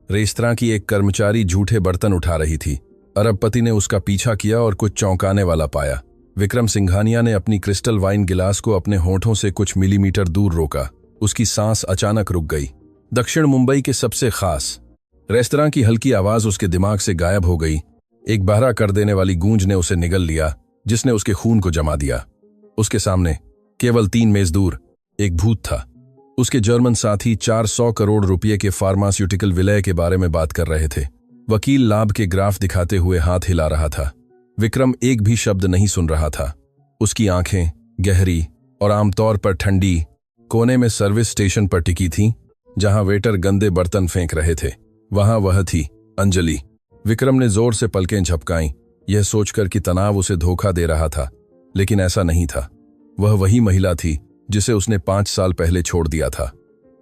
Restaurant की एक कर्मचारी जूठे बर्तन उठा रही थी। अरबपति ने उसका पीछा किया और कुछ चौंकाने वाला पाया। विक्रम सिंघानिया ने अपनी क्रिस्टल वाइन गिलास को अपने होठों से कुछ मिलीमीटर दूर रोका। उसकी सांस अचानक रुक गई। दक्षिण मुंबई के सबसे खास रेस्तरां की हल्की आवाज उसके दिमाग से गायब हो गई। एक बहरा कर देने वाली गूंज ने उसे निगल लिया, जिसने उसके खून को जमा दिया। उसके सामने केवल 3 मेज दूर एक भूत था। उसके जर्मन साथी 400 करोड़ रुपए के फार्मास्यूटिकल विलय के बारे में बात कर रहे थे। वकील लाभ के ग्राफ दिखाते हुए हाथ हिला रहा था। विक्रम एक भी शब्द नहीं सुन रहा था। उसकी आंखें गहरी और आमतौर पर ठंडी कोने में सर्विस स्टेशन पर टिकी थीं, जहां वेटर गंदे बर्तन फेंक रहे थे। वहां वह थी, अंजलि। विक्रम ने जोर से पलकें झपकाईं, यह सोचकर कि तनाव उसे धोखा दे रहा था, लेकिन ऐसा नहीं था। वह वही महिला थी जिसे उसने 5 साल पहले छोड़ दिया था।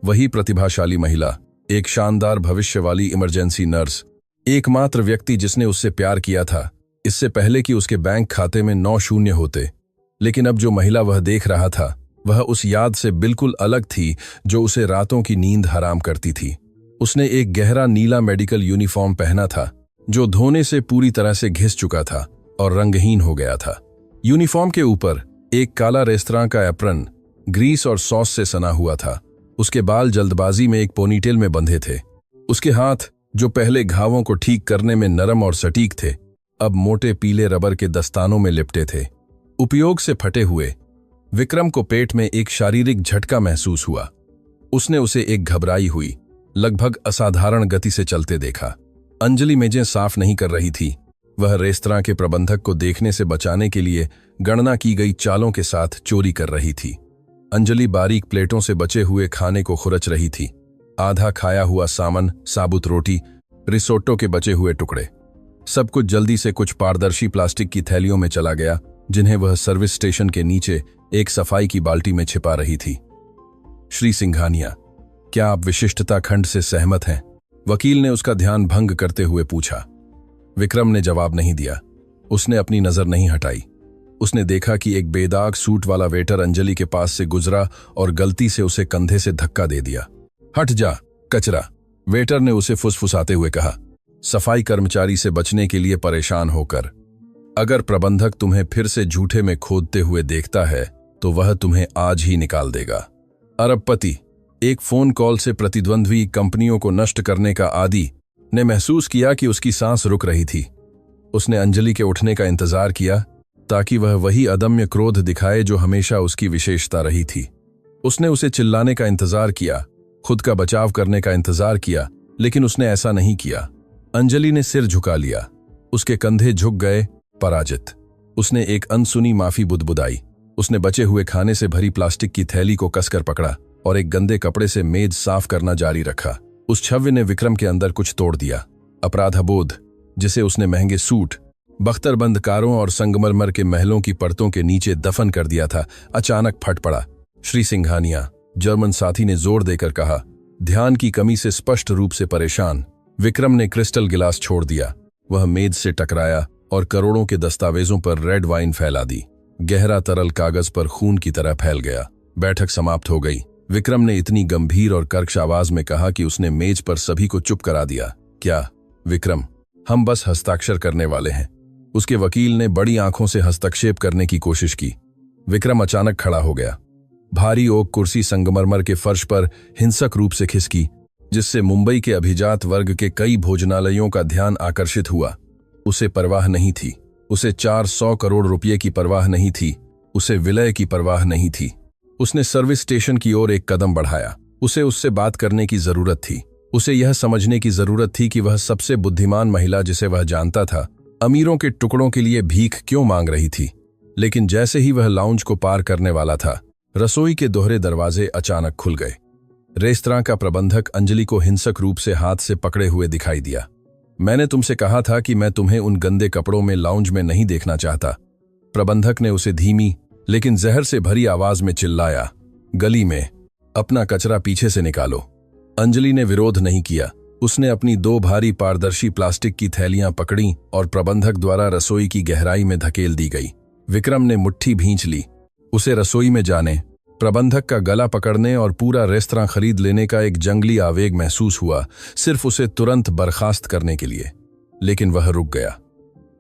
वही प्रतिभाशाली महिला, एक शानदार भविष्य वाली इमरजेंसी नर्स, एकमात्र व्यक्ति जिसने उससे प्यार किया था इससे पहले कि उसके बैंक खाते में 9 शून्य होते। लेकिन अब जो महिला वह देख रहा था वह उस याद से बिल्कुल अलग थी जो उसे रातों की नींद हराम करती थी। उसने एक गहरा नीला मेडिकल यूनिफॉर्म पहना था जो धोने से पूरी तरह से घिस चुका था और रंगहीन हो गया था। यूनिफॉर्म के ऊपर एक काला रेस्तरां का एप्रन ग्रीस और सॉस से सना हुआ था। उसके बाल जल्दबाजी में एक पोनीटेल में बंधे थे। उसके हाथ, जो पहले घावों को ठीक करने में नरम और सटीक थे, अब मोटे पीले रबर के दस्तानों में लिपटे थे, उपयोग से फटे हुए। विक्रम को पेट में एक शारीरिक झटका महसूस हुआ। उसने उसे एक घबराई हुई, लगभग असाधारण गति से चलते देखा। अंजलि मेजें साफ नहीं कर रही थी। वह रेस्तरां के प्रबंधक को देखने से बचाने के लिए गणना की गई चालों के साथ चोरी कर रही थी। अंजलि बारीक प्लेटों से बचे हुए खाने को खुरच रही थी। आधा खाया हुआ सामन, साबुत रोटी, रिसोट्टो के बचे हुए टुकड़े, सब कुछ जल्दी से कुछ पारदर्शी प्लास्टिक की थैलियों में चला गया, जिन्हें वह सर्विस स्टेशन के नीचे एक सफाई की बाल्टी में छिपा रही थी। श्री सिंघानिया, क्या आप विशिष्टता खंड से सहमत हैं? वकील ने उसका ध्यान भंग करते हुए पूछा। विक्रम ने जवाब नहीं दिया। उसने अपनी नजर नहीं हटाई। उसने देखा कि एक बेदाग सूट वाला वेटर अंजलि के पास से गुजरा और गलती से उसे कंधे से धक्का दे दिया। हट जा, कचरा, वेटर ने उसे फुसफुसाते हुए कहा, सफाई कर्मचारी से बचने के लिए परेशान होकर। अगर प्रबंधक तुम्हें फिर से झूठे में खोदते हुए देखता है तो वह तुम्हें आज ही निकाल देगा। अरबपति, एक फोन कॉल से प्रतिद्वंद्वी कंपनियों को नष्ट करने का आदी, ने महसूस किया कि उसकी सांस रुक रही थी। उसने अंजलि के उठने का इंतजार किया ताकि वह वही अदम्य क्रोध दिखाए जो हमेशा उसकी विशेषता रही थी। उसने उसे चिल्लाने का इंतजार किया, खुद का बचाव करने का इंतजार किया, लेकिन उसने ऐसा नहीं किया। अंजलि ने सिर झुका लिया। उसके कंधे झुक गए, पराजित। उसने एक अनसुनी माफी बुदबुदाई। उसने बचे हुए खाने से भरी प्लास्टिक की थैली को कसकर पकड़ा और एक गंदे कपड़े से मेज साफ करना जारी रखा। उस छव्य ने विक्रम के अंदर कुछ तोड़ दिया। अपराधबोध, जिसे उसने महंगे सूट, बख्तरबंद कारों और संगमरमर के महलों की परतों के नीचे दफन कर दिया था, अचानक फट पड़ा। श्री सिंघानिया, जर्मन साथी ने जोर देकर कहा। ध्यान की कमी से स्पष्ट रूप से परेशान, विक्रम ने क्रिस्टल गिलास छोड़ दिया। वह मेज से टकराया और करोड़ों के दस्तावेजों पर रेड वाइन फैला दी। गहरा तरल कागज पर खून की तरह फैल गया। बैठक समाप्त हो गई। विक्रम ने इतनी गंभीर और कर्कश आवाज में कहा कि उसने मेज पर सभी को चुप करा दिया। क्या विक्रम, हम बस हस्ताक्षर करने वाले हैं। उसके वकील ने बड़ी आंखों से हस्तक्षेप करने की कोशिश की। विक्रम अचानक खड़ा हो गया। भारी ओक कुर्सी संगमरमर के फर्श पर हिंसक रूप से खिसकी, जिससे मुंबई के अभिजात वर्ग के कई भोजनालयों का ध्यान आकर्षित हुआ। उसे परवाह नहीं थी। उसे 400 करोड़ रुपये की परवाह नहीं थी। उसे विलय की परवाह नहीं थी। उसने सर्विस स्टेशन की ओर एक कदम बढ़ाया। उसे उससे बात करने की जरूरत थी। उसे यह समझने की जरूरत थी कि वह सबसे बुद्धिमान महिला जिसे वह जानता था, अमीरों के टुकड़ों के लिए भीख क्यों मांग रही थी। लेकिन जैसे ही वह लाउंज को पार करने वाला था, रसोई के दोहरे दरवाजे अचानक खुल गए। रेस्तरां का प्रबंधक अंजलि को हिंसक रूप से हाथ से पकड़े हुए दिखाई दिया। मैंने तुमसे कहा था कि मैं तुम्हें उन गंदे कपड़ों में लाउंज में नहीं देखना चाहता। प्रबंधक ने उसे धीमी लेकिन जहर से भरी आवाज में चिल्लाया। गली में, अपना कचरा पीछे से निकालो। अंजलि ने विरोध नहीं किया। उसने अपनी 2 भारी पारदर्शी प्लास्टिक की थैलियां पकड़ी और प्रबंधक द्वारा रसोई की गहराई में धकेल दी गई। विक्रम ने मुट्ठी भींच ली। उसे रसोई में जाने प्रबंधक का गला पकड़ने और पूरा रेस्तरां खरीद लेने का एक जंगली आवेग महसूस हुआ, सिर्फ उसे तुरंत बर्खास्त करने के लिए। लेकिन वह रुक गया।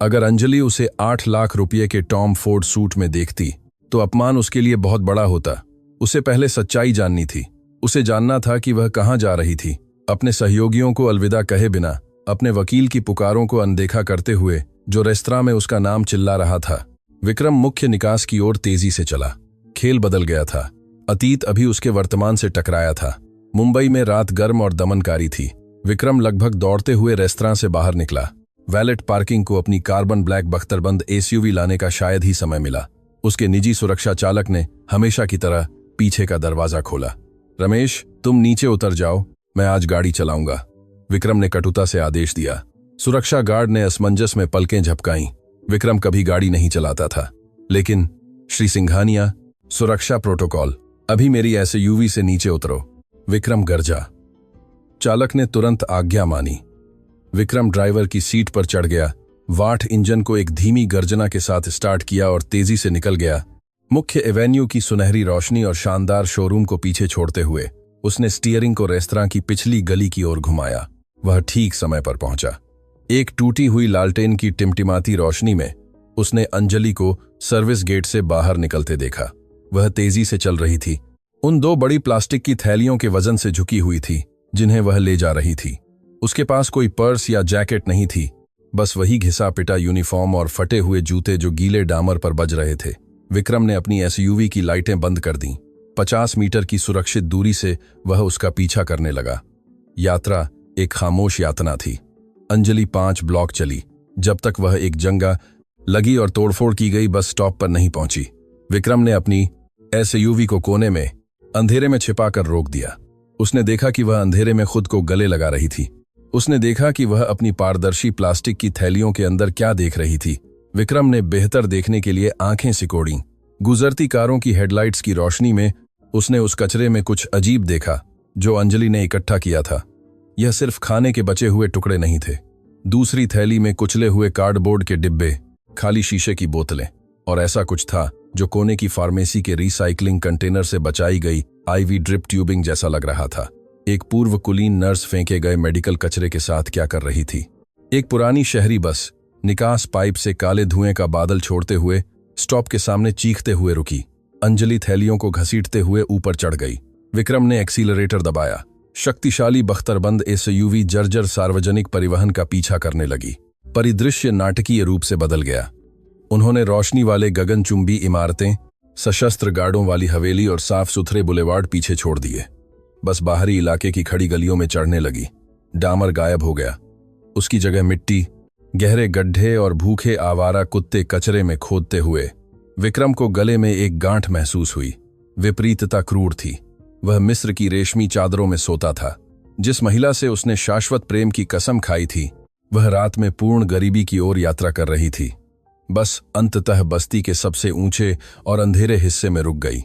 अगर अंजलि उसे 8 लाख रुपये के टॉम फोर्ड सूट में देखती तो अपमान उसके लिए बहुत बड़ा होता। उसे पहले सच्चाई जाननी थी। उसे जानना था कि वह कहाँ जा रही थी, अपने सहयोगियों को अलविदा कहे बिना, अपने वकील की पुकारों को अनदेखा करते हुए, जो रेस्तरां में उसका नाम चिल्ला रहा था। विक्रम मुख्य निकास की ओर तेजी से चला। खेल बदल गया था। अतीत अभी उसके वर्तमान से टकराया था। मुंबई में रात गर्म और दमनकारी थी। विक्रम लगभग दौड़ते हुए रेस्तरां से बाहर निकला। वैलेट पार्किंग को अपनी कार्बन ब्लैक बख्तरबंद एसयूवी लाने का शायद ही समय मिला। उसके निजी सुरक्षा चालक ने हमेशा की तरह पीछे का दरवाजा खोला। रमेश, तुम नीचे उतर जाओ, मैं आज गाड़ी चलाऊंगा, विक्रम ने कटुता से आदेश दिया। सुरक्षा गार्ड ने असमंजस में पलकें झपकाईं। विक्रम कभी गाड़ी नहीं चलाता था, लेकिन श्री सिंघानिया, सुरक्षा प्रोटोकॉल, अभी मेरी एसयूवी से नीचे उतरो, विक्रम गरजा। चालक ने तुरंत आज्ञा मानी। विक्रम ड्राइवर की सीट पर चढ़ गया, वाट इंजन को एक धीमी गर्जना के साथ स्टार्ट किया और तेजी से निकल गया। मुख्य एवेन्यू की सुनहरी रोशनी और शानदार शोरूम को पीछे छोड़ते हुए उसने स्टीयरिंग को रेस्तरां की पिछली गली की ओर घुमाया। वह ठीक समय पर पहुंचा। एक टूटी हुई लालटेन की टिमटिमाती रोशनी में उसने अंजलि को सर्विस गेट से बाहर निकलते देखा। वह तेजी से चल रही थी, उन 2 बड़ी प्लास्टिक की थैलियों के वजन से झुकी हुई थी जिन्हें वह ले जा रही थी। उसके पास कोई पर्स या जैकेट नहीं थी, बस वही घिसा पिटा यूनिफॉर्म और फटे हुए जूते जो गीले डामर पर बज रहे थे। विक्रम ने अपनी एसयूवी की लाइटें बंद कर दीं। 50 मीटर की सुरक्षित दूरी से वह उसका पीछा करने लगा। यात्रा एक खामोश यातना थी। अंजलि 5 ब्लॉक चली, जब तक वह एक जंगा लगी और तोड़फोड़ की गई बस स्टॉप पर नहीं पहुंची। विक्रम ने अपनी एसयूवी को कोने में अंधेरे में छिपाकर रोक दिया। उसने देखा कि वह अंधेरे में खुद को गले लगा रही थी। उसने देखा कि वह अपनी पारदर्शी प्लास्टिक की थैलियों के अंदर क्या देख रही थी। विक्रम ने बेहतर देखने के लिए आंखें सिकोड़ीं। गुजरती कारों की हेडलाइट्स की रोशनी में उसने उस कचरे में कुछ अजीब देखा जो अंजलि ने इकट्ठा किया था। यह सिर्फ खाने के बचे हुए टुकड़े नहीं थे। दूसरी थैली में कुचले हुए कार्डबोर्ड के डिब्बे, खाली शीशे की बोतलें और ऐसा कुछ था जो कोने की फार्मेसी के रिसाइकलिंग कंटेनर से बचाई गई आईवी ड्रिप ट्यूबिंग जैसा लग रहा था। एक पूर्व कुलीन नर्स फेंके गए मेडिकल कचरे के साथ क्या कर रही थी। एक पुरानी शहरी बस निकास पाइप से काले धुएं का बादल छोड़ते हुए स्टॉप के सामने चीखते हुए रुकी। अंजलि थैलियों को घसीटते हुए ऊपर चढ़ गई। विक्रम ने एक्सीलरेटर दबाया। शक्तिशाली बख्तरबंद एसयूवी जर्जर सार्वजनिक परिवहन का पीछा करने लगी। परिदृश्य नाटकीय रूप से बदल गया। उन्होंने रोशनी वाले गगनचुंबी इमारतें, सशस्त्र गार्डों वाली हवेली और साफ सुथरे बुलेवार्ड पीछे छोड़ दिए। बस बाहरी इलाके की खड़ी गलियों में चढ़ने लगी। डामर गायब हो गया। उसकी जगह मिट्टी, गहरे गड्ढे और भूखे आवारा कुत्ते कचरे में खोदते हुए विक्रम को गले में एक गांठ महसूस हुई। विपरीतता क्रूर थी। वह मिस्र की रेशमी चादरों में सोता था। जिस महिला से उसने शाश्वत प्रेम की कसम खाई थी, वह रात में पूर्ण गरीबी की ओर यात्रा कर रही थी। बस अंततः बस्ती के सबसे ऊंचे और अंधेरे हिस्से में रुक गई।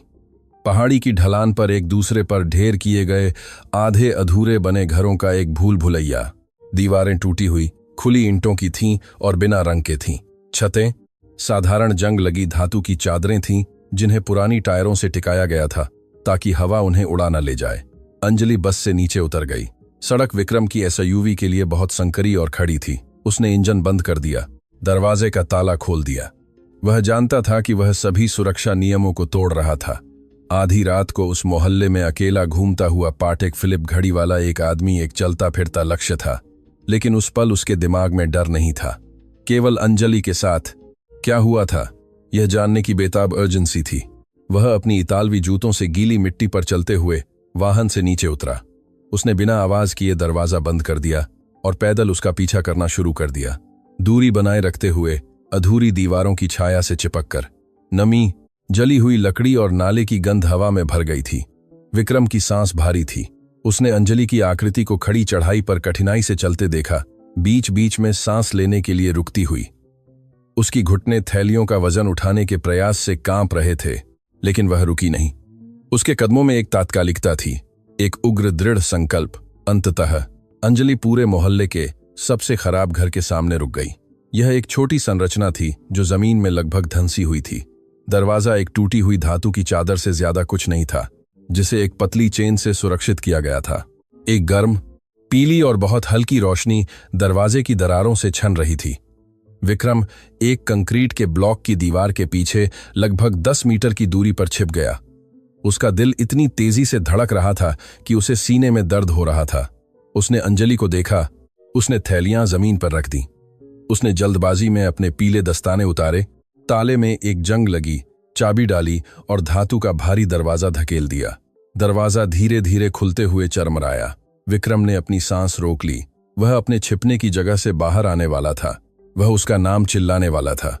पहाड़ी की ढलान पर एक दूसरे पर ढेर किए गए आधे अधूरे बने घरों का एक भूल भुलैया। दीवारें टूटी हुई, खुली ईंटों की थीं और बिना रंग के थीं। छतें साधारण जंग लगी धातु की चादरें थीं जिन्हें पुरानी टायरों से टिकाया गया था ताकि हवा उन्हें उड़ा न ले जाए। अंजलि बस से नीचे उतर गई। सड़क विक्रम की एसयूवी के लिए बहुत संकरी और खड़ी थी। उसने इंजन बंद कर दिया, दरवाजे का ताला खोल दिया। वह जानता था कि वह सभी सुरक्षा नियमों को तोड़ रहा था। आधी रात को उस मोहल्ले में अकेला घूमता हुआ पाटेक फिलिप घड़ी वाला एक आदमी एक चलता फिरता लक्ष्य था, लेकिन उस पल उसके दिमाग में डर नहीं था। केवल अंजलि के साथ क्या हुआ था यह जानने की बेताब अर्जेंसी थी। वह अपनी इतालवी जूतों से गीली मिट्टी पर चलते हुए वाहन से नीचे उतरा। उसने बिना आवाज किए दरवाजा बंद कर दिया और पैदल उसका पीछा करना शुरू कर दिया, दूरी बनाए रखते हुए अधूरी दीवारों की छाया से चिपककर। नमी, जली हुई लकड़ी और नाले की गंध हवा में भर गई थी। विक्रम की सांस भारी थी। उसने अंजलि की आकृति को खड़ी चढ़ाई पर कठिनाई से चलते देखा, बीच बीच में सांस लेने के लिए रुकती हुई। उसकी घुटने थैलियों का वजन उठाने के प्रयास से कांप रहे थे, लेकिन वह रुकी नहीं। उसके कदमों में एक तात्कालिकता थी, एक उग्र दृढ़ संकल्प। अंततः अंजलि पूरे मोहल्ले के सबसे खराब घर के सामने रुक गई। यह एक छोटी संरचना थी जो जमीन में लगभग धंसी हुई थी। दरवाजा एक टूटी हुई धातु की चादर से ज्यादा कुछ नहीं था, जिसे एक पतली चेन से सुरक्षित किया गया था। एक गर्म, पीली और बहुत हल्की रोशनी दरवाजे की दरारों से छन रही थी। विक्रम एक कंक्रीट के ब्लॉक की दीवार के पीछे लगभग 10 मीटर की दूरी पर छिप गया। उसका दिल इतनी तेजी से धड़क रहा था कि उसे सीने में दर्द हो रहा था। उसने अंजलि को देखा। उसने थैलियां जमीन पर रख दी। उसने जल्दबाजी में अपने पीले दस्ताने उतारे, ताले में एक जंग लगी, चाबी डाली और धातु का भारी दरवाजा धकेल दिया। दरवाजा धीरे धीरे खुलते हुए चरमराया। विक्रम ने अपनी सांस रोक ली। वह अपने छिपने की जगह से बाहर आने वाला था। वह उसका नाम चिल्लाने वाला था।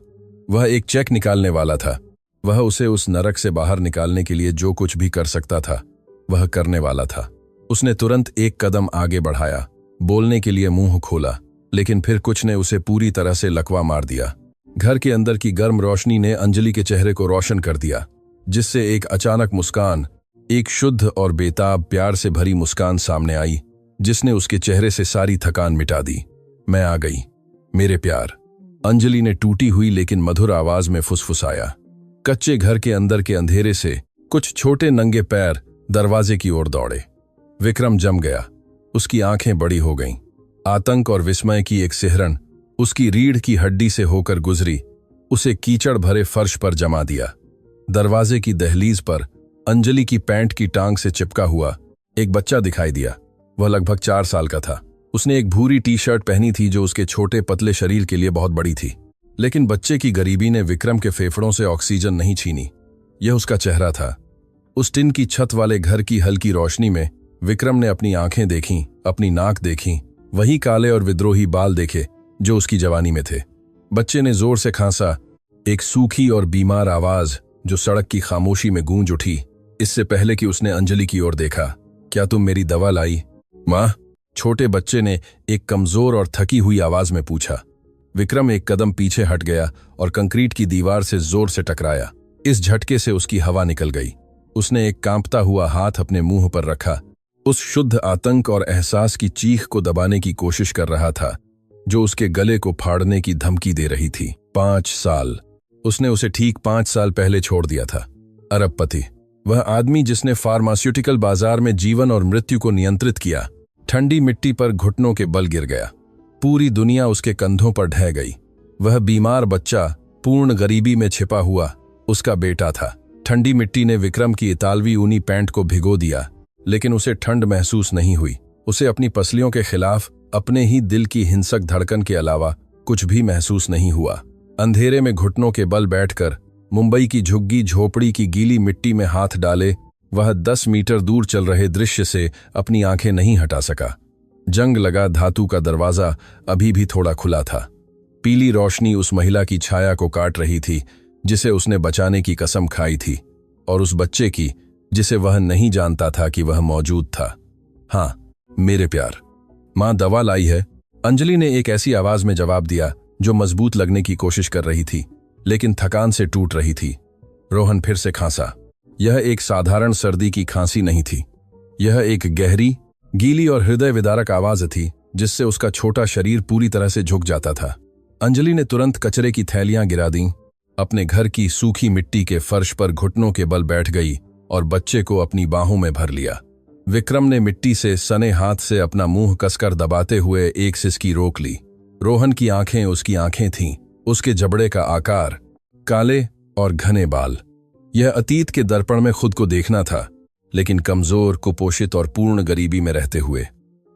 वह एक चेक निकालने वाला था। वह उसे उस नरक से बाहर निकालने के लिए जो कुछ भी कर सकता था, वह करने वाला था। उसने तुरंत एक कदम आगे बढ़ाया, बोलने के लिए मुंह खोला, लेकिन फिर कुछ ने उसे पूरी तरह से लकवा मार दिया। घर के अंदर की गर्म रोशनी ने अंजलि के चेहरे को रोशन कर दिया, जिससे एक अचानक मुस्कान, एक शुद्ध और बेताब प्यार से भरी मुस्कान सामने आई, जिसने उसके चेहरे से सारी थकान मिटा दी। मैं आ गई मेरे प्यार, अंजलि ने टूटी हुई लेकिन मधुर आवाज में फुसफुसाया। कच्चे घर के अंदर के अंधेरे से कुछ छोटे नंगे पैर दरवाजे की ओर दौड़े। विक्रम जम गया। उसकी आंखें बड़ी हो गईं। आतंक और विस्मय की एक सिहरन उसकी रीढ़ की हड्डी से होकर गुजरी, उसे कीचड़ भरे फर्श पर जमा दिया। दरवाजे की दहलीज पर अंजलि की पैंट की टांग से चिपका हुआ एक बच्चा दिखाई दिया। वह लगभग 4 साल का था। उसने एक भूरी टी शर्ट पहनी थी जो उसके छोटे पतले शरीर के लिए बहुत बड़ी थी, लेकिन बच्चे की गरीबी ने विक्रम के फेफड़ों से ऑक्सीजन नहीं छीनी। यह उसका चेहरा था। उस टिन की छत वाले घर की हल्की रोशनी में विक्रम ने अपनी आंखें देखीं, अपनी नाक देखी, वही काले और विद्रोही बाल देखे जो उसकी जवानी में थे। बच्चे ने जोर से खांसा, एक सूखी और बीमार आवाज जो सड़क की खामोशी में गूंज उठी, इससे पहले कि उसने अंजलि की ओर देखा। क्या तुम मेरी दवा लाई, मां? छोटे बच्चे ने एक कमजोर और थकी हुई आवाज में पूछा। विक्रम एक कदम पीछे हट गया और कंक्रीट की दीवार से जोर से टकराया। इस झटके से उसकी हवा निकल गई। उसने एक कांपता हुआ हाथ अपने मुंह पर रखा। उस शुद्ध आतंक और एहसास की चीख को दबाने की कोशिश कर रहा था जो उसके गले को फाड़ने की धमकी दे रही थी। 5 साल। उसने उसे ठीक 5 साल पहले छोड़ दिया था। अरबपति, वह आदमी जिसने फार्मास्यूटिकल बाजार में जीवन और मृत्यु को नियंत्रित किया, ठंडी मिट्टी पर घुटनों के बल गिर गया। पूरी दुनिया उसके कंधों पर ढह गई। वह बीमार बच्चा, पूर्ण गरीबी में छिपा हुआ, उसका बेटा था। ठंडी मिट्टी ने विक्रम की इतालवी ऊनी पैंट को भिगो दिया, लेकिन उसे ठंड महसूस नहीं हुई। उसे अपनी पसलियों के खिलाफ अपने ही दिल की हिंसक धड़कन के अलावा कुछ भी महसूस नहीं हुआ। अंधेरे में घुटनों के बल बैठकर मुंबई की झुग्गी झोपड़ी की गीली मिट्टी में हाथ डाले वह 10 मीटर दूर चल रहे दृश्य से अपनी आंखें नहीं हटा सका। जंग लगा धातु का दरवाजा अभी भी थोड़ा खुला था। पीली रोशनी उस महिला की छाया को काट रही थी जिसे उसने बचाने की कसम खाई थी, और उस बच्चे की जिसे वह नहीं जानता था कि वह मौजूद था। हाँ मेरे प्यार, मां दवा लाई है, अंजलि ने एक ऐसी आवाज में जवाब दिया जो मजबूत लगने की कोशिश कर रही थी लेकिन थकान से टूट रही थी। रोहन फिर से खांसा। यह एक साधारण सर्दी की खांसी नहीं थी। यह एक गहरी, गीली और हृदय विदारक आवाज थी जिससे उसका छोटा शरीर पूरी तरह से झुक जाता था। अंजलि ने तुरंत कचरे की थैलियां गिरा दी, अपने घर की सूखी मिट्टी के फर्श पर घुटनों के बल बैठ गई और बच्चे को अपनी बाहों में भर लिया। विक्रम ने मिट्टी से सने हाथ से अपना मुंह कसकर दबाते हुए एक सिसकी रोक ली। रोहन की आंखें उसकी आंखें थीं, उसके जबड़े का आकार, काले और घने बाल। यह अतीत के दर्पण में खुद को देखना था, लेकिन कमजोर, कुपोषित और पूर्ण गरीबी में रहते हुए।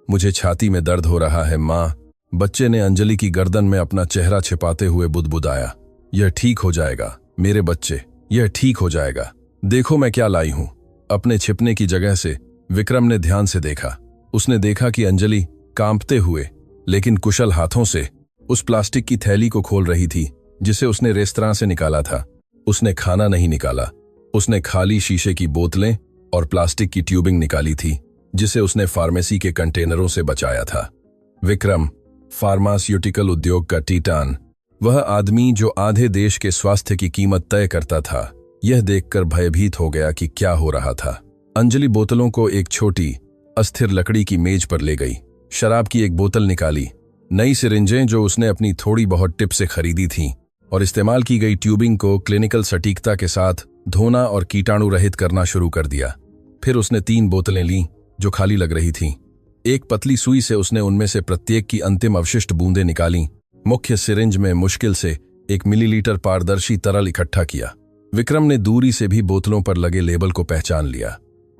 मुझे छाती में दर्द हो रहा है मां, बच्चे ने अंजलि की गर्दन में अपना चेहरा छिपाते हुए बुदबुदाया। यह ठीक हो जाएगा मेरे बच्चे, यह ठीक हो जाएगा। देखो मैं क्या लाई हूं। अपने छिपने की जगह से विक्रम ने ध्यान से देखा। उसने देखा कि अंजलि कांपते हुए लेकिन कुशल हाथों से उस प्लास्टिक की थैली को खोल रही थी जिसे उसने रेस्तरां से निकाला था। उसने खाना नहीं निकाला, उसने खाली शीशे की बोतलें और प्लास्टिक की ट्यूबिंग निकाली थी जिसे उसने फार्मेसी के कंटेनरों से बचाया था। विक्रम, फार्मास्यूटिकल उद्योग का टीटान, वह आदमी जो आधे देश के स्वास्थ्य की कीमत तय करता था, यह देखकर भयभीत हो गया कि क्या हो रहा था। अंजलि बोतलों को एक छोटी, अस्थिर लकड़ी की मेज पर ले गई। शराब की एक बोतल निकाली। नई सिरिंजें जो उसने अपनी थोड़ी बहुत टिप से खरीदी थीं, और इस्तेमाल की गई ट्यूबिंग को क्लिनिकल सटीकता के साथ धोना और कीटाणु रहित करना शुरू कर दिया। फिर उसने 3 बोतलें लीं जो खाली लग रही थीं। एक पतली सुई से उसने उनमें से प्रत्येक की अंतिम अवशिष्ट बूंदें निकालीं। मुख्य सिरिंज में मुश्किल से 1 मिलीलीटर पारदर्शी तरल इकट्ठा किया। विक्रम ने दूरी से भी बोतलों पर लगे लेबल को पहचान लिया।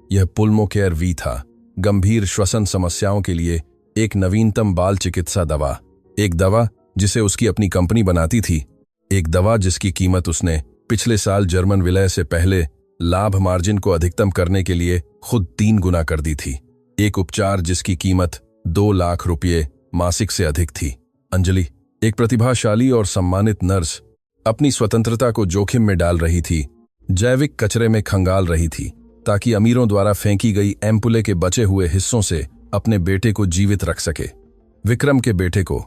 यह पुल्मोकेयर वी था, गंभीर श्वसन समस्याओं के लिए एक नवीनतम बाल चिकित्सा दवा। एक दवा जिसे उसकी अपनी कंपनी बनाती थी, एक दवा जिसकी कीमत उसने पिछले साल जर्मन विलय से पहले लाभ मार्जिन को अधिकतम करने के लिए खुद 3 गुना कर दी थी। एक उपचार जिसकी कीमत 2 लाख रुपये मासिक से अधिक थी। अंजलि, एक प्रतिभाशाली और सम्मानित नर्स, अपनी स्वतंत्रता को जोखिम में डाल रही थी, जैविक कचरे में खंगाल रही थी ताकि अमीरों द्वारा फेंकी गई एम्पुले के बचे हुए हिस्सों से अपने बेटे को जीवित रख सके। विक्रम के बेटे को,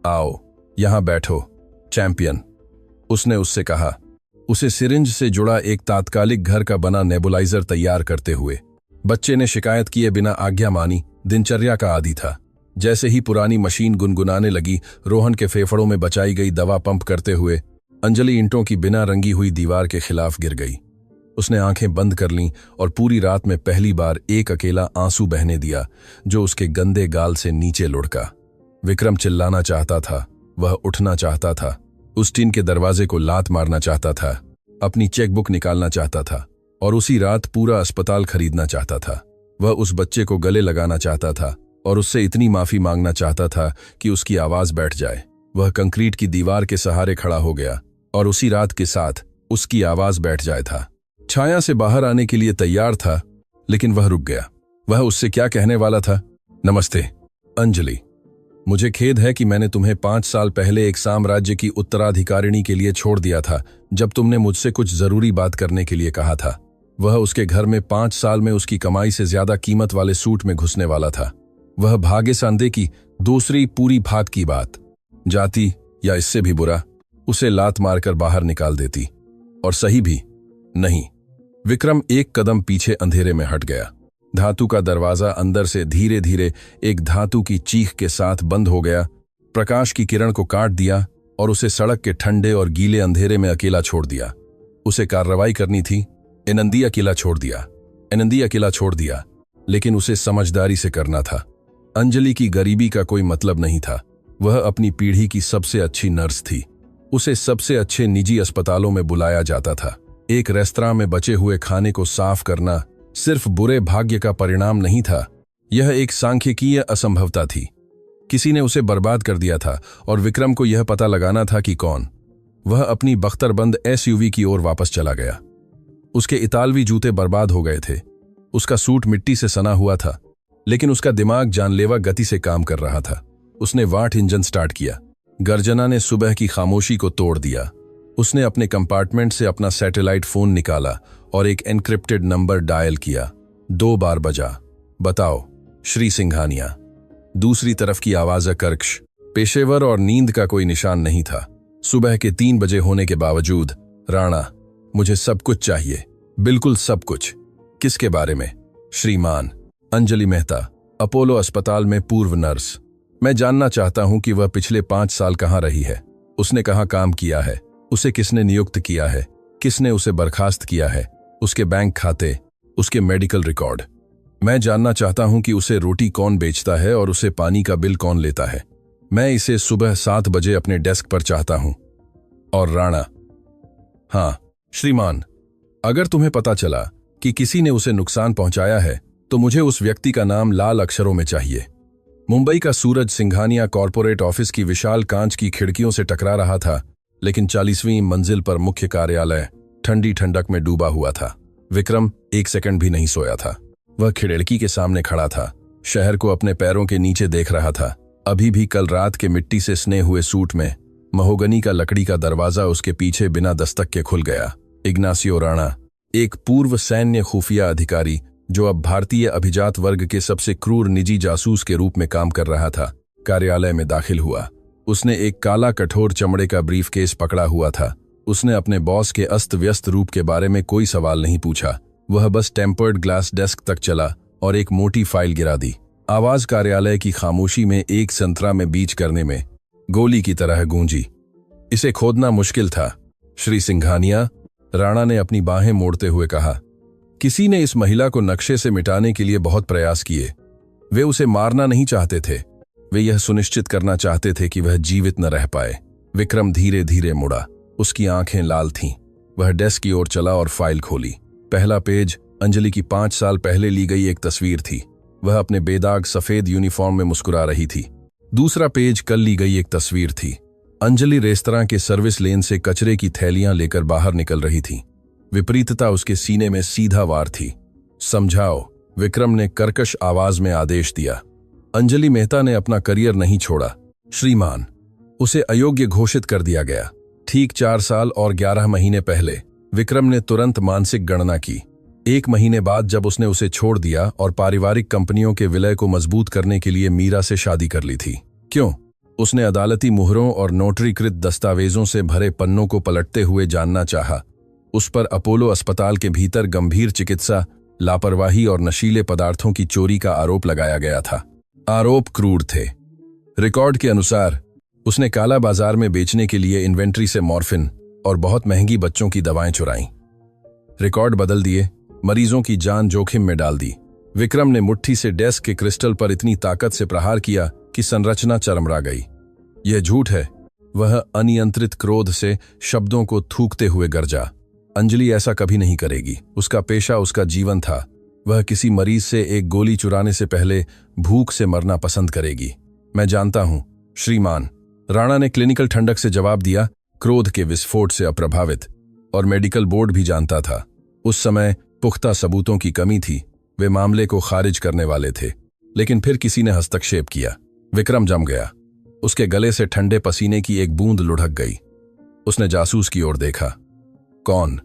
आओ यहां बैठो चैंपियन, उसने उससे कहा, उसे सिरिंज से जुड़ा एक तात्कालिक घर का बना नेबुलाइजर तैयार करते हुए। बच्चे ने शिकायत किए बिना आज्ञा मानी, दिनचर्या का आदी था। जैसे ही पुरानी मशीन गुनगुनाने लगी, रोहन के फेफड़ों में बचाई गई दवा पंप करते हुए अंजलि ईंटों की बिना रंगी हुई दीवार के खिलाफ गिर गई। उसने आंखें बंद कर लीं और पूरी रात में पहली बार एक अकेला आंसू बहने दिया जो उसके गंदे गाल से नीचे लुढ़का। विक्रम चिल्लाना चाहता था, वह उठना चाहता था, उस टीन के दरवाजे को लात मारना चाहता था, अपनी चेकबुक निकालना चाहता था और उसी रात पूरा अस्पताल खरीदना चाहता था। वह उस बच्चे को गले लगाना चाहता था और उससे इतनी माफी मांगना चाहता था कि उसकी आवाज बैठ जाए। वह कंक्रीट की दीवार के सहारे खड़ा हो गया और उसी रात के साथ उसकी आवाज बैठ जाए था। छाया से बाहर आने के लिए तैयार था, लेकिन वह रुक गया। वह उससे क्या कहने वाला था? नमस्ते अंजलि, मुझे खेद है कि मैंने तुम्हें 5 साल पहले एक साम्राज्य की उत्तराधिकारिणी के लिए छोड़ दिया था जब तुमने मुझसे कुछ जरूरी बात करने के लिए कहा था। वह उसके घर में 5 साल में उसकी कमाई से ज्यादा कीमत वाले सूट में घुसने वाला था। वह भाग्य सांदे की दूसरी पूरी भात की बात, जाती या इससे भी बुरा, उसे लात मारकर बाहर निकाल देती। और सही भी नहीं। विक्रम एक कदम पीछे अंधेरे में हट गया। धातु का दरवाजा अंदर से धीरे धीरे एक धातु की चीख के साथ बंद हो गया, प्रकाश की किरण को काट दिया और उसे सड़क के ठंडे और गीले अंधेरे में अकेला छोड़ दिया। उसे कार्रवाई करनी थी, एनंदी अकेला छोड़ दिया, लेकिन उसे समझदारी से करना था। अंजलि की गरीबी का कोई मतलब नहीं था। वह अपनी पीढ़ी की सबसे अच्छी नर्स थी। उसे सबसे अच्छे निजी अस्पतालों में बुलाया जाता था। एक रेस्तरां में बचे हुए खाने को साफ करना सिर्फ बुरे भाग्य का परिणाम नहीं था, यह एक सांख्यिकीय असंभवता थी। किसी ने उसे बर्बाद कर दिया था और विक्रम को यह पता लगाना था कि कौन। वह अपनी बख्तरबंद एसयूवी की ओर वापस चला गया। उसके इतालवी जूते बर्बाद हो गए थे, उसका सूट मिट्टी से सना हुआ था, लेकिन उसका दिमाग जानलेवा गति से काम कर रहा था। उसने वाट इंजन स्टार्ट किया। गर्जना ने सुबह की खामोशी को तोड़ दिया। उसने अपने कंपार्टमेंट से अपना सैटेलाइट फोन निकाला और एक एन्क्रिप्टेड नंबर डायल किया। 2 बार बजा। बताओ, श्री सिंघानिया। दूसरी तरफ की आवाज कर्कश, पेशेवर और नींद का कोई निशान नहीं था। सुबह के 3 बजे होने के बावजूद, राणा, मुझे सब कुछ चाहिए, बिल्कुल सब कुछ। किसके बारे में? श्रीमान अंजलि मेहता, अपोलो अस्पताल में पूर्व नर्स। मैं जानना चाहता हूं कि वह पिछले 5 साल कहां रही है, उसने कहां काम किया है, उसे किसने नियुक्त किया है, किसने उसे बर्खास्त किया है, उसके बैंक खाते, उसके मेडिकल रिकॉर्ड। मैं जानना चाहता हूं कि उसे रोटी कौन बेचता है और उसे पानी का बिल कौन लेता है। मैं इसे सुबह 7 बजे अपने डेस्क पर चाहता हूं। और राणा, हां श्रीमान, अगर तुम्हें पता चला कि किसी ने उसे नुकसान पहुंचाया है तो मुझे उस व्यक्ति का नाम लाल अक्षरों में चाहिए। मुंबई का सूरज सिंघानिया कॉर्पोरेट ऑफिस की विशाल कांच की खिड़कियों से टकरा रहा था, लेकिन 40वीं मंजिल पर मुख्य कार्यालय ठंडी ठंडक में डूबा हुआ था। विक्रम 1 सेकंड भी नहीं सोया था। वह खिड़की के सामने खड़ा था, शहर को अपने पैरों के नीचे देख रहा था। अभी भी कल रात के मिट्टी से सने हुए सूट में महोगनी का लकड़ी का दरवाजा उसके पीछे बिना दस्तक के खुल गया। इग्नासियो राणा, एक पूर्व सैन्य खुफिया अधिकारी जो अब भारतीय अभिजात वर्ग के सबसे क्रूर निजी जासूस के रूप में काम कर रहा था, कार्यालय में दाखिल हुआ। उसने एक काला कठोर चमड़े का ब्रीफकेस पकड़ा हुआ था। उसने अपने बॉस के अस्त व्यस्त रूप के बारे में कोई सवाल नहीं पूछा। वह बस टेम्पर्ड ग्लास डेस्क तक चला और एक मोटी फाइल गिरा दी। आवाज कार्यालय की खामोशी में एक संतरा में बीच करने में गोली की तरह गूंजी। इसे खोदना मुश्किल था। श्री सिंघानिया, राणा ने अपनी बाहें मोड़ते हुए कहा, किसी ने इस महिला को नक्शे से मिटाने के लिए बहुत प्रयास किए। वे उसे मारना नहीं चाहते थे, वे यह सुनिश्चित करना चाहते थे कि वह जीवित न रह पाए। विक्रम धीरे धीरे मुड़ा, उसकी आंखें लाल थीं। वह डेस्क की ओर चला और फाइल खोली। पहला पेज अंजलि की 5 साल पहले ली गई एक तस्वीर थी। वह अपने बेदाग सफेद यूनिफॉर्म में मुस्कुरा रही थी। दूसरा पेज कल ली गई एक तस्वीर थी। अंजलि रेस्तरां के सर्विस लेन से कचरे की थैलियां लेकर बाहर निकल रही थी। विपरीतता उसके सीने में सीधा वार थी। समझाओ, विक्रम ने कर्कश आवाज में आदेश दिया। अंजलि मेहता ने अपना करियर नहीं छोड़ा। श्रीमान, उसे अयोग्य घोषित कर दिया गया। ठीक 4 साल और 11 महीने पहले विक्रम ने तुरंत मानसिक गणना की। 1 महीने बाद जब उसने उसे छोड़ दिया और पारिवारिक कंपनियों के विलय को मजबूत करने के लिए मीरा से शादी कर ली थी। क्यों? उसने अदालती मुहरों और नोटरीकृत दस्तावेजों से भरे पन्नों को पलटते हुए जानना चाहा। उस पर अपोलो अस्पताल के भीतर गंभीर चिकित्सा, लापरवाही और नशीले पदार्थों की चोरी का आरोप लगाया गया था। आरोप क्रूर थे। रिकॉर्ड के अनुसार उसने काला बाजार में बेचने के लिए इन्वेंट्री से मॉर्फिन और बहुत महंगी बच्चों की दवाएं चुराईं। रिकॉर्ड बदल दिए, मरीजों की जान जोखिम में डाल दी। विक्रम ने मुट्ठी से डेस्क के क्रिस्टल पर इतनी ताकत से प्रहार किया कि संरचना चरमरा गई। यह झूठ है। वह अनियंत्रित क्रोध से शब्दों को थूकते हुए गरजा। अंजलि ऐसा कभी नहीं करेगी। उसका पेशा उसका जीवन था। वह किसी मरीज से एक गोली चुराने से पहले भूख से मरना पसंद करेगी। मैं जानता हूं, श्रीमान, राणा ने क्लिनिकल ठंडक से जवाब दिया, क्रोध के विस्फोट से अप्रभावित। और मेडिकल बोर्ड भी जानता था। उस समय पुख्ता सबूतों की कमी थी। वे मामले को खारिज करने वाले थे, लेकिन फिर किसी ने हस्तक्षेप किया। विक्रम जम गया। उसके गले से ठंडे पसीने की एक बूंद लुढ़क गई। उसने जासूस की ओर देखा। कौन?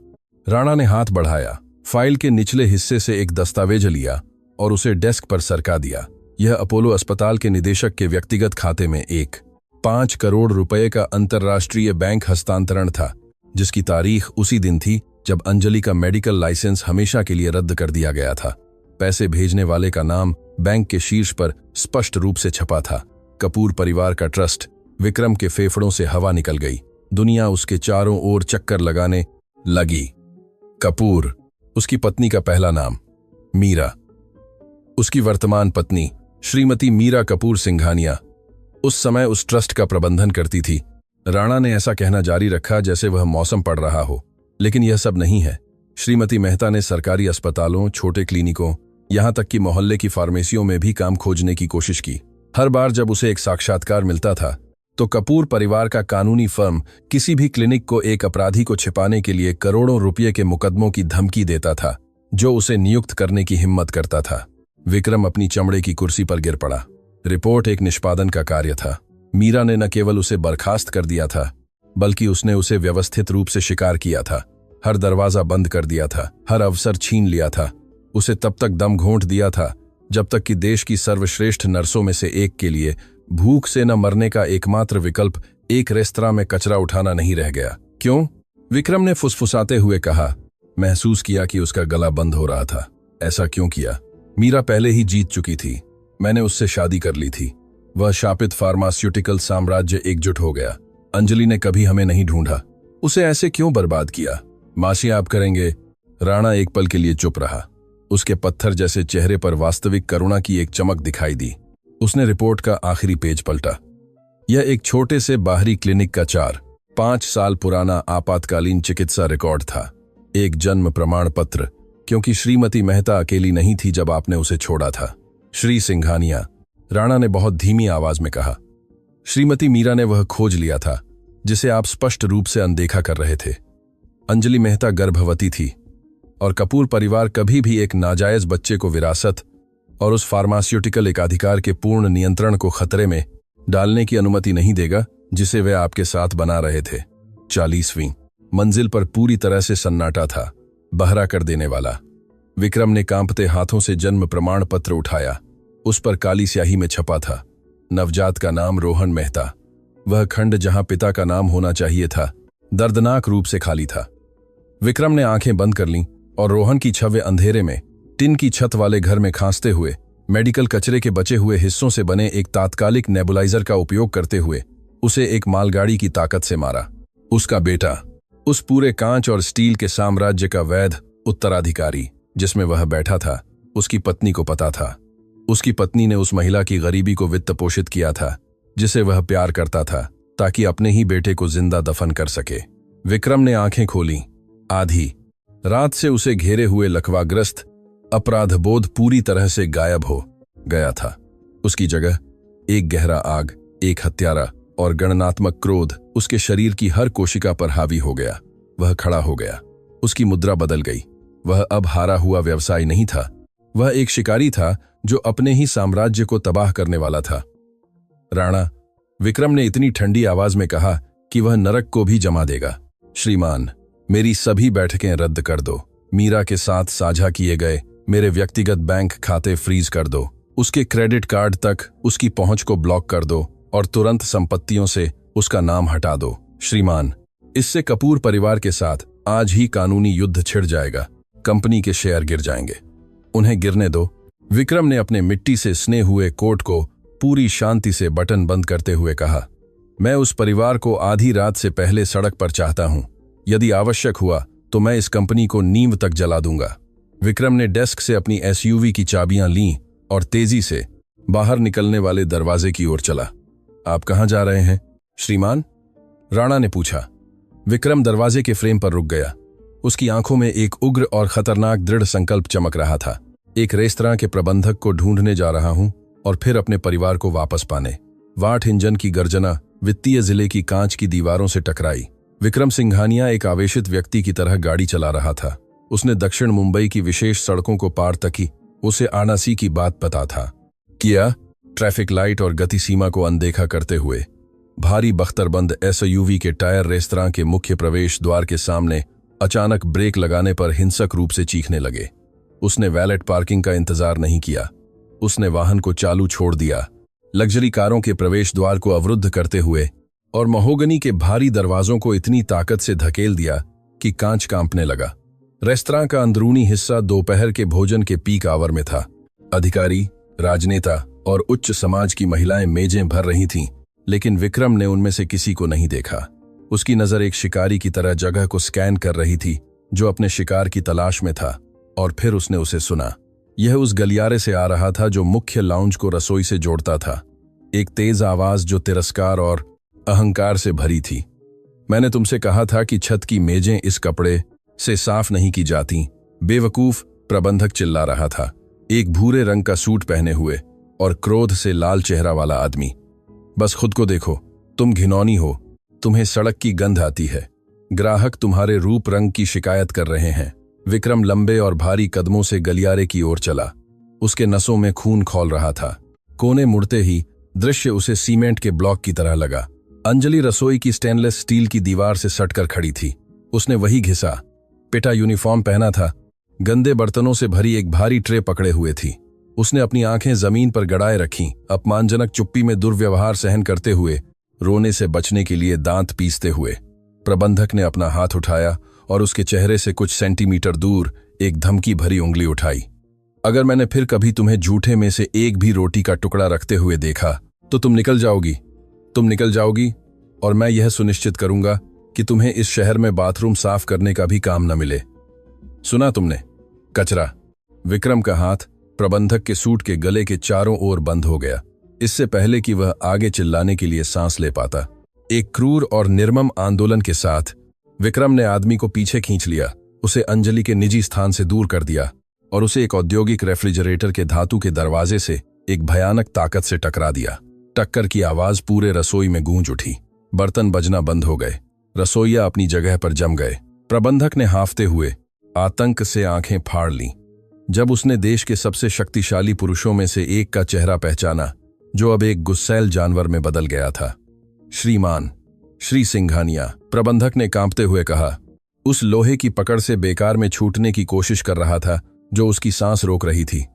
राणा ने हाथ बढ़ाया, फाइल के निचले हिस्से से एक दस्तावेज लिया और उसे डेस्क पर सरका दिया। यह अपोलो अस्पताल के निदेशक के व्यक्तिगत खाते में एक 5 करोड़ रुपए का अंतर्राष्ट्रीय बैंक हस्तांतरण था, जिसकी तारीख उसी दिन थी जब अंजलि का मेडिकल लाइसेंस हमेशा के लिए रद्द कर दिया गया था। पैसे भेजने वाले का नाम बैंक के शीर्ष पर स्पष्ट रूप से छपा था, कपूर परिवार का ट्रस्ट। विक्रम के फेफड़ों से हवा निकल गई। दुनिया उसके चारों ओर चक्कर लगाने लगी। कपूर, उसकी पत्नी का पहला नाम। मीरा, उसकी वर्तमान पत्नी श्रीमती मीरा कपूर सिंघानिया उस समय उस ट्रस्ट का प्रबंधन करती थी। राणा ने ऐसा कहना जारी रखा जैसे वह मौसम पड़ रहा हो, लेकिन यह सब नहीं है। श्रीमती मेहता ने सरकारी अस्पतालों, छोटे क्लिनिकों, यहां तक कि मोहल्ले की फार्मेसियों में भी काम खोजने की कोशिश की। हर बार जब उसे एक साक्षात्कार मिलता था तो कपूर परिवार का कानूनी फर्म किसी भी क्लिनिक को एक अपराधी को छिपाने के लिए करोड़ों रुपये के मुकदमों की धमकी देता था, जो उसे नियुक्त करने की हिम्मत करता था। विक्रम अपनी चमड़े की कुर्सी पर गिर पड़ा। रिपोर्ट एक निष्पादन का कार्य था। मीरा ने न केवल उसे बर्खास्त कर दिया था, बल्कि उसने उसे व्यवस्थित रूप से शिकार किया था। हर दरवाजा बंद कर दिया था, हर अवसर छीन लिया था। उसे तब तक दम घोंट दिया था जब तक कि देश की सर्वश्रेष्ठ नर्सों में से एक के लिए भूख से न मरने का एकमात्र विकल्प एक रेस्तरां में कचरा उठाना नहीं रह गया। क्यों? विक्रम ने फुसफुसाते हुए कहा। महसूस किया कि उसका गला बंद हो रहा था। ऐसा क्यों किया? मीरा पहले ही जीत चुकी थी। मैंने उससे शादी कर ली थी। वह शापित फार्मास्यूटिकल साम्राज्य एकजुट हो गया। अंजलि ने कभी हमें नहीं ढूंढा। उसे ऐसे क्यों बर्बाद किया? मासी आप करेंगे। राणा एक पल के लिए चुप रहा। उसके पत्थर जैसे चेहरे पर वास्तविक करुणा की एक चमक दिखाई दी। उसने रिपोर्ट का आखिरी पेज पलटा। यह एक छोटे से बाहरी क्लिनिक का 4-5 साल पुराना आपातकालीन चिकित्सा रिकॉर्ड था। एक जन्म प्रमाण पत्र, क्योंकि श्रीमती मेहता अकेली नहीं थी जब आपने उसे छोड़ा था। श्री सिंघानिया, राणा ने बहुत धीमी आवाज में कहा, श्रीमती मीरा ने वह खोज लिया था जिसे आप स्पष्ट रूप से अनदेखा कर रहे थे। अंजलि मेहता गर्भवती थी और कपूर परिवार कभी भी एक नाजायज बच्चे को विरासत और उस फार्मास्यूटिकल एकाधिकार के पूर्ण नियंत्रण को खतरे में डालने की अनुमति नहीं देगा जिसे वे आपके साथ बना रहे थे। 40वीं मंजिल पर पूरी तरह से सन्नाटा था, बहरा कर देने वाला। विक्रम ने कांपते हाथों से जन्म प्रमाण पत्र उठाया। उस पर काली स्याही में छपा था नवजात का नाम रोहन मेहता। वह खंड जहां पिता का नाम होना चाहिए था दर्दनाक रूप से खाली था। विक्रम ने आंखें बंद कर लीं और रोहन की छवि अंधेरे में टिन की छत वाले घर में खांसते हुए मेडिकल कचरे के बचे हुए हिस्सों से बने एक तात्कालिक नेबुलाइजर का उपयोग करते हुए उसे एक मालगाड़ी की ताकत से मारा। उसका बेटा, उस पूरे कांच और स्टील के साम्राज्य का वैध उत्तराधिकारी जिसमें वह बैठा था, उसकी पत्नी को पता था। उसकी पत्नी ने उस महिला की गरीबी को वित्त पोषित किया था जिसे वह प्यार करता था, ताकि अपने ही बेटे को जिंदा दफन कर सके। विक्रम ने आंखें खोली। आधी रात से उसे घेरे हुए लकवाग्रस्त अपराधबोध पूरी तरह से गायब हो गया था। उसकी जगह एक गहरा आग, एक हत्यारा और गणनात्मक क्रोध उसके शरीर की हर कोशिका पर हावी हो गया। वह खड़ा हो गया। उसकी मुद्रा बदल गई। वह अब हारा हुआ व्यवसायी नहीं था, वह एक शिकारी था जो अपने ही साम्राज्य को तबाह करने वाला था। राणा, विक्रम ने इतनी ठंडी आवाज में कहा कि वह नरक को भी जमा देगा। श्रीमान, मेरी सभी बैठकें रद्द कर दो। मीरा के साथ साझा किए गए मेरे व्यक्तिगत बैंक खाते फ्रीज कर दो। उसके क्रेडिट कार्ड तक उसकी पहुंच को ब्लॉक कर दो और तुरंत संपत्तियों से उसका नाम हटा दो। श्रीमान, इससे कपूर परिवार के साथ आज ही कानूनी युद्ध छिड़ जाएगा। कंपनी के शेयर गिर जाएंगे। उन्हें गिरने दो। विक्रम ने अपने मिट्टी से सने हुए कोट को पूरी शांति से बटन बंद करते हुए कहा, मैं उस परिवार को आधी रात से पहले सड़क पर चाहता हूं। यदि आवश्यक हुआ तो मैं इस कंपनी को नींव तक जला दूंगा। विक्रम ने डेस्क से अपनी एसयूवी की चाबियां लीं और तेजी से बाहर निकलने वाले दरवाजे की ओर चला। आप कहां जा रहे हैं, श्रीमान? राणा ने पूछा। विक्रम दरवाजे के फ्रेम पर रुक गया। उसकी आंखों में एक उग्र और खतरनाक दृढ़ संकल्प चमक रहा था। एक रेस्तरां के प्रबंधक को ढूंढने जा रहा हूं और फिर अपने परिवार को वापस पाने। वाट इंजन की गर्जना वित्तीय जिले की कांच की दीवारों से टकराई। विक्रम सिंघानिया एक आवेशित व्यक्ति की तरह गाड़ी चला रहा था। उसने दक्षिण मुंबई की विशेष सड़कों को पार तकी उसे आनासी की बात पता था किया। ट्रैफिक लाइट और गति सीमा को अनदेखा करते हुए भारी बख्तरबंद एसयूवी के टायर रेस्तरां के मुख्य प्रवेश द्वार के सामने अचानक ब्रेक लगाने पर हिंसक रूप से चीखने लगे। उसने वैलेट पार्किंग का इंतजार नहीं किया। उसने वाहन को चालू छोड़ दिया, लग्जरी कारों के प्रवेश द्वार को अवरुद्ध करते हुए, और महोगनी के भारी दरवाजों को इतनी ताकत से धकेल दिया कि कांच कांपने लगा। रेस्तरां का अंदरूनी हिस्सा दोपहर के भोजन के पीक आवर में था। अधिकारी, राजनेता और उच्च समाज की महिलाएं मेजें भर रही थीं, लेकिन विक्रम ने उनमें से किसी को नहीं देखा। उसकी नजर एक शिकारी की तरह जगह को स्कैन कर रही थी जो अपने शिकार की तलाश में था, और फिर उसने उसे सुना। यह उस गलियारे से आ रहा था जो मुख्य लाउंज को रसोई से जोड़ता था। एक तेज आवाज जो तिरस्कार और अहंकार से भरी थी। मैंने तुमसे कहा था कि छत की मेजें इस कपड़े से साफ नहीं की जाती। बेवकूफ, प्रबंधक चिल्ला रहा था। एक भूरे रंग का सूट पहने हुए और क्रोध से लाल चेहरा वाला आदमी। बस खुद को देखो, तुम घिनौनी हो, तुम्हें सड़क की गंध आती है। ग्राहक तुम्हारे रूप रंग की शिकायत कर रहे हैं। विक्रम लंबे और भारी कदमों से गलियारे की ओर चला। उसके नसों में खून खौल रहा था। कोने मुड़ते ही दृश्य उसे सीमेंट के ब्लॉक की तरह लगा। अंजलि रसोई की स्टेनलेस स्टील की दीवार से सटकर खड़ी थी। उसने वही घिसा, पिटा यूनिफॉर्म पहना था, गंदे बर्तनों से भरी एक भारी ट्रे पकड़े हुए थी। उसने अपनी आंखें जमीन पर गड़ाए रखीं, अपमानजनक चुप्पी में दुर्व्यवहार सहन करते हुए, रोने से बचने के लिए दांत पीसते हुए। प्रबंधक ने अपना हाथ उठाया और उसके चेहरे से कुछ सेंटीमीटर दूर एक धमकी भरी उंगली उठाई। अगर मैंने फिर कभी तुम्हें जूठे में से एक भी रोटी का टुकड़ा रखते हुए देखा तो तुम निकल जाओगी। तुम निकल जाओगी और मैं यह सुनिश्चित करूंगा कि तुम्हें इस शहर में बाथरूम साफ करने का भी काम न मिले। सुना तुमने, कचरा। विक्रम का हाथ प्रबंधक के सूट के गले के चारों ओर बंद हो गया, इससे पहले कि वह आगे चिल्लाने के लिए सांस ले पाता। एक क्रूर और निर्मम आंदोलन के साथ विक्रम ने आदमी को पीछे खींच लिया, उसे अंजलि के निजी स्थान से दूर कर दिया और उसे एक औद्योगिक रेफ्रिजरेटर के धातु के दरवाजे से एक भयानक ताकत से टकरा दिया। टक्कर की आवाज पूरे रसोई में गूंज उठी। बर्तन बजना बंद हो गए। रसोइया अपनी जगह पर जम गए। प्रबंधक ने हांफते हुए आतंक से आंखें फाड़ लीं जब उसने देश के सबसे शक्तिशाली पुरुषों में से एक का चेहरा पहचाना, जो अब एक गुस्सैल जानवर में बदल गया था। श्रीमान, श्री सिंघानिया, प्रबंधक ने कांपते हुए कहा। उस लोहे की पकड़ से बेकार में छूटने की कोशिश कर रहा था जो उसकी सांस रोक रही थी।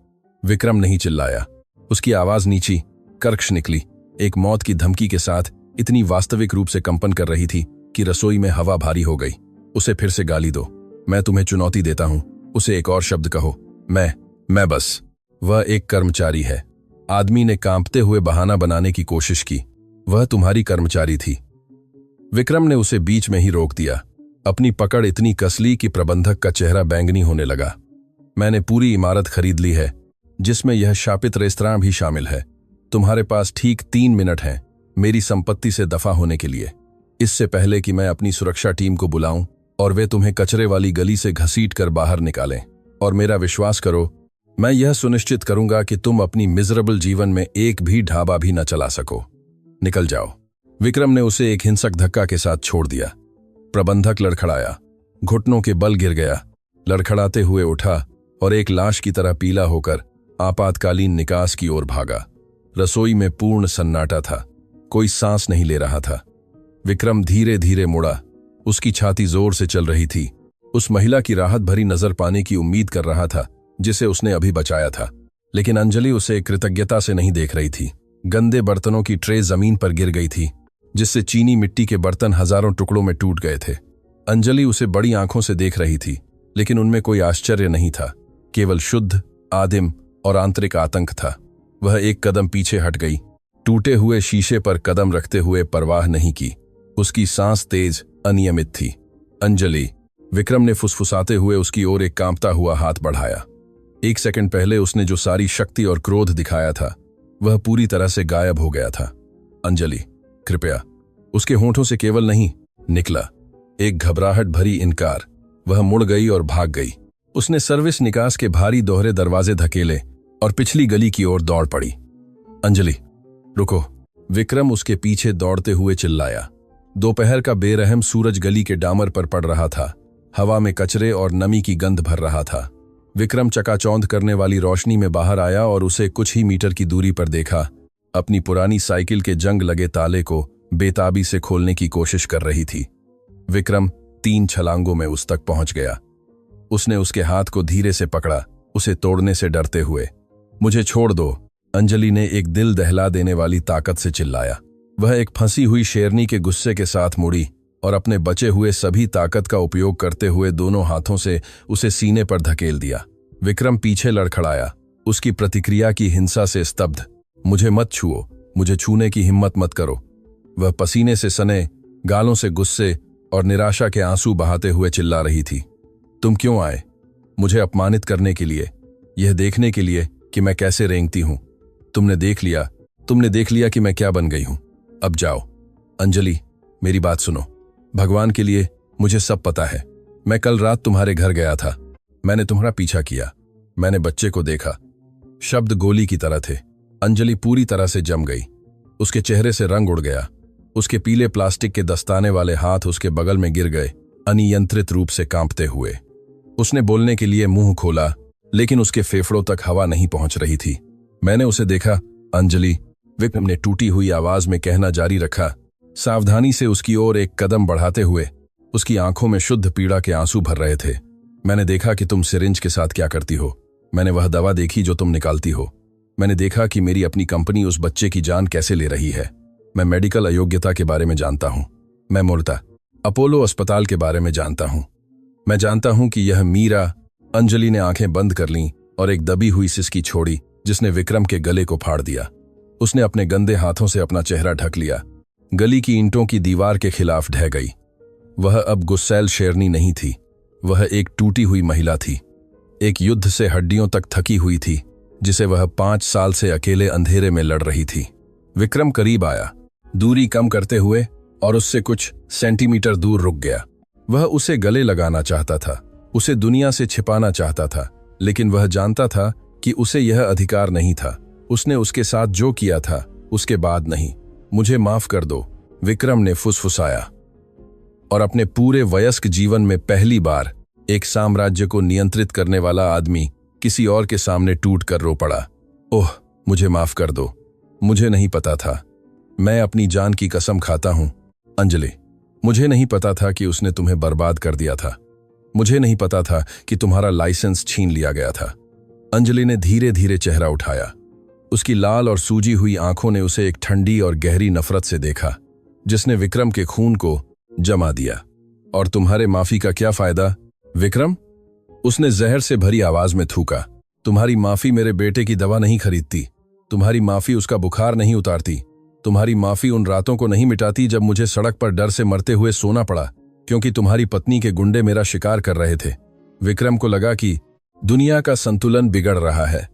विक्रम नहीं चिल्लाया। उसकी आवाज नीची, कर्कश निकली, एक मौत की धमकी के साथ इतनी वास्तविक रूप से कंपन कर रही थी कि रसोई में हवा भारी हो गई। उसे फिर से गाली दो, मैं तुम्हें चुनौती देता हूं। उसे एक और शब्द कहो, मैं बस। वह एक कर्मचारी है। आदमी ने कांपते हुए बहाना बनाने की कोशिश की। वह तुम्हारी कर्मचारी थी। विक्रम ने उसे बीच में ही रोक दिया। अपनी पकड़ इतनी कस ली कि प्रबंधक का चेहरा बैंगनी होने लगा। मैंने पूरी इमारत खरीद ली है, जिसमें यह शापित रेस्तरां भी शामिल है। तुम्हारे पास ठीक 3 मिनट हैं मेरी संपत्ति से दफा होने के लिए, इससे पहले कि मैं अपनी सुरक्षा टीम को बुलाऊं और वे तुम्हें कचरे वाली गली से घसीट कर बाहर निकालें। और मेरा विश्वास करो, मैं यह सुनिश्चित करूंगा कि तुम अपनी मिजरेबल जीवन में एक भी ढाबा भी न चला सको। निकल जाओ। विक्रम ने उसे एक हिंसक धक्का के साथ छोड़ दिया। प्रबंधक लड़खड़ाया, घुटनों के बल गिर गया, लड़खड़ाते हुए उठा और एक लाश की तरह पीला होकर आपातकालीन निकास की ओर भागा। रसोई में पूर्ण सन्नाटा था, कोई सांस नहीं ले रहा था। विक्रम धीरे धीरे मुड़ा, उसकी छाती जोर से चल रही थी। उस महिला की राहत भरी नजर पाने की उम्मीद कर रहा था जिसे उसने अभी बचाया था, लेकिन अंजलि उसे कृतज्ञता से नहीं देख रही थी। गंदे बर्तनों की ट्रे जमीन पर गिर गई थी, जिससे चीनी मिट्टी के बर्तन हजारों टुकड़ों में टूट गए थे। अंजलि उसे बड़ी आंखों से देख रही थी, लेकिन उनमें कोई आश्चर्य नहीं था, केवल शुद्ध, आदिम और आंतरिक आतंक था। वह एक कदम पीछे हट गई, टूटे हुए शीशे पर कदम रखते हुए परवाह नहीं की। उसकी सांस तेज, अनियमित थी। अंजलि, विक्रम ने फुसफुसाते हुए उसकी ओर एक कांपता हुआ हाथ बढ़ाया। 1 सेकंड पहले उसने जो सारी शक्ति और क्रोध दिखाया था, वह पूरी तरह से गायब हो गया था। अंजलि, कृपया। उसके होंठों से केवल नहीं निकला एक घबराहट भरी इनकार। वह मुड़ गई और भाग गई। उसने सर्विस निकास के भारी दोहरे दरवाजे धकेले और पिछली गली की ओर दौड़ पड़ी। अंजलि, रुको। विक्रम उसके पीछे दौड़ते हुए चिल्लाया। दोपहर का बेरहम सूरज गली के डामर पर पड़ रहा था, हवा में कचरे और नमी की गंध भर रहा था। विक्रम चकाचौंध करने वाली रोशनी में बाहर आया और उसे कुछ ही मीटर की दूरी पर देखा। अपनी पुरानी साइकिल के जंग लगे ताले को बेताबी से खोलने की कोशिश कर रही थी। विक्रम 3 छलांगों में उस तक पहुंच गया। उसने उसके हाथ को धीरे से पकड़ा, उसे तोड़ने से डरते हुए। मुझे छोड़ दो, अंजलि ने एक दिल दहला देने वाली ताकत से चिल्लाया। वह एक फंसी हुई शेरनी के गुस्से के साथ मुड़ी और अपने बचे हुए सभी ताकत का उपयोग करते हुए दोनों हाथों से उसे सीने पर धकेल दिया। विक्रम पीछे लड़खड़ाया, उसकी प्रतिक्रिया की हिंसा से स्तब्ध। मुझे मत छुओ, मुझे छूने की हिम्मत मत करो। वह पसीने से सने, गालों से गुस्से और निराशा के आंसू बहाते हुए चिल्ला रही थी। तुम क्यों आए? मुझे अपमानित करने के लिए, यह देखने के लिए कि मैं कैसे रेंगती हूं। तुमने देख लिया कि मैं क्या बन गई हूं। अब जाओ। अंजलि, मेरी बात सुनो। भगवान के लिए, मुझे सब पता है। मैं कल रात तुम्हारे घर गया था। मैंने तुम्हारा पीछा किया। मैंने बच्चे को देखा। शब्द गोली की तरह थे। अंजलि पूरी तरह से जम गई। उसके चेहरे से रंग उड़ गया। उसके पीले प्लास्टिक के दस्ताने वाले हाथ उसके बगल में गिर गए, अनियंत्रित रूप से कांपते हुए। उसने बोलने के लिए मुंह खोला, लेकिन उसके फेफड़ों तक हवा नहीं पहुंच रही थी। मैंने उसे देखा, अंजलि, विक्रम ने टूटी हुई आवाज में कहना जारी रखा, सावधानी से उसकी ओर एक कदम बढ़ाते हुए। उसकी आंखों में शुद्ध पीड़ा के आंसू भर रहे थे। मैंने देखा कि तुम सिरिंज के साथ क्या करती हो। मैंने वह दवा देखी जो तुम निकालती हो। मैंने देखा कि मेरी अपनी कंपनी उस बच्चे की जान कैसे ले रही है। मैं मेडिकल अयोग्यता के बारे में जानता हूं। मैं मूलतः अपोलो अस्पताल के बारे में जानता हूं। मैं जानता हूं कि यह मीरा। अंजलि ने आंखें बंद कर लीं और एक दबी हुई सिसकी छोड़ी जिसने विक्रम के गले को फाड़ दिया। उसने अपने गंदे हाथों से अपना चेहरा ढक लिया। गली की ईंटों की दीवार के खिलाफ ढह गई। वह अब गुस्सैल शेरनी नहीं थी, वह एक टूटी हुई महिला थी। एक युद्ध से हड्डियों तक थकी हुई थी, जिसे वह 5 साल से अकेले अंधेरे में लड़ रही थी। विक्रम करीब आया, दूरी कम करते हुए, और उससे कुछ सेंटीमीटर दूर रुक गया। वह उसे गले लगाना चाहता था, उसे दुनिया से छिपाना चाहता था, लेकिन वह जानता था कि उसे यह अधिकार नहीं था। उसने उसके साथ जो किया था, उसके बाद नहीं। मुझे माफ कर दो, विक्रम ने फुसफुसाया, और अपने पूरे वयस्क जीवन में पहली बार एक साम्राज्य को नियंत्रित करने वाला आदमी किसी और के सामने टूट कर रो पड़ा। ओह, मुझे माफ कर दो, मुझे नहीं पता था। मैं अपनी जान की कसम खाता हूं, अंजलि। मुझे नहीं पता था कि उसने तुम्हें बर्बाद कर दिया था। मुझे नहीं पता था कि तुम्हारा लाइसेंस छीन लिया गया था। अंजलि ने धीरे धीरे चेहरा उठाया। उसकी लाल और सूजी हुई आंखों ने उसे एक ठंडी और गहरी नफरत से देखा, जिसने विक्रम के खून को जमा दिया। और तुम्हारे माफी का क्या फायदा, विक्रम? उसने जहर से भरी आवाज में थूका। तुम्हारी माफी मेरे बेटे की दवा नहीं खरीदती, तुम्हारी माफी उसका बुखार नहीं उतारती, तुम्हारी माफी उन रातों को नहीं मिटाती जब मुझे सड़क पर डर से मरते हुए सोना पड़ा क्योंकि तुम्हारी पत्नी के गुंडे मेरा शिकार कर रहे थे। विक्रम को लगा कि दुनिया का संतुलन बिगड़ रहा है।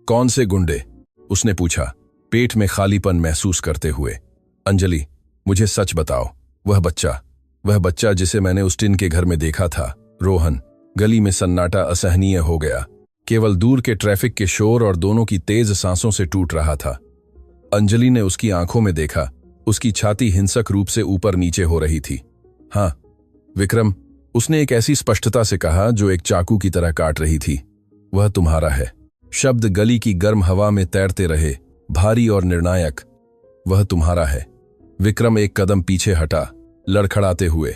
कौन से गुंडे? उसने पूछा, पेट में खालीपन महसूस करते हुए। अंजलि, मुझे सच बताओ, वह बच्चा जिसे मैंने उस टिन के घर में देखा था, रोहन। गली में सन्नाटा असहनीय हो गया। केवल दूर के ट्रैफिक के शोर और दोनों की तेज सांसों से टूट रहा था। अंजलि ने उसकी आंखों में देखा। उसकी छाती हिंसक रूप से ऊपर नीचे हो रही थी। हाँ विक्रम, उसने एक ऐसी स्पष्टता से कहा जो एक चाकू की तरह काट रही थी। वह तुम्हारा है। शब्द गली की गर्म हवा में तैरते रहे, भारी और निर्णायक। वह तुम्हारा है। विक्रम एक कदम पीछे हटा, लड़खड़ाते हुए।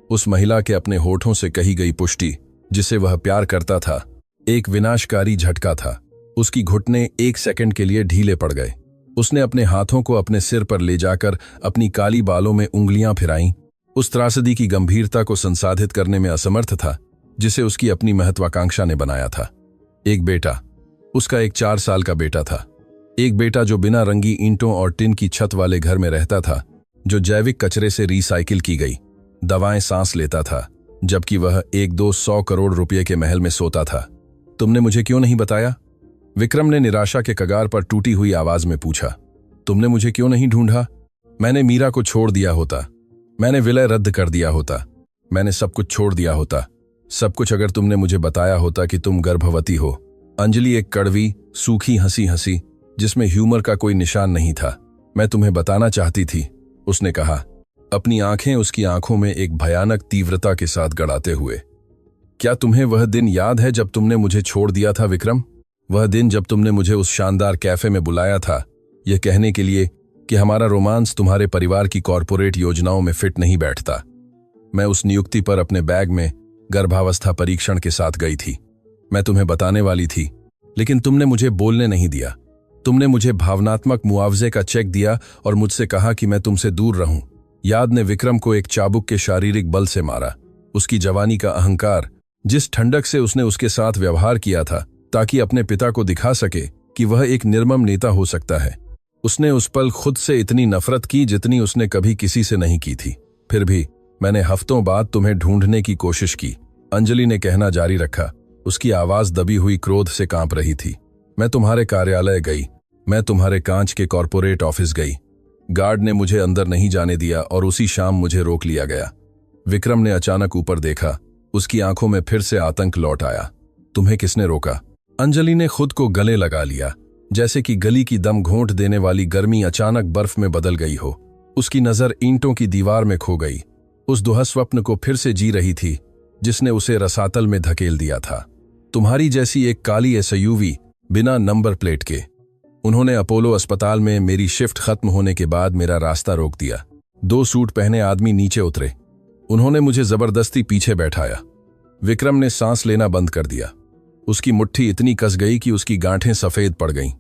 उस महिला के अपने होठों से कही गई पुष्टि, जिसे वह प्यार करता था, एक विनाशकारी झटका था। उसकी घुटने एक सेकंड के लिए ढीले पड़ गए। उसने अपने हाथों को अपने सिर पर ले जाकर अपनी काली बालों में उंगलियां फिराईं। उस त्रासदी की गंभीरता को संसाधित करने में असमर्थ था जिसे उसकी अपनी महत्वाकांक्षा ने बनाया था। एक बेटा, उसका एक 4 साल का बेटा था। एक बेटा जो बिना रंगी ईंटों और टिन की छत वाले घर में रहता था, जो जैविक कचरे से रिसाइकिल की गई दवाएं सांस लेता था, जबकि वह 100-200 करोड़ रुपए के महल में सोता था। तुमने मुझे क्यों नहीं बताया? विक्रम ने निराशा के कगार पर टूटी हुई आवाज में पूछा। तुमने मुझे क्यों नहीं ढूंढा? मैंने मीरा को छोड़ दिया होता, मैंने विलय रद्द कर दिया होता, मैंने सब कुछ छोड़ दिया होता, सब कुछ अगर तुमने मुझे बताया होता कि तुम गर्भवती हो। अंजलि एक कड़वी, सूखी हंसी हंसी, जिसमें ह्यूमर का कोई निशान नहीं था। मैं तुम्हें बताना चाहती थी, उसने कहा, अपनी आंखें उसकी आंखों में एक भयानक तीव्रता के साथ गड़ाते हुए। क्या तुम्हें वह दिन याद है जब तुमने मुझे छोड़ दिया था विक्रम? वह दिन जब तुमने मुझे उस शानदार कैफे में बुलाया था, यह कहने के लिए कि हमारा रोमांस तुम्हारे परिवार की कॉरपोरेट योजनाओं में फिट नहीं बैठता। मैं उस नियुक्ति पर अपने बैग में गर्भावस्था परीक्षण के साथ गई थी। मैं तुम्हें बताने वाली थी, लेकिन तुमने मुझे बोलने नहीं दिया। तुमने मुझे भावनात्मक मुआवजे का चेक दिया और मुझसे कहा कि मैं तुमसे दूर रहूं। याद ने विक्रम को एक चाबुक के शारीरिक बल से मारा। उसकी जवानी का अहंकार, जिस ठंडक से उसने उसके साथ व्यवहार किया था ताकि अपने पिता को दिखा सके कि वह एक निर्मम नेता हो सकता है, उसने उस पल खुद से इतनी नफरत की जितनी उसने कभी किसी से नहीं की थी। फिर भी मैंने हफ्तों बाद तुम्हें ढूंढने की कोशिश की, अंजलि ने कहना जारी रखा। उसकी आवाज दबी हुई क्रोध से कांप रही थी। मैं तुम्हारे कार्यालय गई, मैं तुम्हारे कांच के कॉरपोरेट ऑफिस गई। गार्ड ने मुझे अंदर नहीं जाने दिया और उसी शाम मुझे रोक लिया गया। विक्रम ने अचानक ऊपर देखा। उसकी आंखों में फिर से आतंक लौट आया। तुम्हें किसने रोका? अंजलि ने खुद को गले लगा लिया, जैसे कि गली की दम घोंट देने वाली गर्मी अचानक बर्फ में बदल गई हो। उसकी नजर ईंटों की दीवार में खो गई, उस दुःस्वप्न को फिर से जी रही थी जिसने उसे रसातल में धकेल दिया था। तुम्हारी जैसी एक काली एसयूवी बिना नंबर प्लेट के। उन्होंने अपोलो अस्पताल में मेरी शिफ्ट खत्म होने के बाद मेरा रास्ता रोक दिया। 2 सूट पहने आदमी नीचे उतरे। उन्होंने मुझे जबरदस्ती पीछे बैठाया। विक्रम ने सांस लेना बंद कर दिया। उसकी मुट्ठी इतनी कस गई कि उसकी गांठें सफेद पड़ गईं।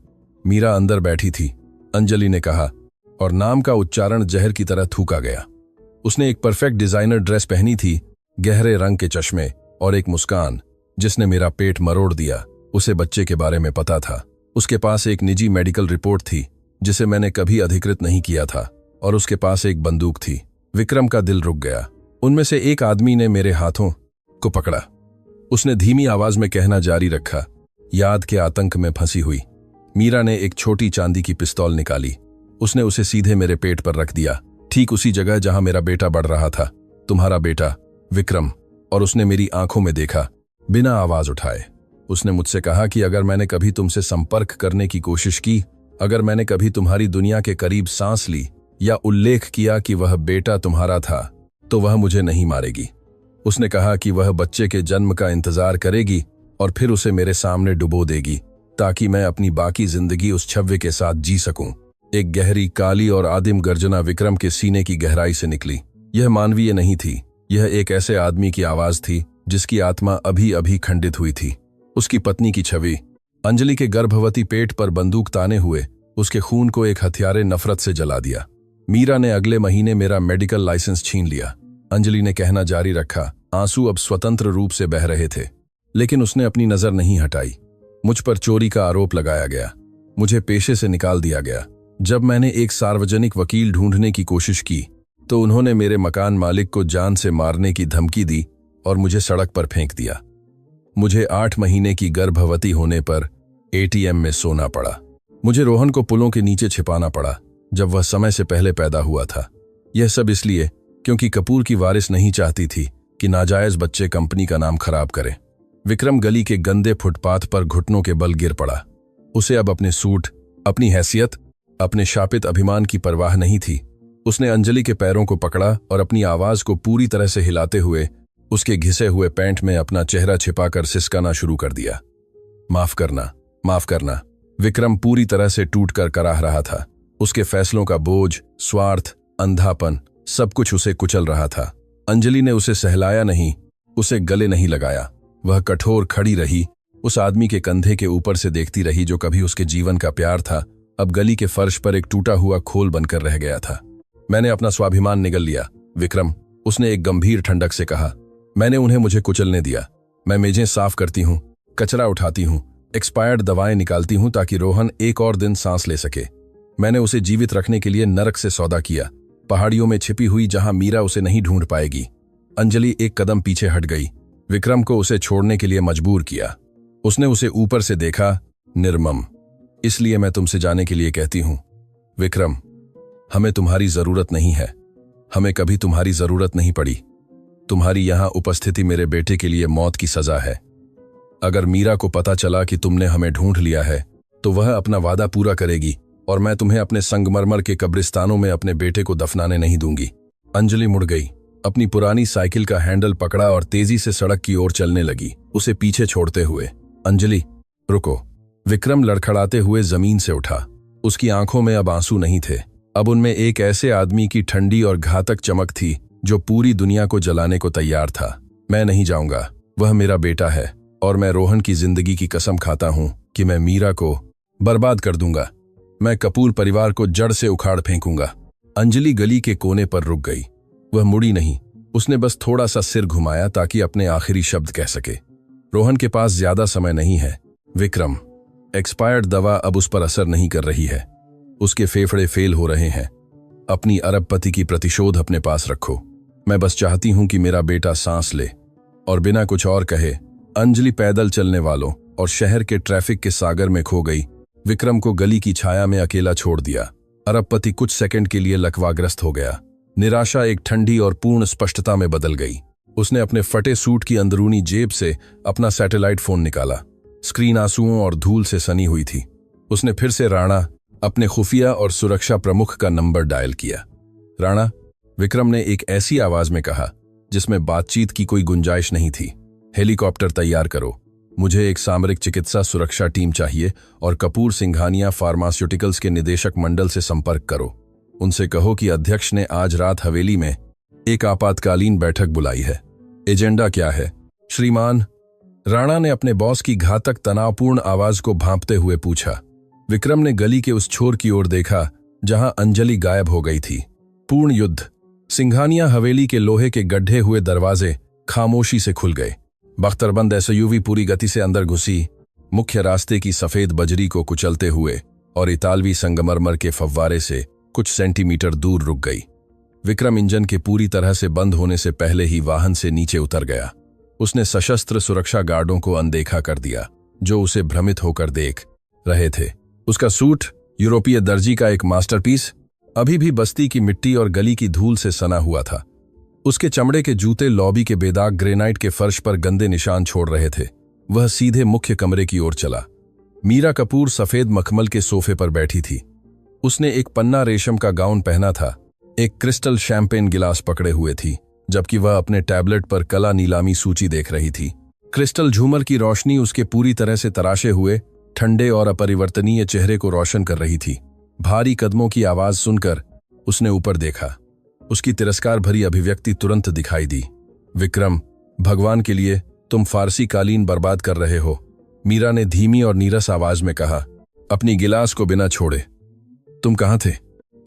मीरा अंदर बैठी थी, अंजलि ने कहा, और नाम का उच्चारण जहर की तरह थूका गया। उसने एक परफेक्ट डिजाइनर ड्रेस पहनी थी, गहरे रंग के चश्मे और एक मुस्कान जिसने मेरा पेट मरोड़ दिया। उसे बच्चे के बारे में पता था। उसके पास एक निजी मेडिकल रिपोर्ट थी जिसे मैंने कभी अधिकृत नहीं किया था, और उसके पास एक बंदूक थी। विक्रम का दिल रुक गया। उनमें से एक आदमी ने मेरे हाथों को पकड़ा। उसने धीमी आवाज में कहना जारी रखा, याद के आतंक में फंसी हुई। मीरा ने एक छोटी चांदी की पिस्तौल निकाली। उसने उसे सीधे मेरे पेट पर रख दिया, ठीक उसी जगह जहां मेरा बेटा बढ़ रहा था। तुम्हारा बेटा विक्रम। और उसने मेरी आंखों में देखा, बिना आवाज उठाए। उसने मुझसे कहा कि अगर मैंने कभी तुमसे संपर्क करने की कोशिश की, अगर मैंने कभी तुम्हारी दुनिया के करीब सांस ली या उल्लेख किया कि वह बेटा तुम्हारा था, तो वह मुझे नहीं मारेगी। उसने कहा कि वह बच्चे के जन्म का इंतजार करेगी और फिर उसे मेरे सामने डुबो देगी ताकि मैं अपनी बाकी जिंदगी उस छव्वे के साथ जी सकूं। एक गहरी, काली और आदिम गर्जना विक्रम के सीने की गहराई से निकली। यह मानवीय नहीं थी। यह एक ऐसे आदमी की आवाज थी जिसकी आत्मा अभी अभी खंडित हुई थी। उसकी पत्नी की छवि, अंजलि के गर्भवती पेट पर बंदूक ताने हुए, उसके खून को एक हथियारे नफरत से जला दिया। मीरा ने अगले महीने मेरा मेडिकल लाइसेंस छीन लिया। अंजलि ने कहना जारी रखा। आंसू अब स्वतंत्र रूप से बह रहे थे, लेकिन उसने अपनी नजर नहीं हटाई। मुझ पर चोरी का आरोप लगाया गया, मुझे पेशे से निकाल दिया गया, जब मैंने एक सार्वजनिक वकील ढूंढने की कोशिश की तो उन्होंने मेरे मकान मालिक को जान से मारने की धमकी दी और मुझे सड़क पर फेंक दिया। मुझे 8 महीने की गर्भवती होने पर एटीएम में सोना पड़ा। मुझे रोहन को पुलों के नीचे छिपाना पड़ा जब वह समय से पहले पैदा हुआ था। यह सब इसलिए क्योंकि कपूर की वारिस नहीं चाहती थी कि नाजायज बच्चे कंपनी का नाम खराब करें। विक्रम गली के गंदे फुटपाथ पर घुटनों के बल गिर पड़ा। उसे अब अपने सूट, अपनी हैसियत, अपने शापित अभिमान की परवाह नहीं थी। उसने अंजलि के पैरों को पकड़ा और अपनी आवाज को पूरी तरह से हिलाते हुए उसके घिसे हुए पैंट में अपना चेहरा छिपाकर सिसकाना शुरू कर दिया। माफ करना, माफ करना। विक्रम पूरी तरह से टूटकर कराह रहा था। उसके फैसलों का बोझ, स्वार्थ, अंधापन, सब कुछ उसे कुचल रहा था। अंजलि ने उसे सहलाया नहीं, उसे गले नहीं लगाया। वह कठोर खड़ी रही, उस आदमी के कंधे के ऊपर से देखती रही जो कभी उसके जीवन का प्यार था, अब गली के फर्श पर एक टूटा हुआ खोल बनकर रह गया था। मैंने अपना स्वाभिमान निगल लिया, विक्रम, उसने एक गंभीर ठंडक से कहा। मैंने उन्हें मुझे कुचलने दिया। मैं मेजें साफ करती हूँ, कचरा उठाती हूँ, एक्सपायर्ड दवाएं निकालती हूँ ताकि रोहन एक और दिन सांस ले सके। मैंने उसे जीवित रखने के लिए नरक से सौदा किया, पहाड़ियों में छिपी हुई जहां मीरा उसे नहीं ढूंढ पाएगी। अंजलि एक कदम पीछे हट गई, विक्रम को उसे छोड़ने के लिए मजबूर किया। उसने उसे ऊपर से देखा, निर्मम। इसलिए मैं तुमसे जाने के लिए कहती हूं, विक्रम, हमें तुम्हारी जरूरत नहीं है। हमें कभी तुम्हारी जरूरत नहीं पड़ी। तुम्हारी यहां उपस्थिति मेरे बेटे के लिए मौत की सजा है। अगर मीरा को पता चला कि तुमने हमें ढूंढ लिया है तो वह अपना वादा पूरा करेगी और मैं तुम्हें अपने संगमरमर के कब्रिस्तानों में अपने बेटे को दफनाने नहीं दूंगी। अंजलि मुड़ गई, अपनी पुरानी साइकिल का हैंडल पकड़ा और तेजी से सड़क की ओर चलने लगी, उसे पीछे छोड़ते हुए। अंजलि, रुको। विक्रम लड़खड़ाते हुए जमीन से उठा। उसकी आंखों में अब आंसू नहीं थे, अब उनमें एक ऐसे आदमी की ठंडी और घातक चमक थी जो पूरी दुनिया को जलाने को तैयार था। मैं नहीं जाऊंगा, वह मेरा बेटा है और मैं रोहन की जिंदगी की कसम खाता हूं कि मैं मीरा को बर्बाद कर दूंगा। मैं कपूर परिवार को जड़ से उखाड़ फेंकूंगा। अंजलि गली के कोने पर रुक गई। वह मुड़ी नहीं, उसने बस थोड़ा सा सिर घुमाया ताकि अपने आखिरी शब्द कह सके। रोहन के पास ज्यादा समय नहीं है, विक्रम। एक्सपायर्ड दवा अब उस पर असर नहीं कर रही है। उसके फेफड़े फेल हो रहे हैं। अपनी अरबपति की प्रतिशोध अपने पास रखो। मैं बस चाहती हूं कि मेरा बेटा सांस ले। और बिना कुछ और कहे अंजलि पैदल चलने वालों और शहर के ट्रैफिक के सागर में खो गई। विक्रम को गली की छाया में अकेला छोड़ दिया। अरबपति कुछ सेकंड के लिए लकवाग्रस्त हो गया। निराशा एक ठंडी और पूर्ण स्पष्टता में बदल गई। उसने अपने फटे सूट की अंदरूनी जेब से अपना सैटेलाइट फोन निकाला। स्क्रीन आंसुओं और धूल से सनी हुई थी। उसने फिर से राणा, अपने खुफिया और सुरक्षा प्रमुख का नंबर डायल किया। राणा, विक्रम ने एक ऐसी आवाज में कहा जिसमें बातचीत की कोई गुंजाइश नहीं थी। हेलीकॉप्टर तैयार करो। मुझे एक सामरिक चिकित्सा सुरक्षा टीम चाहिए और कपूर सिंघानिया फार्मास्यूटिकल्स के निदेशक मंडल से संपर्क करो। उनसे कहो कि अध्यक्ष ने आज रात हवेली में एक आपातकालीन बैठक बुलाई है। एजेंडा क्या है, श्रीमान? राणा ने अपने बॉस की घातक तनावपूर्ण आवाज को भांपते हुए पूछा। विक्रम ने गली के उस छोर की ओर देखा जहां अंजलि गायब हो गई थी। पूर्ण युद्ध। सिंघानिया हवेली के लोहे के गड्ढे हुए दरवाजे खामोशी से खुल गए। बख्तरबंद एसयूवी पूरी गति से अंदर घुसी, मुख्य रास्ते की सफेद बजरी को कुचलते हुए और इतालवी संगमरमर के फव्वारे से कुछ सेंटीमीटर दूर रुक गई। विक्रम इंजन के पूरी तरह से बंद होने से पहले ही वाहन से नीचे उतर गया। उसने सशस्त्र सुरक्षा गार्डों को अनदेखा कर दिया जो उसे भ्रमित होकर देख रहे थे। उसका सूट, यूरोपीय दर्जी का एक मास्टरपीस, अभी भी बस्ती की मिट्टी और गली की धूल से सना हुआ था। उसके चमड़े के जूते लॉबी के बेदाग ग्रेनाइट के फर्श पर गंदे निशान छोड़ रहे थे। वह सीधे मुख्य कमरे की ओर चला। मीरा कपूर सफेद मखमल के सोफे पर बैठी थी। उसने एक पन्ना रेशम का गाउन पहना था, एक क्रिस्टल शैंपेन गिलास पकड़े हुए थी, जबकि वह अपने टैबलेट पर कला नीलामी सूची देख रही थी। क्रिस्टल झूमर की रोशनी उसके पूरी तरह से तराशे हुए ठंडे और अपरिवर्तनीय चेहरे को रोशन कर रही थी। भारी कदमों की आवाज सुनकर उसने ऊपर देखा। उसकी तिरस्कार भरी अभिव्यक्ति तुरंत दिखाई दी। विक्रम, भगवान के लिए तुम फारसी कालीन बर्बाद कर रहे हो, मीरा ने धीमी और नीरस आवाज में कहा, अपनी गिलास को बिना छोड़े। तुम कहां थे?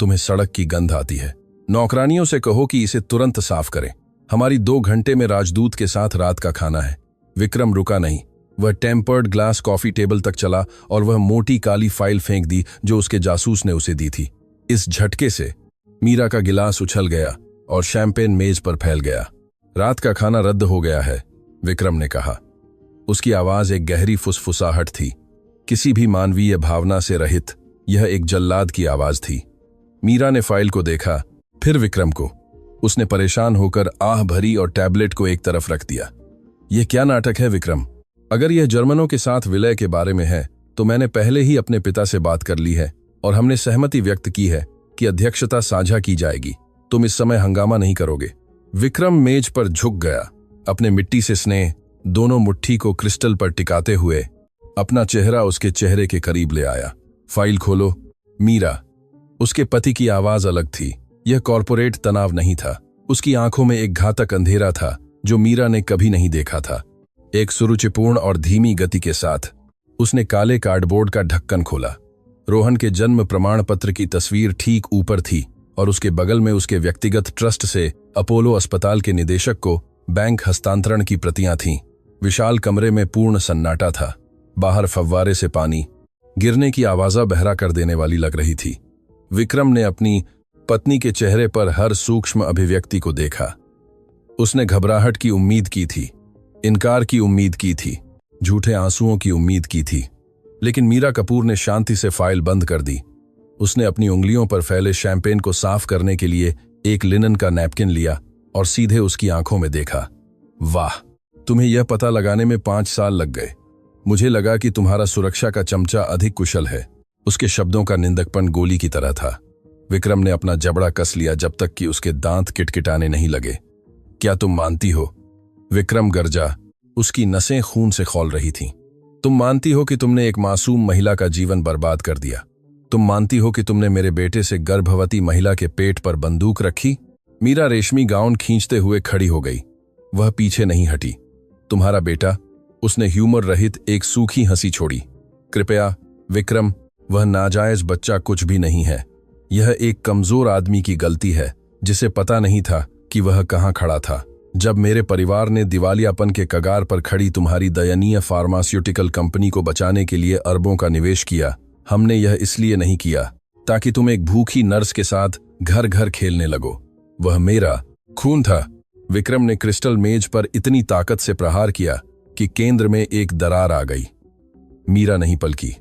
तुम्हें सड़क की गंध आती है। नौकरानियों से कहो कि इसे तुरंत साफ करें। हमारी 2 घंटे में राजदूत के साथ रात का खाना है। विक्रम रुका नहीं। वह टेम्पर्ड ग्लास कॉफी टेबल तक चला और वह मोटी काली फाइल फेंक दी जो उसके जासूस ने उसे दी थी। इस झटके से मीरा का गिलास उछल गया और शैंपेन मेज पर फैल गया। रात का खाना रद्द हो गया है, विक्रम ने कहा। उसकी आवाज एक गहरी फुसफुसाहट थी, किसी भी मानवीय भावना से रहित। यह एक जल्लाद की आवाज थी। मीरा ने फाइल को देखा, फिर विक्रम को। उसने परेशान होकर आह भरी और टैबलेट को एक तरफ रख दिया। यह क्या नाटक है विक्रम? अगर यह जर्मनों के साथ विलय के बारे में है तो मैंने पहले ही अपने पिता से बात कर ली है और हमने सहमति व्यक्त की है कि अध्यक्षता साझा की जाएगी। तुम इस समय हंगामा नहीं करोगे। विक्रम मेज पर झुक गया, अपने मिट्टी से स्नेह दोनों मुट्ठी को क्रिस्टल पर टिकाते हुए अपना चेहरा उसके चेहरे के करीब ले आया। फाइल खोलो, मीरा। उसके पति की आवाज अलग थी। यह कॉर्पोरेट तनाव नहीं था, उसकी आंखों में एक घातक अंधेरा था जो मीरा ने कभी नहीं देखा था। एक सुरुचिपूर्ण और धीमी गति के साथ उसने काले कार्डबोर्ड का ढक्कन खोला। रोहन के जन्म प्रमाण पत्र की तस्वीर ठीक ऊपर थी और उसके बगल में उसके व्यक्तिगत ट्रस्ट से अपोलो अस्पताल के निदेशक को बैंक हस्तांतरण की प्रतियां थीं। विशाल कमरे में पूर्ण सन्नाटा था। बाहर फव्वारे से पानी गिरने की आवाज़ बहरा कर देने वाली लग रही थी। विक्रम ने अपनी पत्नी के चेहरे पर हर सूक्ष्म अभिव्यक्ति को देखा। उसने घबराहट की उम्मीद की थी, इनकार की उम्मीद की थी, झूठे आंसुओं की उम्मीद की थी, लेकिन मीरा कपूर ने शांति से फाइल बंद कर दी। उसने अपनी उंगलियों पर फैले शैंपेन को साफ करने के लिए एक लिनन का नैपकिन लिया और सीधे उसकी आंखों में देखा। वाह, तुम्हें यह पता लगाने में 5 साल लग गए। मुझे लगा कि तुम्हारा सुरक्षा का चमचा अधिक कुशल है। उसके शब्दों का निंदकपन गोली की तरह था। विक्रम ने अपना जबड़ा कस लिया जब तक कि उसके दांत किटकिटाने नहीं लगे। क्या तुम मानती हो? विक्रम गरजा, उसकी नसें खून से खौल रही थीं। तुम मानती हो कि तुमने एक मासूम महिला का जीवन बर्बाद कर दिया? तुम मानती हो कि तुमने मेरे बेटे से गर्भवती महिला के पेट पर बंदूक रखी? मीरा रेशमी गाउन खींचते हुए खड़ी हो गई। वह पीछे नहीं हटी। तुम्हारा बेटा? उसने ह्यूमर रहित एक सूखी हंसी छोड़ी। कृपया विक्रम, वह नाजायज बच्चा कुछ भी नहीं है। यह एक कमजोर आदमी की गलती है जिसे पता नहीं था कि वह कहां खड़ा था। जब मेरे परिवार ने दिवालियापन के कगार पर खड़ी तुम्हारी दयनीय फार्मास्यूटिकल कंपनी को बचाने के लिए अरबों का निवेश किया, हमने यह इसलिए नहीं किया ताकि तुम एक भूखी नर्स के साथ घर घर खेलने लगो। वह मेरा खून था। विक्रम ने क्रिस्टल मेज पर इतनी ताकत से प्रहार किया कि केंद्र में एक दरार आ गई। मीरा नहीं पलकी।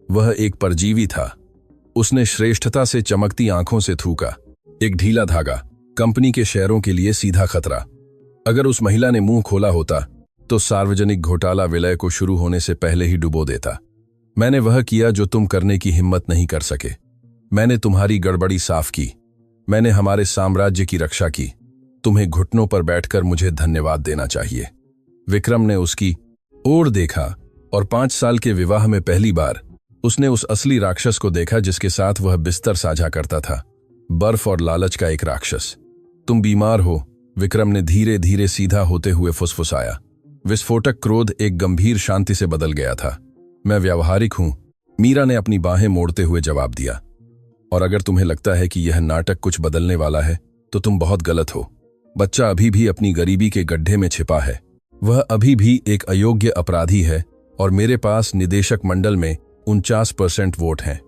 वह एक परजीवी था। उसने श्रेष्ठता से चमकती आंखों से थूका। एक ढीला धागा, कंपनी के शेयरों के लिए सीधा खतरा। अगर उस महिला ने मुंह खोला होता तो सार्वजनिक घोटाला विलय को शुरू होने से पहले ही डुबो देता। मैंने वह किया जो तुम करने की हिम्मत नहीं कर सके। मैंने तुम्हारी गड़बड़ी साफ की। मैंने हमारे साम्राज्य की रक्षा की। तुम्हें घुटनों पर बैठकर मुझे धन्यवाद देना चाहिए। विक्रम ने उसकी ओर देखा और 5 साल के विवाह में पहली बार उसने उस असली राक्षस को देखा जिसके साथ वह बिस्तर साझा करता था। बर्फ और लालच का एक राक्षस। तुम बीमार हो, विक्रम ने धीरे धीरे सीधा होते हुए फुसफुसाया। विस्फोटक क्रोध एक गंभीर शांति से बदल गया था। मैं व्यावहारिक हूं, मीरा ने अपनी बाहें मोड़ते हुए जवाब दिया। और अगर तुम्हें लगता है कि यह नाटक कुछ बदलने वाला है तो तुम बहुत गलत हो। बच्चा अभी भी अपनी गरीबी के गड्ढे में छिपा है। वह अभी भी एक अयोग्य अपराधी है और मेरे पास निदेशक मंडल में 49% वोट हैं।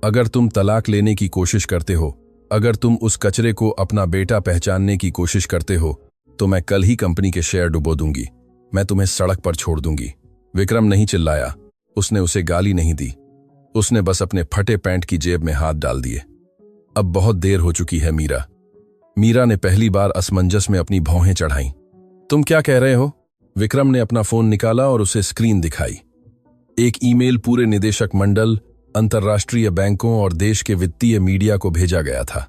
अगर तुम तलाक लेने की कोशिश करते हो, अगर तुम उस कचरे को अपना बेटा पहचानने की कोशिश करते हो, तो मैं कल ही कंपनी के शेयर डुबो दूंगी। मैं तुम्हें सड़क पर छोड़ दूंगी। विक्रम नहीं चिल्लाया। उसने उसे गाली नहीं दी। उसने बस अपने फटे पैंट की जेब में हाथ डाल दिए। अब बहुत देर हो चुकी है मीरा। मीरा ने पहली बार असमंजस में अपनी भौहें चढ़ाईं। तुम क्या कह रहे हो? विक्रम ने अपना फोन निकाला और उसे स्क्रीन दिखाई। एक ईमेल पूरे निदेशक मंडल, अंतर्राष्ट्रीय बैंकों और देश के वित्तीय मीडिया को भेजा गया था।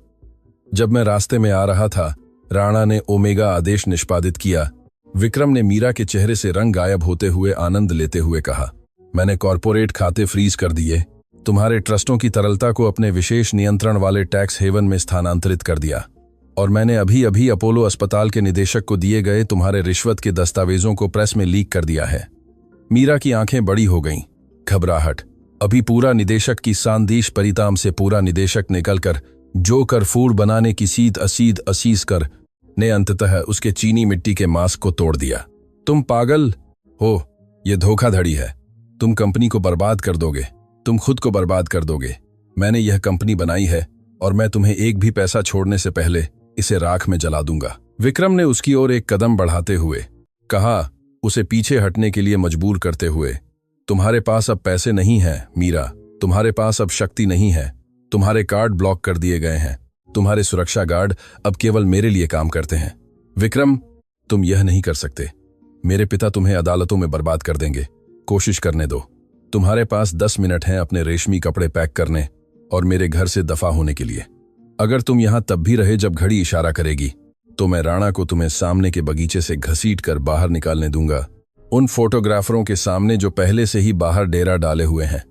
जब मैं रास्ते में आ रहा था, राणा ने ओमेगा आदेश निष्पादित किया। विक्रम ने मीरा के चेहरे से रंग गायब होते हुए आनंद लेते हुए कहा, मैंने कॉर्पोरेट खाते फ्रीज कर दिए, तुम्हारे ट्रस्टों की तरलता को अपने विशेष नियंत्रण वाले टैक्स हेवन में स्थानांतरित कर दिया, और मैंने अभी अभी अपोलो अस्पताल के निदेशक को दिए गए तुम्हारे रिश्वत के दस्तावेजों को प्रेस में लीक कर दिया है। मीरा की आंखें बड़ी हो गईं। घबराहट। अभी पूरा निदेशक की सांदीश परिताम से पूरा निदेशक निकलकर जो करफूर बनाने की सीध असीद असीस कर ने अंततः उसके चीनी मिट्टी के मास्क को तोड़ दिया। तुम पागल हो? ये धोखाधड़ी है। तुम कंपनी को बर्बाद कर दोगे, तुम खुद को बर्बाद कर दोगे। मैंने यह कंपनी बनाई है और मैं तुम्हें एक भी पैसा छोड़ने से पहले इसे राख में जला दूंगा। विक्रम ने उसकी ओर एक कदम बढ़ाते हुए कहा, उसे पीछे हटने के लिए मजबूर करते हुए, तुम्हारे पास अब पैसे नहीं हैं मीरा, तुम्हारे पास अब शक्ति नहीं है, तुम्हारे कार्ड ब्लॉक कर दिए गए हैं, तुम्हारे सुरक्षा गार्ड अब केवल मेरे लिए काम करते हैं। विक्रम, तुम यह नहीं कर सकते। मेरे पिता तुम्हें अदालतों में बर्बाद कर देंगे। कोशिश करने दो। तुम्हारे पास 10 मिनट हैं अपने रेशमी कपड़े पैक करने और मेरे घर से दफा होने के लिए। अगर तुम यहां तब भी रहे जब घड़ी इशारा करेगी, तो मैं राणा को तुम्हें सामने के बगीचे से घसीट कर बाहर निकालने दूंगा, उन फोटोग्राफरों के सामने जो पहले से ही बाहर डेरा डाले हुए हैं।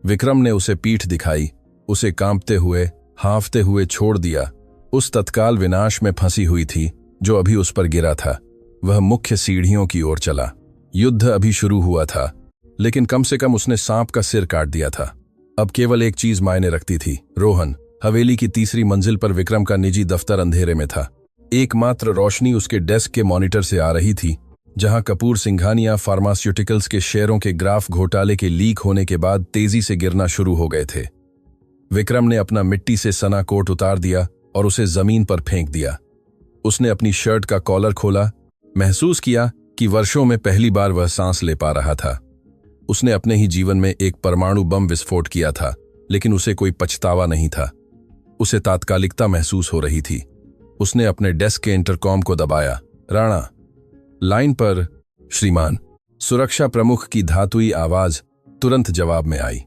विक्रम ने उसे पीठ दिखाई, उसे कांपते हुए, हांफते हुए छोड़ दिया। उस तत्काल विनाश में फंसी हुई थी जो अभी उस पर गिरा था। वह मुख्य सीढ़ियों की ओर चला। युद्ध अभी शुरू हुआ था, लेकिन कम से कम उसने सांप का सिर काट दिया था। अब केवल एक चीज मायने रखती थी, रोहन। हवेली की तीसरी मंजिल पर विक्रम का निजी दफ्तर अंधेरे में था। एकमात्र रोशनी उसके डेस्क के मॉनिटर से आ रही थी, जहां कपूर सिंघानिया फार्मास्यूटिकल्स के शेयरों के ग्राफ घोटाले के लीक होने के बाद तेजी से गिरना शुरू हो गए थे। विक्रम ने अपना मिट्टी से सना कोट उतार दिया और उसे जमीन पर फेंक दिया। उसने अपनी शर्ट का कॉलर खोला, महसूस किया कि वर्षों में पहली बार वह सांस ले पा रहा था। उसने अपने ही जीवन में एक परमाणु बम विस्फोट किया था, लेकिन उसे कोई पछतावा नहीं था। उसे तात्कालिकता महसूस हो रही थी। उसने अपने डेस्क के इंटरकॉम को दबाया। राणा। लाइन पर श्रीमान। सुरक्षा प्रमुख की धातुई आवाज तुरंत जवाब में आई।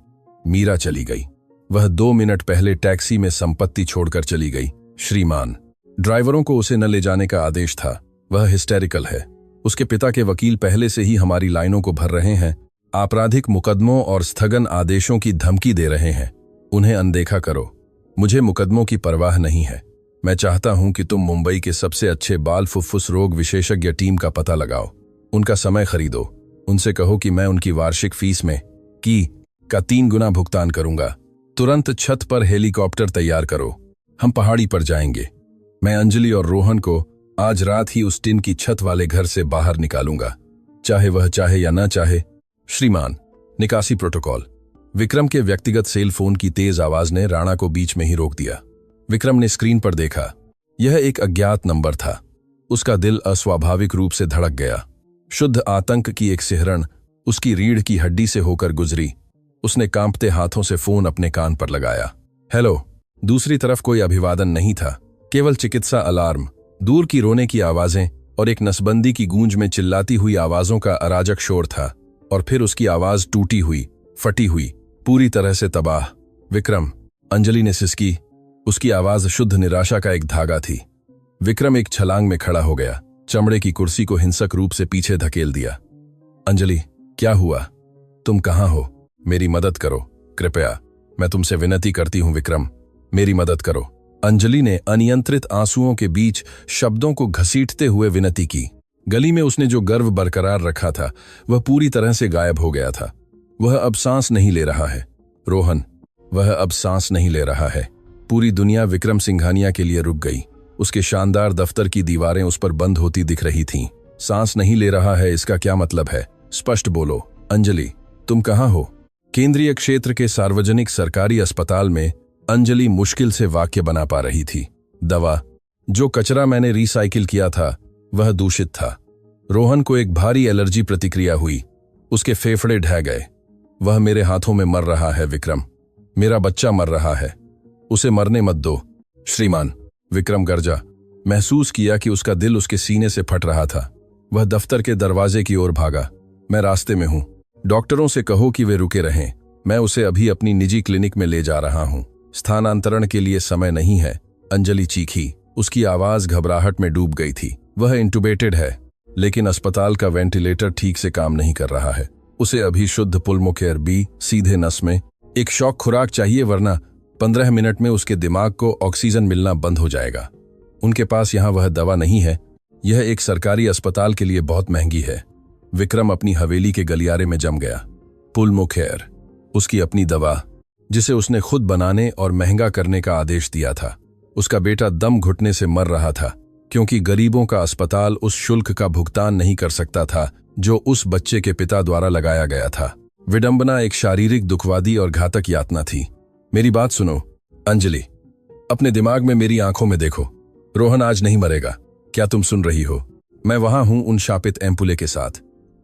मीरा चली गई। वह 2 मिनट पहले टैक्सी में संपत्ति छोड़कर चली गई। श्रीमान। ड्राइवरों को उसे न ले जाने का आदेश था। वह हिस्टेरिकल है। उसके पिता के वकील पहले से ही हमारी लाइनों को भर रहे हैं, आपराधिक मुकदमों और स्थगन आदेशों की धमकी दे रहे हैं। उन्हें अनदेखा करो। मुझे मुकदमों की परवाह नहीं है। मैं चाहता हूं कि तुम मुंबई के सबसे अच्छे बाल फुफ्फुस रोग विशेषज्ञ टीम का पता लगाओ, उनका समय खरीदो। उनसे कहो कि मैं उनकी वार्षिक फीस में का 3 गुना भुगतान करूंगा। तुरंत छत पर हेलीकॉप्टर तैयार करो। हम पहाड़ी पर जाएंगे। मैं अंजलि और रोहन को आज रात ही उस टिन की छत वाले घर से बाहर निकालूंगा, चाहे वह चाहे या न चाहे। श्रीमान। निकासी प्रोटोकॉल। विक्रम के व्यक्तिगत सेल फोन की तेज आवाज ने राणा को बीच में ही रोक दिया। विक्रम ने स्क्रीन पर देखा। यह एक अज्ञात नंबर था। उसका दिल अस्वाभाविक रूप से धड़क गया। शुद्ध आतंक की एक सिहरन उसकी रीढ़ की हड्डी से होकर गुजरी। उसने कांपते हाथों से फोन अपने कान पर लगाया। हेलो। दूसरी तरफ कोई अभिवादन नहीं था, केवल चिकित्सा अलार्म, दूर की रोने की आवाजें और एक नसबंदी की गूंज में चिल्लाती हुई आवाजों का अराजक शोर था। और फिर उसकी आवाज टूटी हुई, फटी हुई, पूरी तरह से तबाह। विक्रम। अंजलि ने सिसकी। उसकी आवाज शुद्ध निराशा का एक धागा थी। विक्रम एक छलांग में खड़ा हो गया, चमड़े की कुर्सी को हिंसक रूप से पीछे धकेल दिया। अंजलि, क्या हुआ? तुम कहां हो? मेरी मदद करो, कृपया। मैं तुमसे विनती करती हूं विक्रम, मेरी मदद करो। अंजलि ने अनियंत्रित आंसुओं के बीच शब्दों को घसीटते हुए विनती की। गली में उसने जो गर्व बरकरार रखा था वह पूरी तरह से गायब हो गया था। वह अब सांस नहीं ले रहा है। रोहन। वह अब सांस नहीं ले रहा है। पूरी दुनिया विक्रम सिंघानिया के लिए रुक गई। उसके शानदार दफ्तर की दीवारें उस पर बंद होती दिख रही थीं। सांस नहीं ले रहा है, इसका क्या मतलब है? स्पष्ट बोलो। अंजलि, तुम कहां हो? केंद्रीय क्षेत्र के सार्वजनिक सरकारी अस्पताल में अंजलि मुश्किल से वाक्य बना पा रही थी। दवा। जो कचरा मैंने रिसाइकिल किया था वह दूषित था। रोहन को एक भारी एलर्जी प्रतिक्रिया हुई। उसके फेफड़े ढह गए। वह मेरे हाथों में मर रहा है विक्रम। मेरा बच्चा मर रहा है। उसे मरने मत दो। श्रीमान। विक्रम गरजा। महसूस किया कि उसका दिल उसके सीने से फट रहा था। वह दफ्तर के दरवाजे की ओर भागा। मैं रास्ते में हूं। डॉक्टरों से कहो कि वे रुके रहें। मैं उसे अभी अपनी निजी क्लिनिक में ले जा रहा हूं। स्थानांतरण के लिए समय नहीं है। अंजलि चीखी। उसकी आवाज घबराहट में डूब गई थी। वह इंटुबेटेड है, लेकिन अस्पताल का वेंटिलेटर ठीक से काम नहीं कर रहा है। उसे अभी शुद्ध पुल्मोकेयर बी सीधे नस में एक शॉक खुराक चाहिए, वरना 15 मिनट में उसके दिमाग को ऑक्सीजन मिलना बंद हो जाएगा। उनके पास यहां वह दवा नहीं है। यह एक सरकारी अस्पताल के लिए बहुत महंगी है। विक्रम अपनी हवेली के गलियारे में जम गया। पुल्मोकेयर, उसकी अपनी दवा, जिसे उसने खुद बनाने और महंगा करने का आदेश दिया था। उसका बेटा दम घुटने से मर रहा था, क्योंकि गरीबों का अस्पताल उस शुल्क का भुगतान नहीं कर सकता था जो उस बच्चे के पिता द्वारा लगाया गया था। विडंबना एक शारीरिक दुखवादी और घातक यातना थी। मेरी बात सुनो अंजलि, अपने दिमाग में मेरी आंखों में देखो। रोहन आज नहीं मरेगा, क्या तुम सुन रही हो? मैं वहां हूं उन शापित एम्पुले के साथ।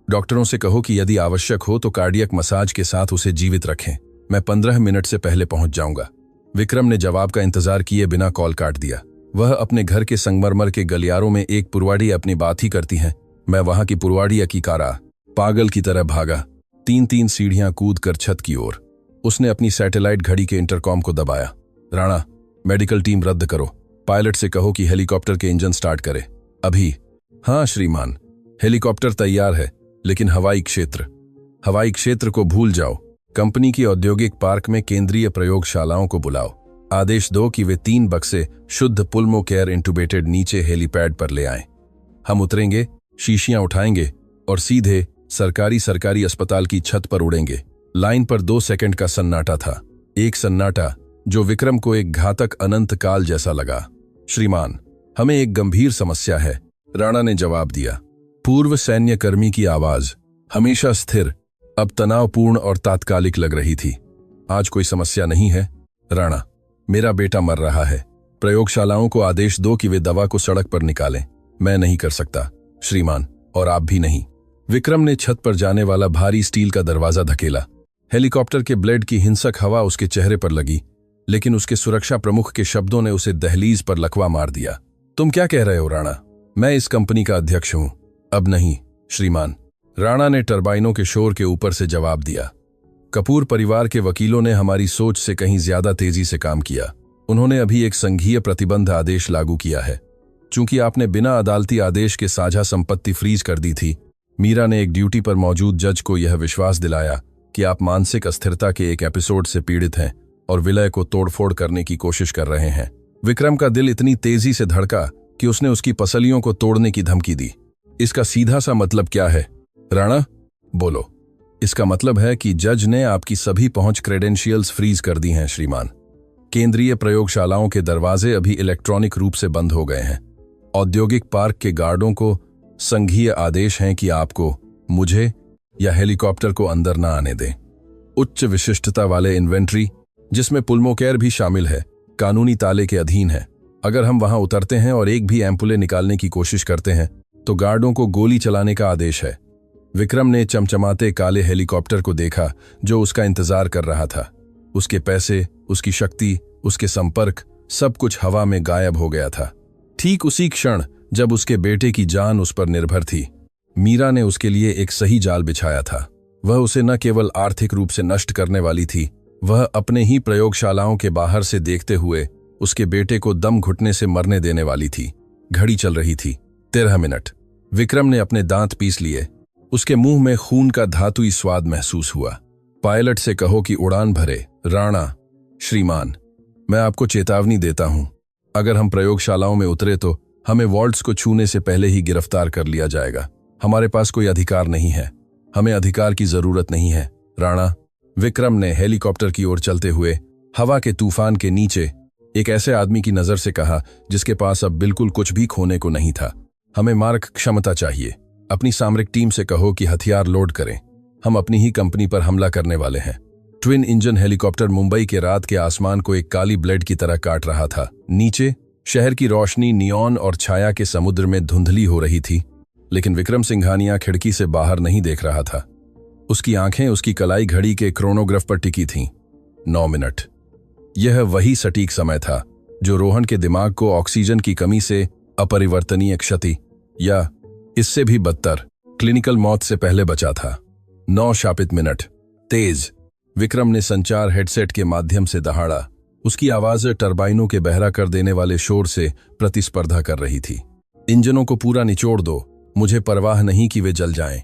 डॉक्टरों से कहो कि यदि आवश्यक हो तो कार्डियक मसाज के साथ उसे जीवित रखें। मैं 15 मिनट से पहले पहुंच जाऊंगा। विक्रम ने जवाब का इंतजार किए बिना कॉल काट दिया। वह अपने घर के संगमरमर के गलियारों में एक पुरवाड़ी अपनी बात ही करती हैं। मैं वहां की पुरवाड़ी की कारा पागल की तरह भागा, 3-3 सीढ़ियां कूद कर छत की ओर। उसने अपनी सैटेलाइट घड़ी के इंटरकॉम को दबाया। राणा, मेडिकल टीम रद्द करो। पायलट से कहो कि हेलीकॉप्टर के इंजन स्टार्ट करे अभी। हाँ श्रीमान, हेलीकॉप्टर तैयार है, लेकिन हवाई क्षेत्र को भूल जाओ। कंपनी की औद्योगिक पार्क में केंद्रीय प्रयोगशालाओं को बुलाओ। आदेश दो कि वे 3 बक्से शुद्ध पुल्मोकेयर इंटुबेटेड नीचे हेलीपैड पर ले आएं। हम उतरेंगे, शीशियां उठाएंगे और सीधे सरकारी अस्पताल की छत पर उड़ेंगे। लाइन पर 2 सेकंड का सन्नाटा था, एक सन्नाटा जो विक्रम को एक घातक अनंत काल जैसा लगा। श्रीमान, हमें एक गंभीर समस्या है, राणा ने जवाब दिया। पूर्व सैन्य कर्मी की आवाज, हमेशा स्थिर, अब तनावपूर्ण और तात्कालिक लग रही थी। आज कोई समस्या नहीं है राणा, मेरा बेटा मर रहा है। प्रयोगशालाओं को आदेश दो कि वे दवा को सड़क पर निकालें। मैं नहीं कर सकता श्रीमान, और आप भी नहीं। विक्रम ने छत पर जाने वाला भारी स्टील का दरवाजा धकेला। हेलीकॉप्टर के ब्लेड की हिंसक हवा उसके चेहरे पर लगी, लेकिन उसके सुरक्षा प्रमुख के शब्दों ने उसे दहलीज पर लकवा मार दिया। तुम क्या कह रहे हो राणा? मैं इस कंपनी का अध्यक्ष हूं। अब नहीं श्रीमान, राणा ने टरबाइनों के शोर के ऊपर से जवाब दिया। कपूर परिवार के वकीलों ने हमारी सोच से कहीं ज्यादा तेजी से काम किया। उन्होंने अभी एक संघीय प्रतिबंध आदेश लागू किया है। चूंकि आपने बिना अदालती आदेश के साझा संपत्ति फ्रीज कर दी थी, मीरा ने एक ड्यूटी पर मौजूद जज को यह विश्वास दिलाया कि आप मानसिक अस्थिरता के एक एपिसोड से पीड़ित हैं और विलय को तोड़फोड़ करने की कोशिश कर रहे हैं। विक्रम का दिल इतनी तेजी से धड़का कि उसने उसकी पसलियों को तोड़ने की धमकी दी। इसका सीधा सा मतलब क्या है राणा? बोलो। इसका मतलब है कि जज ने आपकी सभी पहुंच क्रेडेंशियल्स फ्रीज कर दी हैं श्रीमान। केंद्रीय प्रयोगशालाओं के दरवाजे अभी इलेक्ट्रॉनिक रूप से बंद हो गए हैं। औद्योगिक पार्क के गार्डों को संघीय आदेश है कि आपको, मुझे या हेलीकॉप्टर को अंदर न आने दें। उच्च विशिष्टता वाले इन्वेंट्री, जिसमें पुल्मोकेयर भी शामिल है, कानूनी ताले के अधीन है। अगर हम वहां उतरते हैं और एक भी एम्पुले निकालने की कोशिश करते हैं तो गार्डों को गोली चलाने का आदेश है। विक्रम ने चमचमाते काले हेलीकॉप्टर को देखा जो उसका इंतजार कर रहा था। उसके पैसे, उसकी शक्ति, उसके संपर्क, सब कुछ हवा में गायब हो गया था। ठीक उसी क्षण जब उसके बेटे की जान उस पर निर्भर थी, मीरा ने उसके लिए एक सही जाल बिछाया था। वह उसे न केवल आर्थिक रूप से नष्ट करने वाली थी, वह अपने ही प्रयोगशालाओं के बाहर से देखते हुए उसके बेटे को दम घुटने से मरने देने वाली थी। घड़ी चल रही थी। 13 मिनट। विक्रम ने अपने दांत पीस लिए। उसके मुंह में खून का धातुई स्वाद महसूस हुआ। पायलट से कहो कि उड़ान भरे। राणा, श्रीमान, मैं आपको चेतावनी देता हूं, अगर हम प्रयोगशालाओं में उतरे तो हमें वॉल्ट्स को छूने से पहले ही गिरफ्तार कर लिया जाएगा। हमारे पास कोई अधिकार नहीं है, हमें अधिकार की जरूरत नहीं है राणा। विक्रम ने हेलीकॉप्टर की ओर चलते हुए हवा के तूफान के नीचे एक ऐसे आदमी की नजर से कहा जिसके पास अब बिल्कुल कुछ भी खोने को नहीं था। हमें मारक क्षमता चाहिए। अपनी सामरिक टीम से कहो कि हथियार लोड करें। हम अपनी ही कंपनी पर हमला करने वाले हैं। ट्विन इंजन हेलीकॉप्टर मुंबई के रात के आसमान को एक काली ब्लेड की तरह काट रहा था। नीचे शहर की रोशनी नियॉन और छाया के समुद्र में धुंधली हो रही थी, लेकिन विक्रम सिंघानिया खिड़की से बाहर नहीं देख रहा था। उसकी आंखें उसकी कलाई घड़ी के क्रोनोग्राफ पर टिकी थीं। 9 मिनट। यह वही सटीक समय था जो रोहन के दिमाग को ऑक्सीजन की कमी से अपरिवर्तनीय क्षति या इससे भी बदतर क्लिनिकल मौत से पहले बचा था। 9 शापित मिनट। तेज। विक्रम ने संचार हेडसेट के माध्यम से दहाड़ा। उसकी आवाज टरबाइनों के बहरा कर देने वाले शोर से प्रतिस्पर्धा कर रही थी। इंजनों को पूरा निचोड़ दो, मुझे परवाह नहीं कि वे जल जाएं।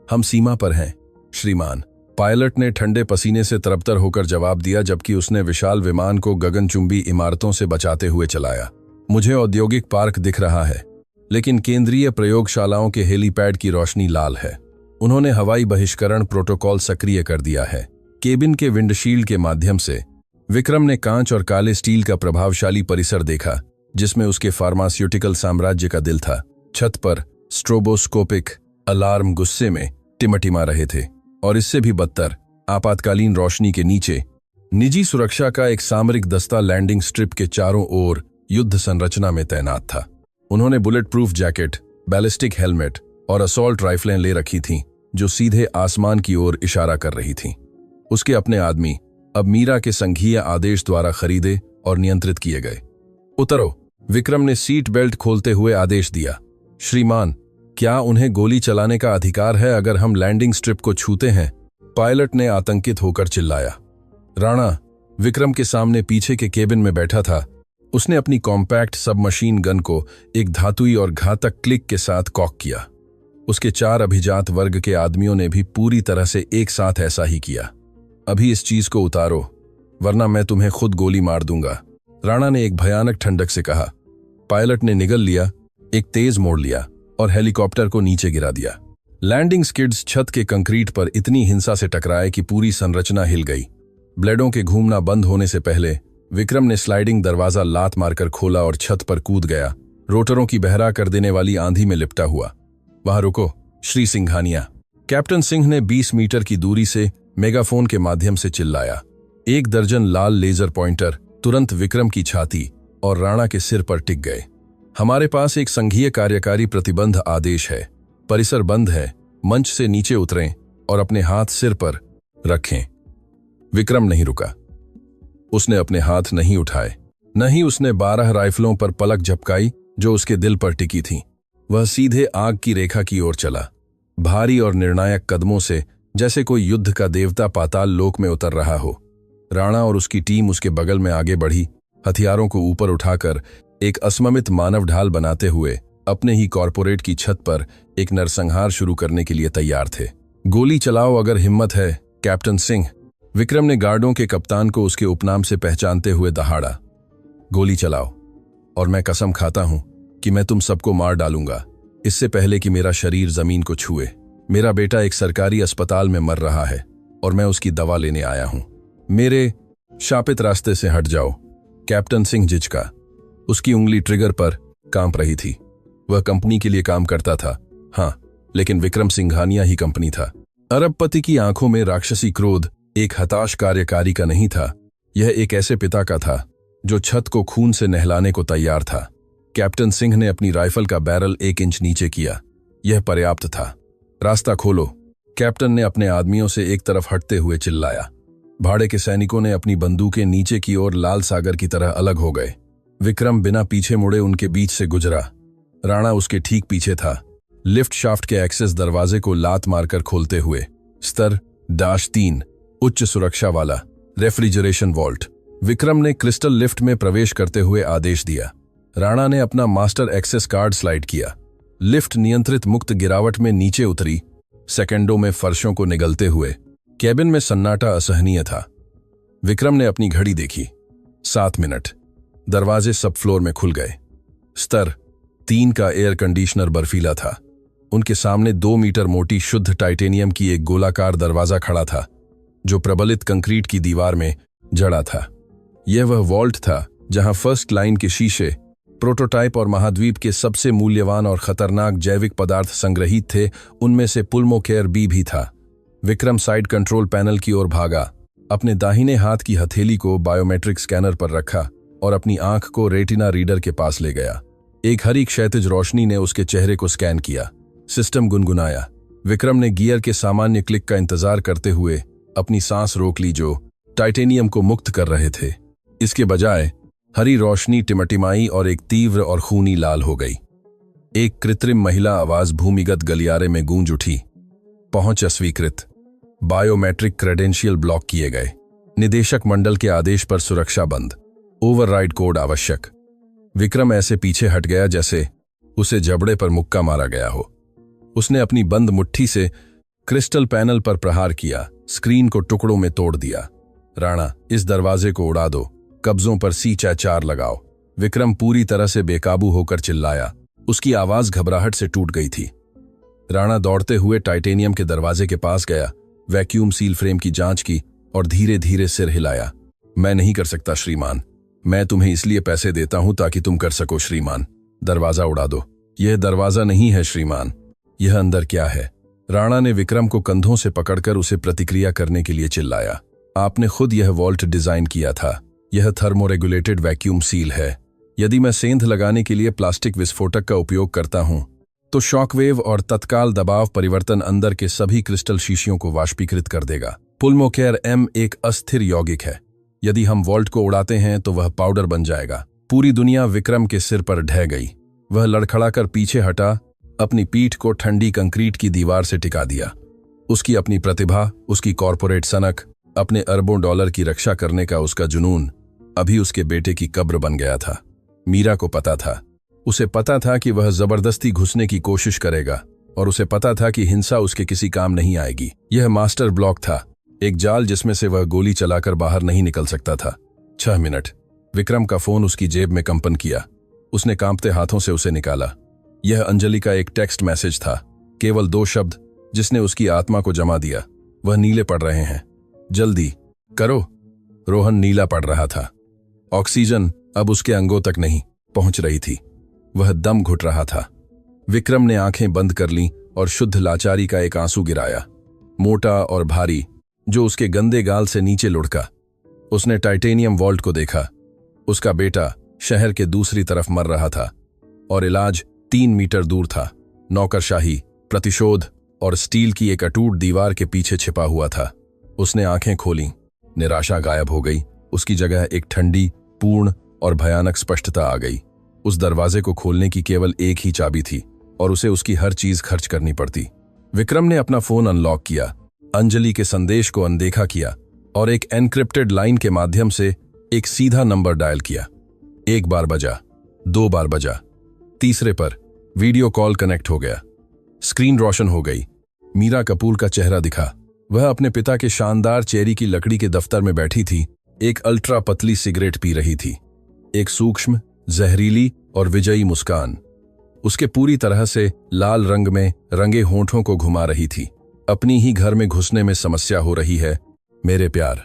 हम सीमा पर हैं श्रीमान, पायलट ने ठंडे पसीने से तरबतर होकर जवाब दिया जबकि उसने विशाल विमान को गगनचुंबी इमारतों से बचाते हुए चलाया। मुझे औद्योगिक पार्क दिख रहा है, लेकिन केंद्रीय प्रयोगशालाओं के हेलीपैड की रोशनी लाल है। उन्होंने हवाई बहिष्करण प्रोटोकॉल सक्रिय कर दिया है। केबिन के विंडशील्ड के माध्यम से विक्रम ने कांच और काले स्टील का प्रभावशाली परिसर देखा जिसमें उसके फार्मास्यूटिकल साम्राज्य का दिल था। छत पर स्ट्रोबोस्कोपिक अलार्म गुस्से में टिमटिमा रहे थे और इससे भी बदतर आपातकालीन रोशनी के नीचे निजी सुरक्षा का एक सामरिक दस्ता लैंडिंग स्ट्रिप के चारों ओर युद्ध संरचना में तैनात था। उन्होंने bullet proof jacket, ballistic helmet और असॉल्ट राइफलें ले रखी थीं जो सीधे आसमान की ओर इशारा कर रही थीं। उसके अपने आदमी अब मीरा के संघीय आदेश द्वारा खरीदे और नियंत्रित किए गए। उतरो, विक्रम ने सीट बेल्ट खोलते हुए आदेश दिया। श्रीमान, क्या उन्हें गोली चलाने का अधिकार है अगर हम लैंडिंग स्ट्रिप को छूते हैं? पायलट ने आतंकित होकर चिल्लाया। राणा विक्रम के सामने पीछे के केबिन में बैठा था। उसने अपनी कॉम्पैक्ट सबमशीन गन को एक धातुई और घातक क्लिक के साथ कॉक किया। उसके 4 अभिजात वर्ग के आदमियों ने भी पूरी तरह से एक साथ ऐसा ही किया। अभी इस चीज को उतारो, वरना मैं तुम्हें खुद गोली मार दूंगा, राणा ने एक भयानक ठंडक से कहा। पायलट ने निगल लिया, एक तेज मोड़ लिया और हेलीकॉप्टर को नीचे गिरा दिया। लैंडिंग स्किड्स छत के कंक्रीट पर इतनी हिंसा से टकराए कि पूरी संरचना हिल गई। ब्लेडों के घूमना बंद होने से पहले विक्रम ने स्लाइडिंग दरवाजा लात मारकर खोला और छत पर कूद गया, रोटरों की बहरा कर देने वाली आंधी में लिपटा हुआ। वहां रुको, श्री सिंघानिया, कैप्टन सिंह ने 20 मीटर की दूरी से मेगाफोन के माध्यम से चिल्लाया। 1 दर्जन लाल लेजर पॉइंटर तुरंत विक्रम की छाती और राणा के सिर पर टिक गए। हमारे पास एक संघीय कार्यकारी प्रतिबंध आदेश है। परिसर बंद है, मंच से नीचे उतरें और अपने हाथ सिर पर रखें। विक्रम नहीं रुका। उसने अपने हाथ नहीं उठाए, न ही उसने 12 राइफलों पर पलक झपकाई जो उसके दिल पर टिकी थीं। वह सीधे आग की रेखा की ओर चला, भारी और निर्णायक कदमों से, जैसे कोई युद्ध का देवता पाताल लोक में उतर रहा हो। राणा और उसकी टीम उसके बगल में आगे बढ़ी, हथियारों को ऊपर उठाकर एक असममित मानव ढाल बनाते हुए अपने ही कॉर्पोरेट की छत पर एक नरसंहार शुरू करने के लिए तैयार थे। गोली चलाओ अगर हिम्मत है, कैप्टन सिंह, विक्रम ने गार्डों के कप्तान को उसके उपनाम से पहचानते हुए दहाड़ा। गोली चलाओ और मैं कसम खाता हूं कि मैं तुम सबको मार डालूंगा, इससे पहले कि मेरा शरीर जमीन को छुए। मेरा बेटा एक सरकारी अस्पताल में मर रहा है और मैं उसकी दवा लेने आया हूं। मेरे शापित रास्ते से हट जाओ। कैप्टन सिंह झिझका। उसकी उंगली ट्रिगर पर कांप रही थी। वह कंपनी के लिए काम करता था, हाँ, लेकिन विक्रम सिंघानिया ही कंपनी था। अरबपति की आंखों में राक्षसी क्रोध एक हताश कार्यकारी का नहीं था, यह एक ऐसे पिता का था जो छत को खून से नहलाने को तैयार था। कैप्टन सिंह ने अपनी राइफल का बैरल 1 इंच नीचे किया। यह पर्याप्त था। रास्ता खोलो, कैप्टन ने अपने आदमियों से एक तरफ हटते हुए चिल्लाया। भाड़े के सैनिकों ने अपनी बंदूकें नीचे की ओर लाल सागर की तरह अलग हो गए। विक्रम बिना पीछे मुड़े उनके बीच से गुजरा। राणा उसके ठीक पीछे था, लिफ्ट शाफ्ट के एक्सेस दरवाजे को लात मारकर खोलते हुए। स्तर -3, उच्च सुरक्षा वाला रेफ्रिजरेशन वॉल्ट। विक्रम ने क्रिस्टल लिफ्ट में प्रवेश करते हुए आदेश दिया। राणा ने अपना मास्टर एक्सेस कार्ड स्लाइड किया। लिफ्ट नियंत्रित मुक्त गिरावट में नीचे उतरी, सेकंडों में फर्शों को निगलते हुए। कैबिन में सन्नाटा असहनीय था। विक्रम ने अपनी घड़ी देखी, 7 मिनट। दरवाजे सब फ्लोर में खुल गए। स्तर 3 का एयर कंडीशनर बर्फीला था। उनके सामने 2 मीटर मोटी शुद्ध टाइटेनियम की एक गोलाकार दरवाजा खड़ा था जो प्रबलित कंक्रीट की दीवार में जड़ा था। यह वह वॉल्ट था जहां फर्स्ट लाइन के शीशे, प्रोटोटाइप और महाद्वीप के सबसे मूल्यवान और खतरनाक जैविक पदार्थ संग्रहित थे। उनमें से पुल्मोकेयर बी भी था। विक्रम साइड कंट्रोल पैनल की ओर भागा, अपने दाहिने हाथ की हथेली को बायोमेट्रिक स्कैनर पर रखा और अपनी आंख को रेटिना रीडर के पास ले गया। एक हरी क्षैतिज रोशनी ने उसके चेहरे को स्कैन किया। सिस्टम गुनगुनाया। विक्रम ने गियर के सामान्य क्लिक का इंतजार करते हुए अपनी सांस रोक ली जो टाइटेनियम को मुक्त कर रहे थे। इसके बजाय हरी रोशनी टिमटिमाई और एक तीव्र और खूनी लाल हो गई। एक कृत्रिम महिला आवाज भूमिगत गलियारे में गूंज उठी। पहुंच अस्वीकृत। बायोमेट्रिक क्रेडेंशियल ब्लॉक किए गए। निदेशक मंडल के आदेश पर सुरक्षा बंद। ओवरराइड कोड आवश्यक। विक्रम ऐसे पीछे हट गया जैसे उसे जबड़े पर मुक्का मारा गया हो। उसने अपनी बंद मुट्ठी से क्रिस्टल पैनल पर प्रहार किया, स्क्रीन को टुकड़ों में तोड़ दिया। राणा, इस दरवाजे को उड़ा दो, कब्जों पर C4 लगाओ। विक्रम पूरी तरह से बेकाबू होकर चिल्लाया। उसकी आवाज घबराहट से टूट गई थी। राणा दौड़ते हुए टाइटेनियम के दरवाजे के पास गया, वैक्यूम सील फ्रेम की जांच की और धीरे धीरे सिर हिलाया। मैं नहीं कर सकता श्रीमान। मैं तुम्हें इसलिए पैसे देता हूं ताकि तुम कर सको श्रीमान। दरवाजा उड़ा दो। यह दरवाजा नहीं है श्रीमान। यह अंदर क्या है? राणा ने विक्रम को कंधों से पकड़कर उसे प्रतिक्रिया करने के लिए चिल्लाया। आपने खुद यह वॉल्ट डिजाइन किया था। यह थर्मोरेगुलेटेड वैक्यूम सील है। यदि मैं सेंध लगाने के लिए प्लास्टिक विस्फोटक का उपयोग करता हूं, तो शॉकवेव और तत्काल दबाव परिवर्तन अंदर के सभी क्रिस्टल शीशियों को वाष्पीकृत कर देगा। पुल्मोकेयर M एक अस्थिर यौगिक है। यदि हम वॉल्ट को उड़ाते हैं तो वह पाउडर बन जाएगा। पूरी दुनिया विक्रम के सिर पर ढह गई। वह लड़खड़ाकर पीछे हटा, अपनी पीठ को ठंडी कंक्रीट की दीवार से टिका दिया। उसकी अपनी प्रतिभा, उसकी कॉरपोरेट सनक, अपने अरबों डॉलर की रक्षा करने का उसका जुनून अभी उसके बेटे की कब्र बन गया था। मीरा को पता था। उसे पता था कि वह जबरदस्ती घुसने की कोशिश करेगा, और उसे पता था कि हिंसा उसके किसी काम नहीं आएगी। यह मास्टर ब्लॉक था, एक जाल जिसमें से वह गोली चलाकर बाहर नहीं निकल सकता था। 6 मिनट। विक्रम का फोन उसकी जेब में कंपन किया। उसने कांपते हाथों से उसे निकाला। यह अंजलि का एक टेक्स्ट मैसेज था, केवल 2 शब्द, जिसने उसकी आत्मा को जमा दिया। वह नीले पड़ रहे हैं, जल्दी करो। रोहन नीला पड़ रहा था। ऑक्सीजन अब उसके अंगों तक नहीं पहुंच रही थी। वह दम घुट रहा था। विक्रम ने आंखें बंद कर लीं और शुद्ध लाचारी का एक आंसू गिराया, मोटा और भारी, जो उसके गंदे गाल से नीचे लुढ़का। उसने टाइटेनियम वॉल्ट को देखा। उसका बेटा शहर के दूसरी तरफ मर रहा था, और इलाज 3 मीटर दूर था। नौकरशाही, प्रतिशोध और स्टील की एक अटूट दीवार के पीछे छिपा हुआ था। उसने आंखें खोलीं। निराशा गायब हो गई। उसकी जगह एक ठंडी, पूर्ण और भयानक स्पष्टता आ गई। उस दरवाजे को खोलने की केवल एक ही चाबी थी, और उसे उसकी हर चीज खर्च करनी पड़ती। विक्रम ने अपना फोन अनलॉक किया, अंजलि के संदेश को अनदेखा किया, और एक एन्क्रिप्टेड लाइन के माध्यम से एक सीधा नंबर डायल किया। 1 बार बजा, 2 बार बजा, तीसरे पर वीडियो कॉल कनेक्ट हो गया। स्क्रीन रोशन हो गई। मीरा कपूर का चेहरा दिखा। वह अपने पिता के शानदार चेरी की लकड़ी के दफ्तर में बैठी थी, एक अल्ट्रा पतली सिगरेट पी रही थी। एक सूक्ष्म, जहरीली और विजयी मुस्कान उसके पूरी तरह से लाल रंग में रंगे होंठों को घुमा रही थी। अपनी ही घर में घुसने में समस्या हो रही है, मेरे प्यार?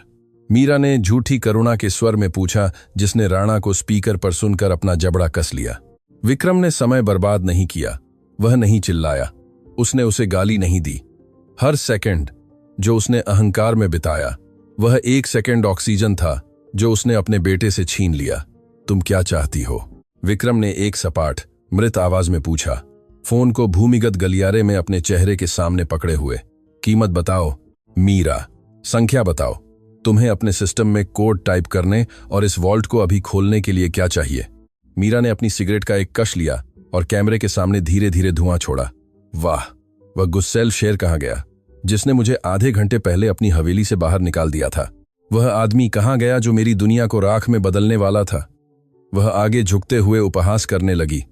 मीरा ने झूठी करुणा के स्वर में पूछा, जिसने राणा को स्पीकर पर सुनकर अपना जबड़ा कस लिया। विक्रम ने समय बर्बाद नहीं किया। वह नहीं चिल्लाया। उसने उसे गाली नहीं दी। हर सेकंड जो उसने अहंकार में बिताया, वह 1 सेकंड ऑक्सीजन था जो उसने अपने बेटे से छीन लिया। तुम क्या चाहती हो? विक्रम ने एक सपाट, मृत आवाज में पूछा, फोन को भूमिगत गलियारे में अपने चेहरे के सामने पकड़े हुए। कीमत बताओ मीरा, संख्या बताओ। तुम्हें अपने सिस्टम में कोड टाइप करने और इस वॉल्ट को अभी खोलने के लिए क्या चाहिए? मीरा ने अपनी सिगरेट का एक कश लिया और कैमरे के सामने धीरे धीरे धुआं छोड़ा। वाह, वह गुस्सैल शेर कहाँ गया, जिसने मुझे आधे घंटे पहले अपनी हवेली से बाहर निकाल दिया था? वह आदमी कहाँ गया जो मेरी दुनिया को राख में बदलने वाला था? वह आगे झुकते हुए उपहास करने लगी।